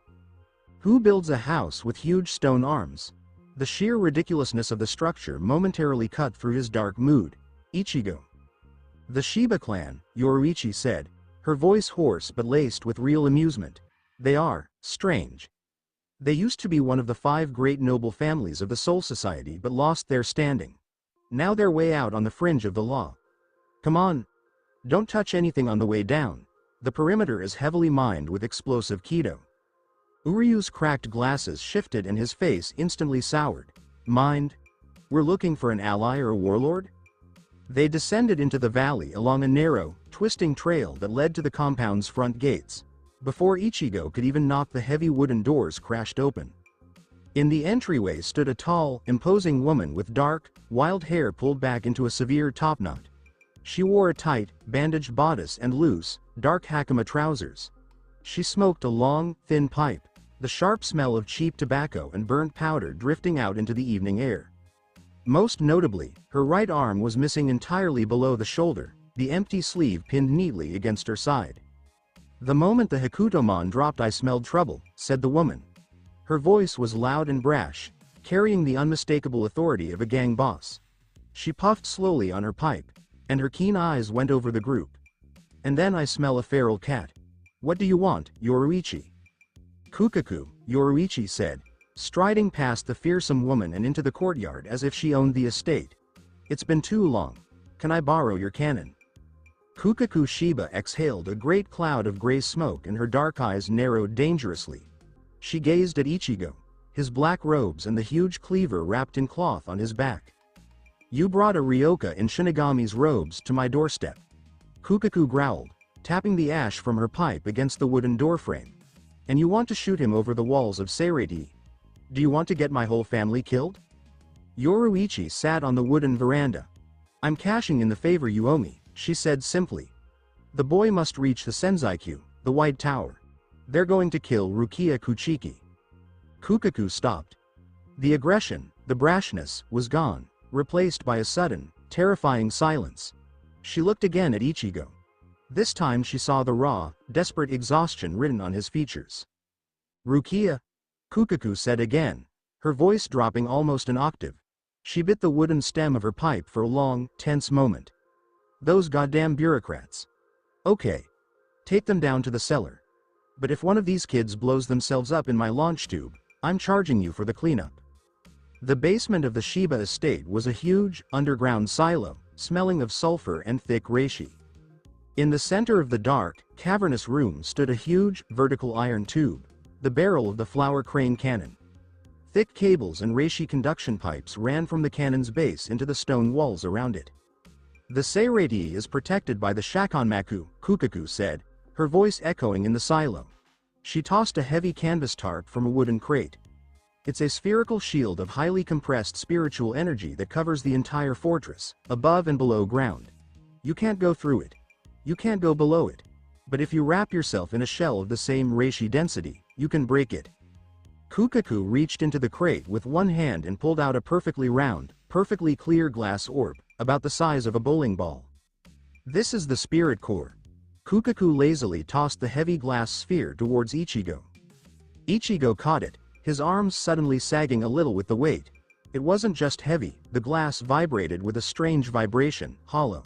Who builds a house with huge stone arms? The sheer ridiculousness of the structure momentarily cut through his dark mood. Ichigo. The Shiba clan, Yoruichi said, her voice hoarse but laced with real amusement. They are strange. They used to be one of the 5 great noble families of the Soul Society but lost their standing. Now they're way out on the fringe of the law. Come on. Don't touch anything on the way down. The perimeter is heavily mined with explosive Kido. Uryu's cracked glasses shifted and his face instantly soured. Mind? We're looking for an ally or a warlord? They descended into the valley along a narrow, twisting trail that led to the compound's front gates. Before Ichigo could even knock, the heavy wooden doors crashed open. In the entryway stood a tall, imposing woman with dark, wild hair pulled back into a severe topknot. She wore a tight, bandaged bodice and loose, dark hakama trousers. She smoked a long, thin pipe, the sharp smell of cheap tobacco and burnt powder drifting out into the evening air. Most notably, her right arm was missing entirely below the shoulder, the empty sleeve pinned neatly against her side. The moment the Hakutomon dropped, I smelled trouble, said the woman. Her voice was loud and brash, carrying the unmistakable authority of a gang boss. She puffed slowly on her pipe, and her keen eyes went over the group. And then I smell a feral cat. What do you want, Yoruichi? Kukaku, Yoruichi said, striding past the fearsome woman and into the courtyard as if she owned the estate. It's been too long. Can I borrow your cannon? Kukaku Shiba exhaled a great cloud of gray smoke and her dark eyes narrowed dangerously. She gazed at Ichigo, his black robes and the huge cleaver wrapped in cloth on his back. You brought a Ryoka in Shinigami's robes to my doorstep. Kukaku growled, tapping the ash from her pipe against the wooden doorframe. And you want to shoot him over the walls of Seirei? Do you want to get my whole family killed? Yoruichi sat on the wooden veranda. I'm cashing in the favor you owe me, she said simply. The boy must reach the Senzaiku, the White Tower. They're going to kill Rukia Kuchiki. Kukaku stopped. The aggression, the brashness, was gone, replaced by a sudden, terrifying silence. She looked again at Ichigo. This time she saw the raw, desperate exhaustion written on his features. Rukia? Kukaku said again, her voice dropping almost an octave. She bit the wooden stem of her pipe for a long, tense moment. Those goddamn bureaucrats. Okay. Take them down to the cellar. But if one of these kids blows themselves up in my launch tube, I'm charging you for the cleanup. The basement of the Shiba estate was a huge, underground silo, smelling of sulfur and thick reishi. In the center of the dark, cavernous room stood a huge, vertical iron tube, the barrel of the flower crane cannon. Thick cables and reishi conduction pipes ran from the cannon's base into the stone walls around it. The Seirei is protected by the Shakonmaku, Kukaku said, her voice echoing in the silo. She tossed a heavy canvas tarp from a wooden crate. It's a spherical shield of highly compressed spiritual energy that covers the entire fortress, above and below ground. You can't go through it. You can't go below it. But if you wrap yourself in a shell of the same reishi density, you can break it. Kukaku reached into the crate with one hand and pulled out a perfectly round, perfectly clear glass orb, about the size of a bowling ball. This is the spirit core. Kukaku lazily tossed the heavy glass sphere towards Ichigo. Ichigo caught it, his arms suddenly sagging a little with the weight. It wasn't just heavy, the glass vibrated with a strange vibration, hollow.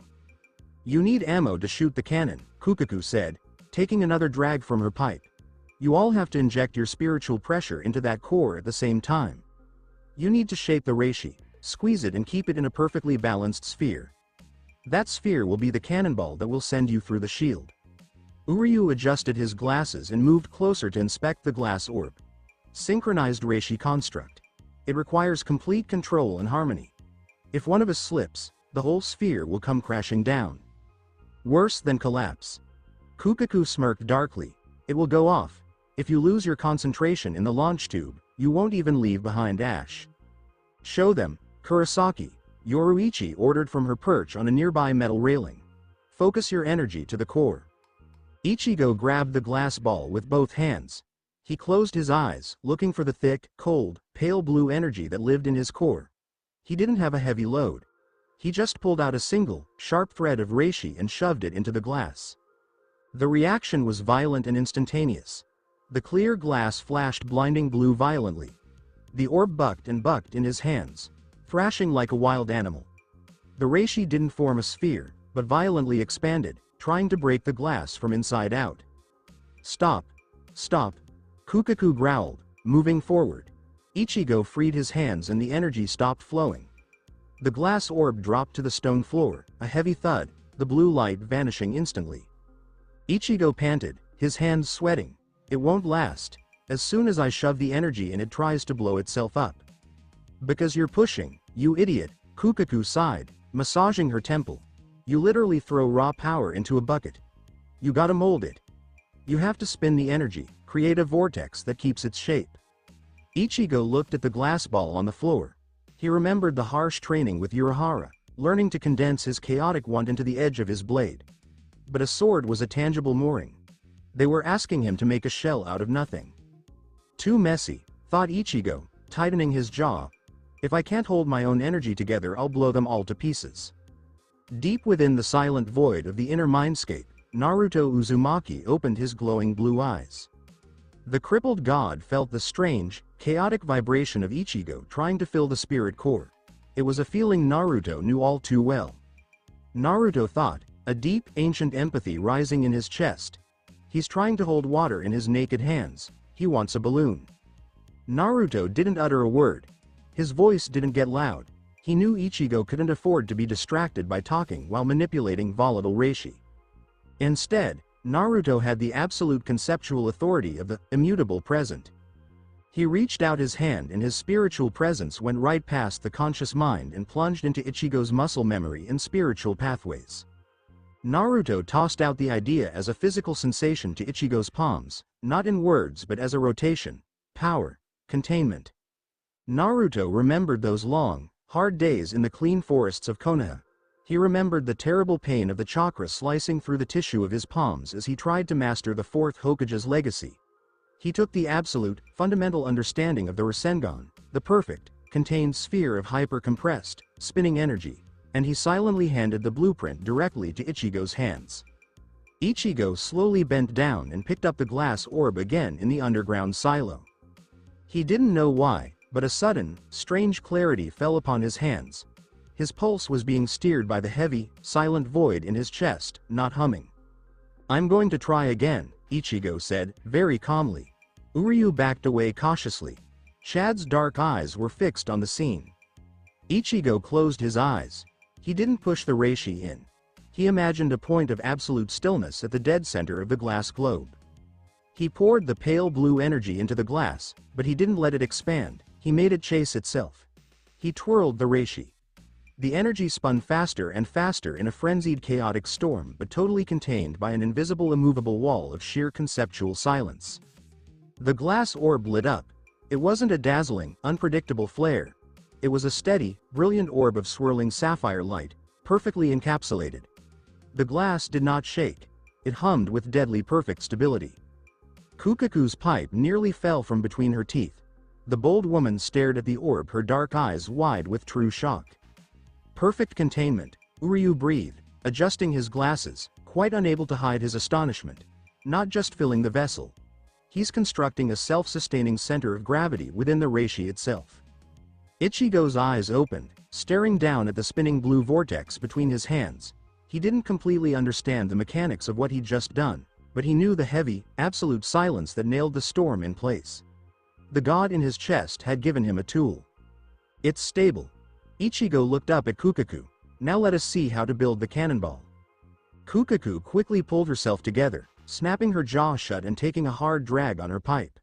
You need ammo to shoot the cannon, Kukaku said, taking another drag from her pipe. You all have to inject your spiritual pressure into that core at the same time. You need to shape the reishi, squeeze it and keep it in a perfectly balanced sphere. That sphere will be the cannonball that will send you through the shield. Uryu adjusted his glasses and moved closer to inspect the glass orb. Synchronized reishi construct. It requires complete control and harmony. If one of us slips, the whole sphere will come crashing down. Worse than collapse. Kukaku smirked darkly. It will go off. If you lose your concentration in the launch tube, you won't even leave behind ash. Show them, Kurosaki, Yoruichi ordered from her perch on a nearby metal railing. Focus your energy to the core. Ichigo grabbed the glass ball with both hands. He closed his eyes, looking for the thick, cold, pale blue energy that lived in his core. He didn't have a heavy load. He just pulled out a single, sharp thread of reishi and shoved it into the glass. The reaction was violent and instantaneous. The clear glass flashed blinding blue violently. The orb bucked and bucked in his hands, thrashing like a wild animal. The reishi didn't form a sphere, but violently expanded, trying to break the glass from inside out. Stop! Stop! Kukaku growled, moving forward. Ichigo freed his hands and the energy stopped flowing. The glass orb dropped to the stone floor, a heavy thud, the blue light vanishing instantly. Ichigo panted, his hands sweating. It won't last. As soon as I shove the energy in, it tries to blow itself up. Because you're pushing, you idiot, Kukaku sighed, massaging her temple. You literally throw raw power into a bucket. You gotta mold it. You have to spin the energy, create a vortex that keeps its shape. Ichigo looked at the glass ball on the floor. He remembered the harsh training with Urahara, learning to condense his chaotic want into the edge of his blade. But a sword was a tangible mooring. They were asking him to make a shell out of nothing. Too messy, thought Ichigo, tightening his jaw. If I can't hold my own energy together, I'll blow them all to pieces. Deep within the silent void of the inner mindscape, Naruto Uzumaki opened his glowing blue eyes. The crippled god felt the strange, chaotic vibration of Ichigo trying to fill the spirit core. It was a feeling Naruto knew all too well. Naruto thought, a deep, ancient empathy rising in his chest. He's trying to hold water in his naked hands. He wants a balloon. Naruto didn't utter a word. His voice didn't get loud. He knew Ichigo couldn't afford to be distracted by talking while manipulating volatile reishi. Instead, Naruto had the absolute conceptual authority of the immutable present. He reached out his hand and his spiritual presence went right past the conscious mind and plunged into Ichigo's muscle memory and spiritual pathways. Naruto tossed out the idea as a physical sensation to Ichigo's palms, not in words but as a rotation, power, containment. Naruto remembered those long, hard days in the clean forests of Konoha. He remembered the terrible pain of the chakra slicing through the tissue of his palms as he tried to master the fourth Hokage's legacy. He took the absolute, fundamental understanding of the Rasengan, the perfect, contained sphere of hyper-compressed, spinning energy, and he silently handed the blueprint directly to Ichigo's hands. Ichigo slowly bent down and picked up the glass orb again in the underground silo. He didn't know why, but a sudden, strange clarity fell upon his hands. His pulse was being steered by the heavy, silent void in his chest, not humming. I'm going to try again, Ichigo said, very calmly. Uryu backed away cautiously. Chad's dark eyes were fixed on the scene. Ichigo closed his eyes. He didn't push the reishi in. He imagined a point of absolute stillness at the dead center of the glass globe. He poured the pale blue energy into the glass, but he didn't let it expand, he made it chase itself. He twirled the reishi. The energy spun faster and faster in a frenzied chaotic storm but totally contained by an invisible immovable wall of sheer conceptual silence. The glass orb lit up. It wasn't a dazzling, unpredictable flare. It was a steady, brilliant orb of swirling sapphire light, perfectly encapsulated. The glass did not shake. It hummed with deadly perfect stability. Kukaku's pipe nearly fell from between her teeth. The bold woman stared at the orb, her dark eyes wide with true shock. Perfect containment, Uryu breathed, adjusting his glasses, quite unable to hide his astonishment. Not just filling the vessel. He's constructing a self-sustaining center of gravity within the reishi itself. Ichigo's eyes opened, staring down at the spinning blue vortex between his hands. He didn't completely understand the mechanics of what he'd just done, but he knew the heavy, absolute silence that nailed the storm in place. The god in his chest had given him a tool. It's stable. Ichigo looked up at Kukaku. Now let us see how to build the cannonball. Kukaku quickly pulled herself together, snapping her jaw shut and taking a hard drag on her pipe.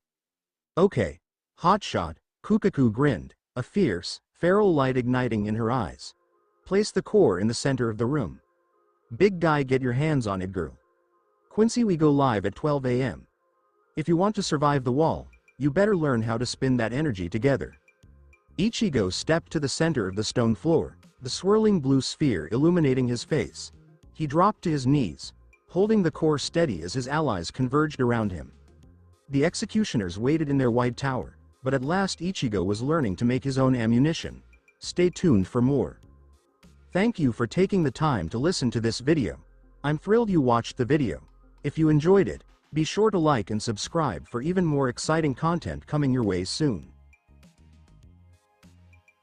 Okay. Hotshot, Kukaku grinned, a fierce, feral light igniting in her eyes. Place the core in the center of the room. Big guy, get your hands on it, girl. Quincy, we go live at 12 a.m. If you want to survive the wall, you better learn how to spin that energy together. Ichigo stepped to the center of the stone floor, the swirling blue sphere illuminating his face. He dropped to his knees, holding the core steady as his allies converged around him. The executioners waited in their white tower, but at last Ichigo was learning to make his own ammunition. Stay tuned for more. Thank you for taking the time to listen to this video. I'm thrilled you watched the video. If you enjoyed it, be sure to like and subscribe for even more exciting content coming your way soon.